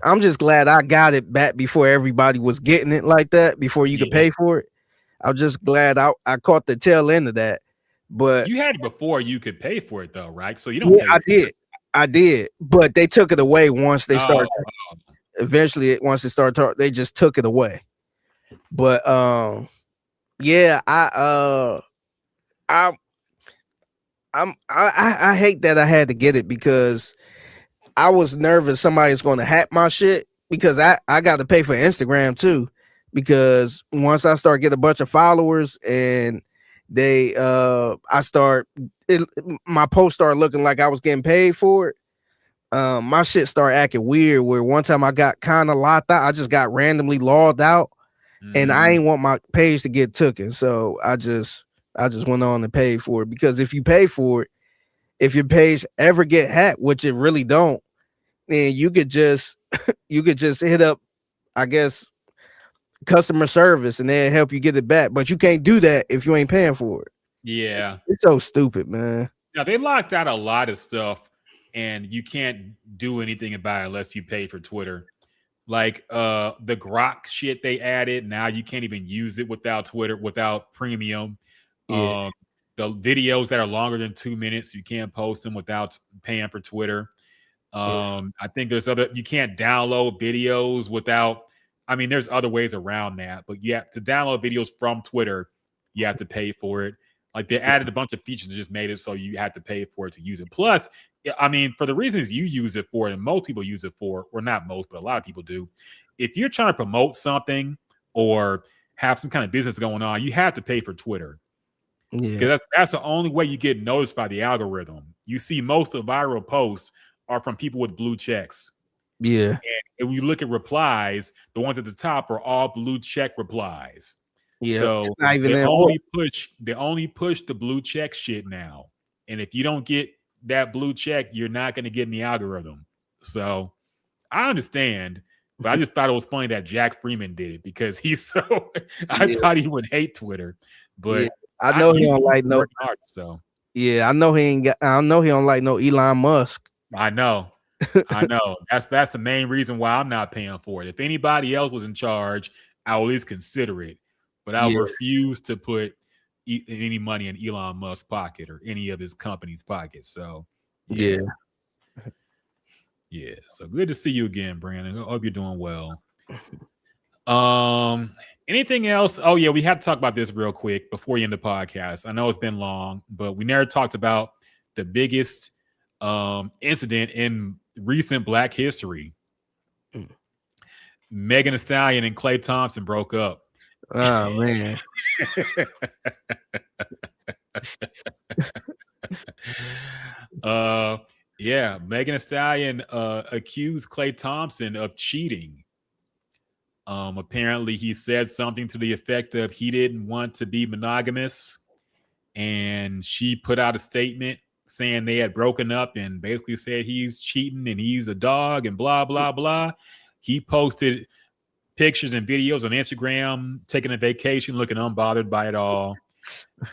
I'm just glad I got it back before everybody was getting it like that, before you could pay for it. I'm just glad I caught the tail end of that. But you had it before you could pay for it though, right? So you don't pay I did, but they took it away once they started. Eventually, once they started talking, they just took it away. But yeah, I hate that I had to get it because I was nervous somebody's going to hack my shit, because I got to pay for Instagram too, because once I start getting a bunch of followers and they my post started looking like I was getting paid for it, my shit started acting weird, where one time I got kind of locked out. I just got randomly logged out and I ain't want my page to get taken, so I just went on and paid for it, because if you pay for it, if your page ever get hacked, which it really don't, then you could just hit up, I guess, customer service and they'll help you get it back. But you can't do that if you ain't paying for it. Yeah. It's so stupid, man. Now they locked out a lot of stuff and you can't do anything about it unless you pay for Twitter. Like the Grok shit they added, now you can't even use it without Twitter, without premium. Yeah. the videos that are longer than 2 minutes, you can't post them without paying for Twitter. I think there's you can't download videos without, I mean, there's other ways around that, but you have to download videos from Twitter, you have to pay for it. Like they added a bunch of features that just made it so you have to pay for it to use it. Plus, I mean, for the reasons you use it for, and most people use it for, or not most, but a lot of people do, if you're trying to promote something or have some kind of business going on, you have to pay for Twitter. Yeah. Because that's the only way you get noticed by the algorithm. You see most of the viral posts are from people with blue checks. Yeah. And when you look at replies, the ones at the top are all blue check replies. Yeah. So they only push the blue check shit now. And if you don't get that blue check, you're not going to get in the algorithm. So I understand, but I just thought it was funny that Jack Freeman did it because he's so I thought he would hate Twitter. But I know he don't like no artist, so yeah, I know he don't like no Elon Musk. I know. That's the main reason why I'm not paying for it. If anybody else was in charge, I would at least consider it. But I refuse to put any money in Elon Musk's pocket or any of his company's pocket. So yeah. So good to see you again, Brandon. I hope you're doing well. Anything else? Oh yeah, we have to talk about this real quick before you end the podcast. I know it's been long, but we never talked about the biggest incident in recent Black history. Megan Thee Stallion and Klay Thompson broke up. Oh man. Megan Thee Stallion accused Klay Thompson of cheating. Apparently he said something to the effect of he didn't want to be monogamous, and she put out a statement saying they had broken up and basically said he's cheating and he's a dog and blah blah blah. He posted pictures and videos on Instagram taking a vacation, looking unbothered by it all.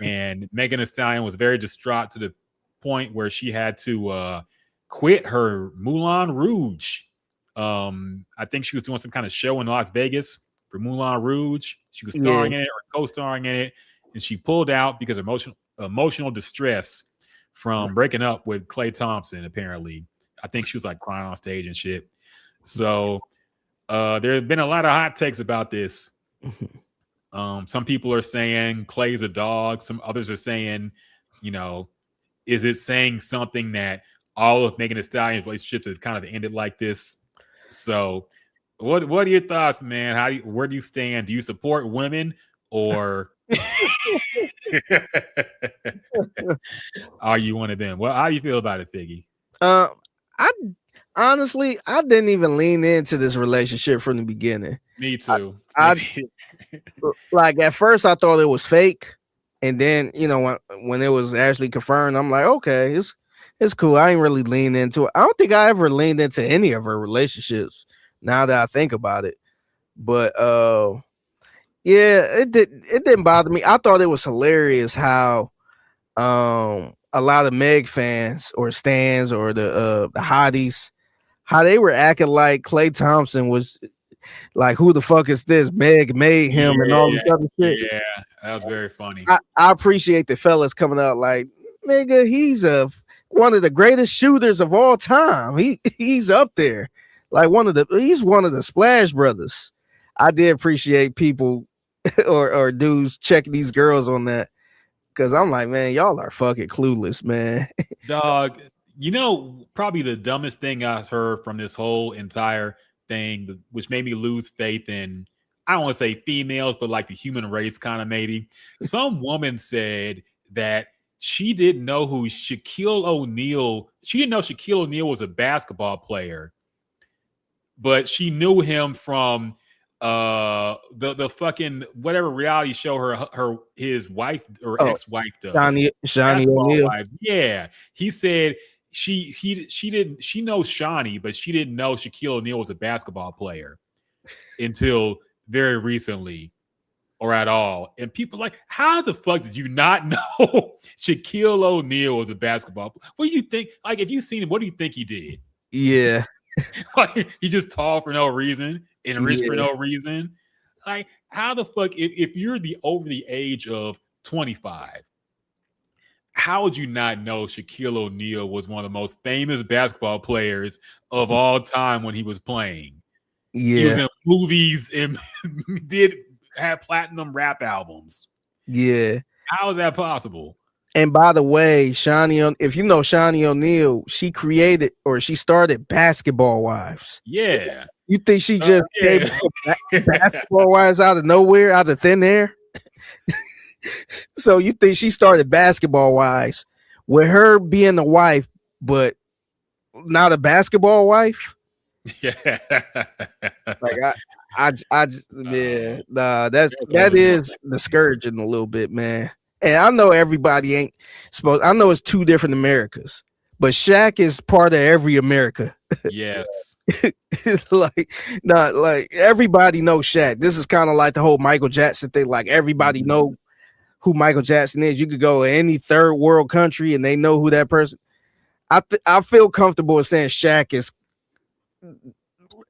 And Megan Thee Stallion was very distraught to the point where she had to quit her Moulin Rouge. I think she was doing some kind of show in Las Vegas for Moulin Rouge. She was starring in it or co-starring in it, and she pulled out because of emotional distress from breaking up with Klay Thompson. Apparently, I think she was like crying on stage and shit. So there have been a lot of hot takes about this. Some people are saying Klay's a dog. Some others are saying, is it saying something that all of Megan Thee Stallion's relationships have kind of ended like this? So what are your thoughts, man? Where do you stand? Do you support women or are you one of them? Well, how do you feel about it, Figgy? I honestly didn't even lean into this relationship from the beginning. Me too. Like at first I thought it was fake, and then when it was actually confirmed, I'm like, okay, it's cool. I ain't really leaned into it. I don't think I ever leaned into any of her relationships now that I think about it. But it didn't bother me. I thought it was hilarious how a lot of Meg fans or stans or the hotties, how they were acting like Klay Thompson was like, who the fuck is this? Meg made him and all this other shit. Yeah, that was very funny. I appreciate the fellas coming out like, nigga, he's one of the greatest shooters of all time. He's up there. Like he's one of the Splash Brothers. I did appreciate people or dudes checking these girls on that, because I'm like, man, y'all are fucking clueless, man. Dog, probably the dumbest thing I heard from this whole entire thing, which made me lose faith in, I don't want to say females, but like the human race kind of maybe. Some woman said that she didn't know who Shaquille O'Neal. She didn't know Shaquille O'Neal was a basketball player, but she knew him from the fucking whatever reality show his wife or ex-wife does. Shawnee O'Neal. Wife. Yeah, he said she knows Shawnee, but she didn't know Shaquille O'Neal was a basketball player until very recently. Or at all. And people are like, how the fuck did you not know Shaquille O'Neal was a basketball player? What do you think? Like, if you've seen him, what do you think he did? Yeah. Like, he just tall for no reason and rich for no reason. Like, how the fuck, if you're over the age of 25 how would you not know Shaquille O'Neal was one of the most famous basketball players of all time when he was playing? He was Yeah, in movies and did have platinum rap albums. yeah. How is that possible? And by the way, if you know Shawnee O'Neal, she created or she started Basketball Wives. Yeah. You think she just came Basketball Wives out of nowhere, out of thin air? So you think she started Basketball Wives with her being the wife, but not a basketball wife? Yeah. Like yeah, nah, that is discouraging a little bit, man. And I know everybody ain't supposed. I know it's two different Americas, but Shaq is part of every America. Yes. Like, not like everybody knows Shaq. This is kind of like the whole Michael Jackson thing. Like everybody know who Michael Jackson is. You could go to any third world country and they know who that person. I feel comfortable with saying Shaq is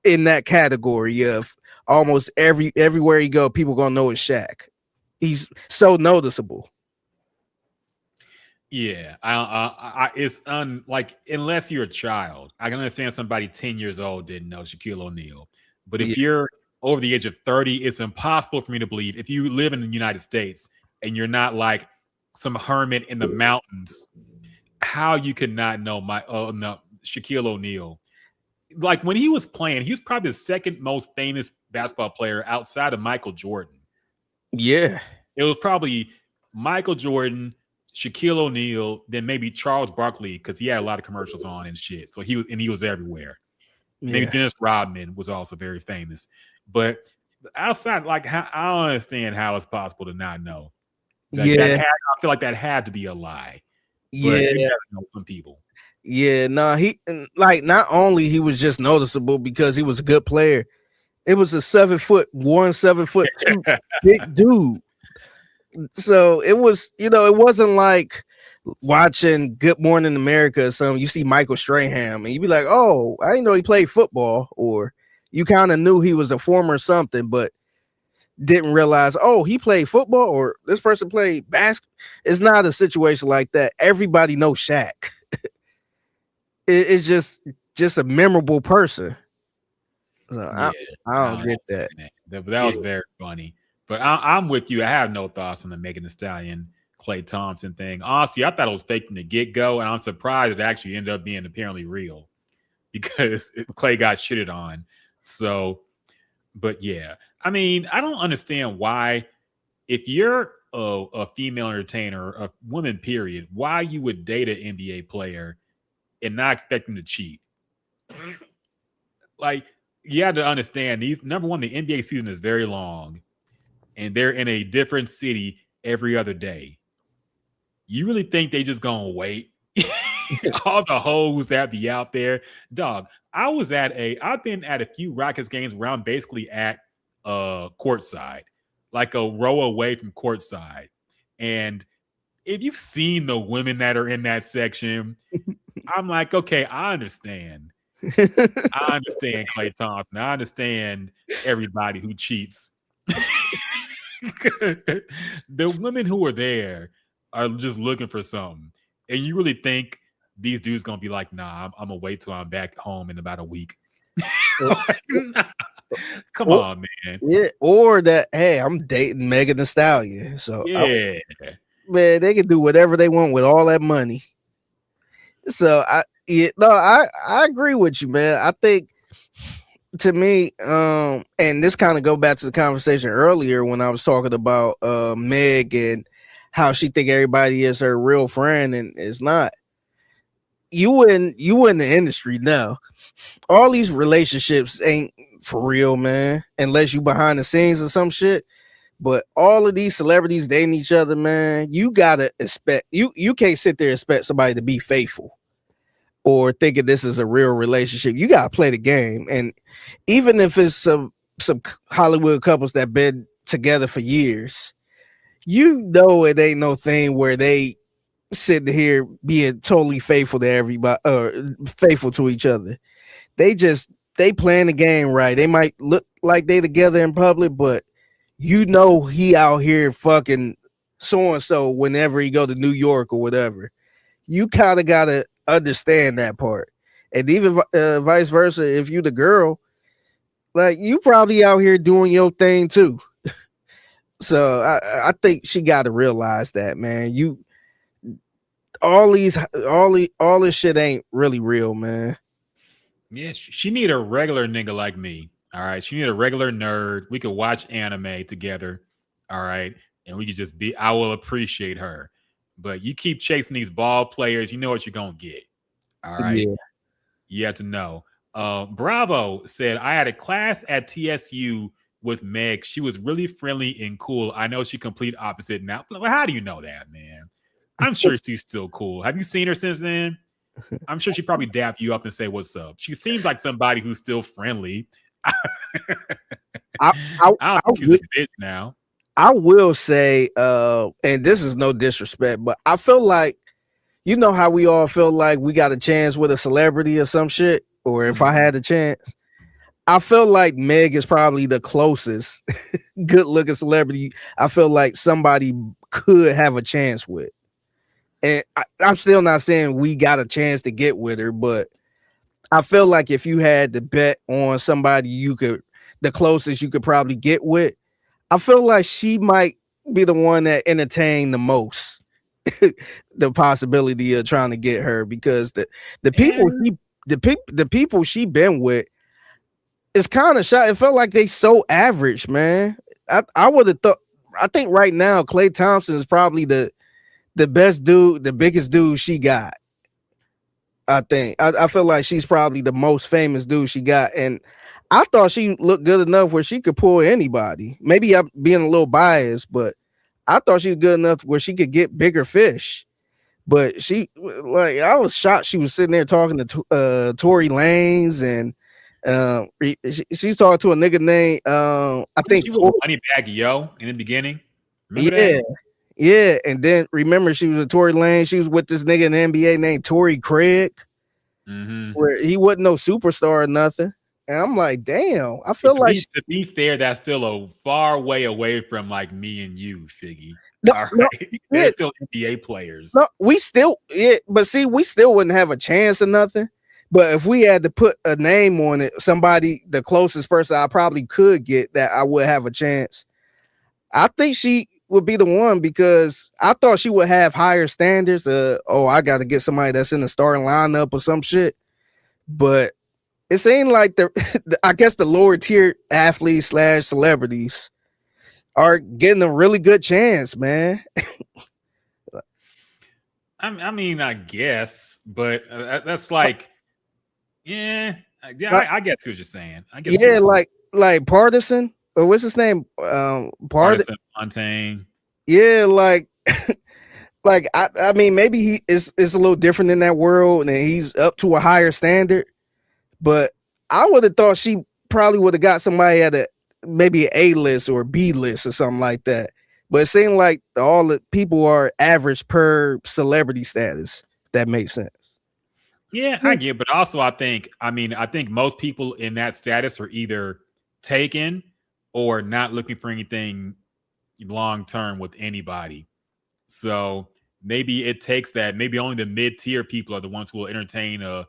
in that category of almost everywhere you go, people gonna know it's Shaq. He's so noticeable. Yeah, it's like unless you're a child, I can understand somebody 10 years old didn't know Shaquille O'Neal, but if you're over the age of 30, it's impossible for me to believe if you live in the United States and you're not like some hermit in the mountains, how you could not know Shaquille O'Neal. Like when he was playing, he was probably the second most famous basketball player outside of Michael Jordan. Yeah, it was probably Michael Jordan, Shaquille O'Neal, then maybe Charles Barkley because he had a lot of commercials on and shit. So he was everywhere. Yeah. Maybe Dennis Rodman was also very famous. But outside, like I don't understand how it's possible to not know. I feel like that had to be a lie. But you never know some people. Yeah, no, he like not only he was just noticeable because he was a good player. It was a 7'1", 7'2" big dude. So it was, it wasn't like watching Good Morning America or something. You see Michael Strahan and you'd be like, oh, I didn't know he played football, or you kind of knew he was a former something, but didn't realize, oh, he played football or this person played basketball. It's not a situation like that. Everybody knows Shaq. It's just a memorable person. So I don't get that. But that was very funny. But I'm with you. I have no thoughts on the Megan Thee Stallion, Klay Thompson thing. Honestly, I thought it was fake from the get-go, and I'm surprised it actually ended up being apparently real because Klay got shitted on. So, but yeah. I mean, I don't understand why, if you're a female entertainer, a woman, period, why you would date an NBA player and not expect them to cheat. Like, you have to understand, number one, the NBA season is very long and they're in a different city every other day. You really think they just gonna wait? All the hoes that be out there, dog. I've been at a few Rockets games where I'm basically at courtside, like a row away from courtside. And if you've seen the women that are in that section, I'm like, okay, I understand. I understand Klay Thompson. I understand everybody who cheats. The women who are there are just looking for something. And you really think these dudes gonna be like, nah, I'm gonna wait till I'm back home in about a week. Like, nah. Come on, man. Yeah, or that, hey, I'm dating Megan Thee Stallion. So yeah, man, they can do whatever they want with all that money. So I agree with you, man. I think, to me, and this kind of go back to the conversation earlier when I was talking about Meg and how she think everybody is her real friend and it's not. You in the industry now. All these relationships ain't for real, man, unless you behind the scenes or some shit. But all of these celebrities dating each other, man, you gotta expect you can't sit there and expect somebody to be faithful or thinking this is a real relationship. You gotta play the game. And even if it's some Hollywood couples that been together for years, it ain't no thing where they sitting here being totally faithful to everybody, faithful to each other. They playing the game right. They might look like they together in public, but he out here fucking so and so whenever he go to New York or whatever. You kind of gotta understand that part, and even vice versa. If you the girl, like you probably out here doing your thing too. So I think she got to realize that, man. You all this shit ain't really real, man. Yeah, she need a regular nigga like me. All right, she need a regular nerd. We could watch anime together. All right, and we could just be. I will appreciate her. But you keep chasing these ball players, you know what you're gonna get. All right, Yeah. you have to know. Bravo said I had a class at TSU with Meg. She was really friendly and cool. I know she complete opposite now. How do you know that, man? I'm sure she's still cool. Have you seen her since then? I'm sure she probably dap you up and say what's up. She seems like somebody who's still friendly. I don't think she's a bitch now. I will say, and this is no disrespect, but I feel like, you know how we all feel like we got a chance with a celebrity or some shit, or if I had a chance, I feel like Meg is probably the closest good looking celebrity I feel like somebody could have a chance with. And I'm still not saying we got a chance to get with her, but I feel like if you had to bet on somebody the closest you could probably get with, I feel like she might be the one that entertained the most the possibility of trying to get her, because the people she been with is kind of shot. It felt like they so average, man. I would have thought. I think right now Klay Thompson is probably the best dude, the biggest dude she got. I think I feel like she's probably the most famous dude she got, and I thought she looked good enough where she could pull anybody. Maybe I'm being a little biased, but I thought she was good enough where she could get bigger fish. But she, like, I was shocked she was sitting there talking to Tory Lanez, and she's talking to a nigga named I think she was Moneybag Yo in the beginning. Remember that? Yeah, and then remember she was a Tory Lanez. She was with this nigga in the NBA named Torrey Craig, where he wasn't no superstar or nothing. And I'm like, damn, I feel like to be fair, that's still a far way away from like me and you, Figgy. No, all no, right, they're still NBA players. No, we still, but see, we still wouldn't have a chance or nothing. But if we had to put a name on it, somebody, the closest person I probably could get that I would have a chance, I think she would be the one, because I thought she would have higher standards. I got to get somebody that's in the starting lineup or some shit. But it seemed like I guess the lower tier athletes / celebrities are getting a really good chance, man. I mean, I guess, but that's like, I guess what you're saying. I guess, like Partisan, or what's his name? Partisan Fontaine. Yeah, like I mean, maybe he is a little different in that world, and he's up to a higher standard. But I would have thought she probably would have got somebody at maybe an A list or a B list or something like that. But it seemed like all the people are average per celebrity status. If that makes sense. Yeah, I get, but also I think most people in that status are either taken or not looking for anything long term with anybody. So maybe it takes that. Maybe only the mid-tier people are the ones who will entertain a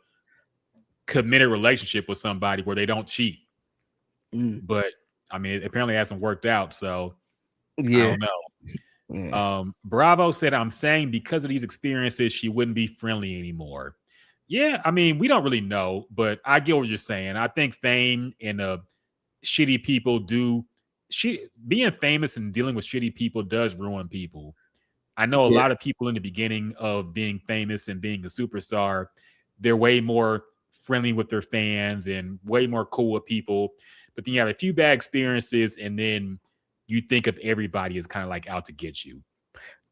committed relationship with somebody where they don't cheat. But I mean, it apparently hasn't worked out. So yeah, I don't know. Yeah. Bravo said, I'm saying because of these experiences, she wouldn't be friendly anymore. Yeah, I mean, we don't really know, but I get what you're saying. I think fame and shitty people being famous and dealing with shitty people does ruin people. I know a lot of people in the beginning of being famous and being a superstar, they're way more friendly with their fans and way more cool with people. But then you have a few bad experiences, and then you think of everybody as kind of like out to get you.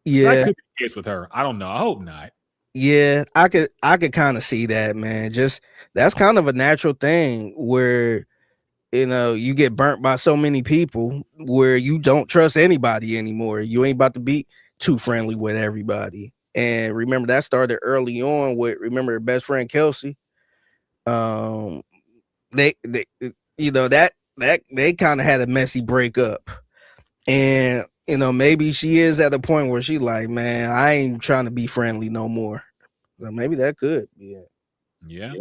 Yeah, that could be the case with her. I don't know. I hope not. Yeah, I could kind of see that, man. Just that's kind of a natural thing where you get burnt by so many people where you don't trust anybody anymore. You ain't about to be too friendly with everybody. And remember that started early on with her best friend Kelsey. They kind of had a messy breakup. And maybe she is at a point where she like, man, I ain't trying to be friendly no more. So maybe that could be it. Yeah.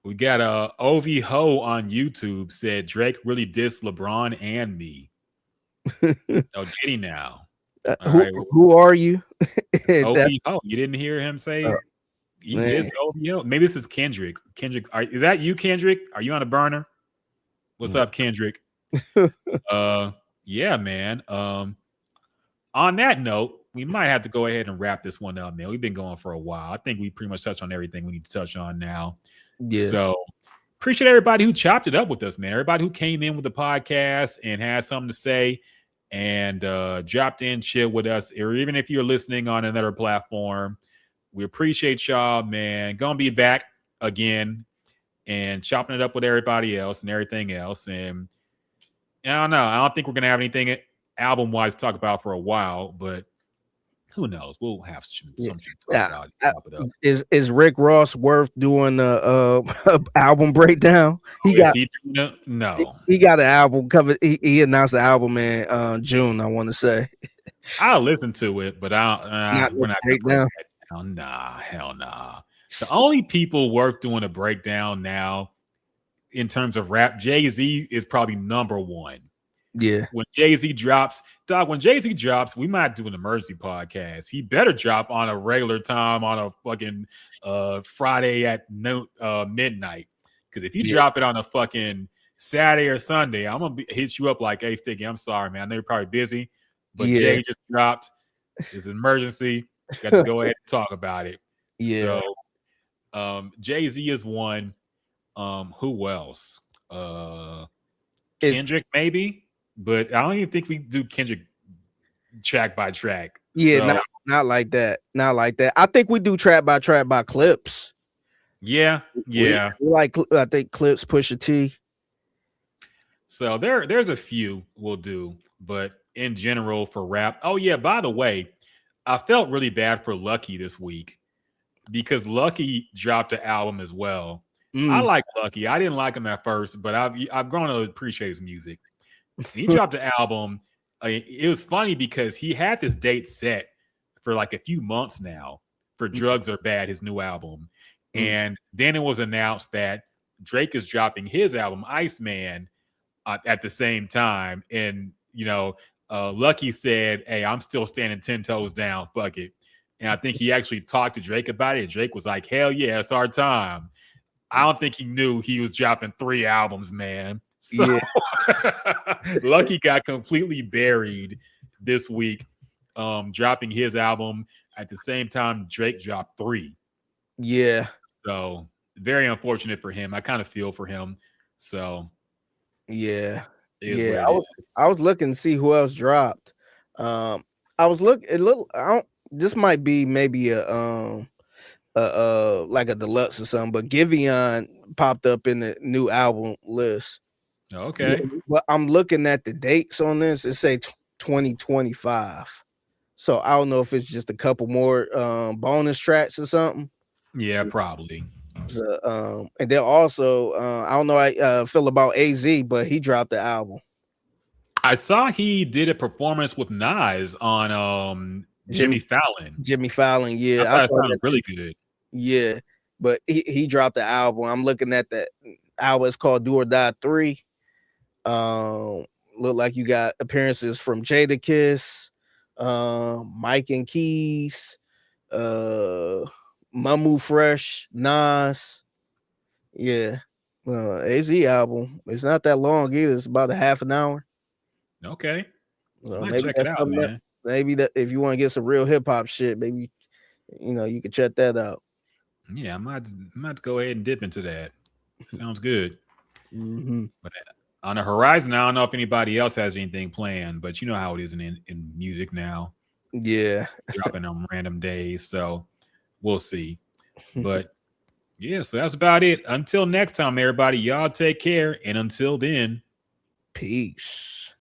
We got OV Ho on YouTube said Drake really dissed LeBron and me. Oh, did he now? All right. Who are you? OV Ho. You didn't hear him say he dissed OV Ho? Maybe this is Kendrick. Kendrick, is that you, Kendrick? Are you on a burner? What's up, Kendrick? Yeah, man. On that note, we might have to go ahead and wrap this one up, man. We've been going for a while. I think we pretty much touched on everything we need to touch on now. Yeah. So appreciate everybody who chopped it up with us, man. Everybody who came in with the podcast and had something to say and dropped in shit with us, or even if you're listening on another platform, we appreciate y'all, man. Gonna be back again and chopping it up with everybody else and everything else. And I don't know. I don't think we're gonna have anything album-wise to talk about for a while, but who knows? We'll have some shit to talk about. Chop it up. Is Rick Ross worth doing a album breakdown? He got an album cover. He announced the album in June. I want to say. I'll listen to it, but we're not gonna break that down. Nah, hell nah. The only people worth doing a breakdown now, in terms of rap, Jay-Z is probably number one. Yeah. When Jay-Z drops, we might do an emergency podcast. He better drop on a regular time on a fucking Friday at midnight. Because if you drop it on a fucking Saturday or Sunday, I'm gonna hit you up like, hey, Figgy, I'm sorry, man. I know you're probably busy, but Jay just dropped. It's an emergency. Got to go ahead and talk about it. Yeah. So Jay-Z is one. Who else? Kendrick, maybe. But I don't even think we do Kendrick track by track. Yeah, so, not like that. Not like that. I think we do track by clips. Yeah. We like, I think clips, Pusha T. So there's a few we'll do, but in general for rap. Oh yeah, by the way, I felt really bad for Lucky this week because Lucky dropped an album as well. I like Lucky. I didn't like him at first, but I've grown to appreciate his music. And he dropped an album. It was funny because he had this date set for like a few months now for Drugs Are Bad, his new album. And then it was announced that Drake is dropping his album, ICEMAN, at the same time. And, Lucky said, hey, I'm still standing 10 toes down. Fuck it. And I think he actually talked to Drake about it. Drake was like, hell yeah, it's our time. I don't think he knew he was dropping 3 albums, man. So Lucky got completely buried this week, dropping his album at the same time Drake dropped 3. Yeah. So very unfortunate for him. I kind of feel for him. So yeah. I was looking to see who else dropped. I was looking. This might be maybe a like a deluxe or something, but Giveon popped up in the new album list. Okay. But I'm looking at the dates on this. It say 2025. So I don't know if it's just a couple more bonus tracks or something. Yeah, probably. So, and then also, I don't know how I feel about AZ, but he dropped the album. I saw he did a performance with Nas on Jimmy Fallon. Jimmy Fallon, yeah. I thought it sounded really good. Yeah, but he dropped the album. I'm looking at that album. It's called Do or Die 3. Look like you got appearances from Jadakiss, Mike and Keys, Mamu Fresh, Nas. Yeah. AZ album. It's not that long either. It's about a half an hour. Okay. Maybe check it out, man. Maybe that if you want to get some real hip hop shit, maybe you can check that out. Yeah, I might go ahead and dip into that. Sounds good. But on the horizon, I don't know if anybody else has anything planned, but you know how it is in music now. Yeah. Dropping on random days. So we'll see. But yeah, so that's about it. Until next time, everybody, y'all take care. And until then, peace.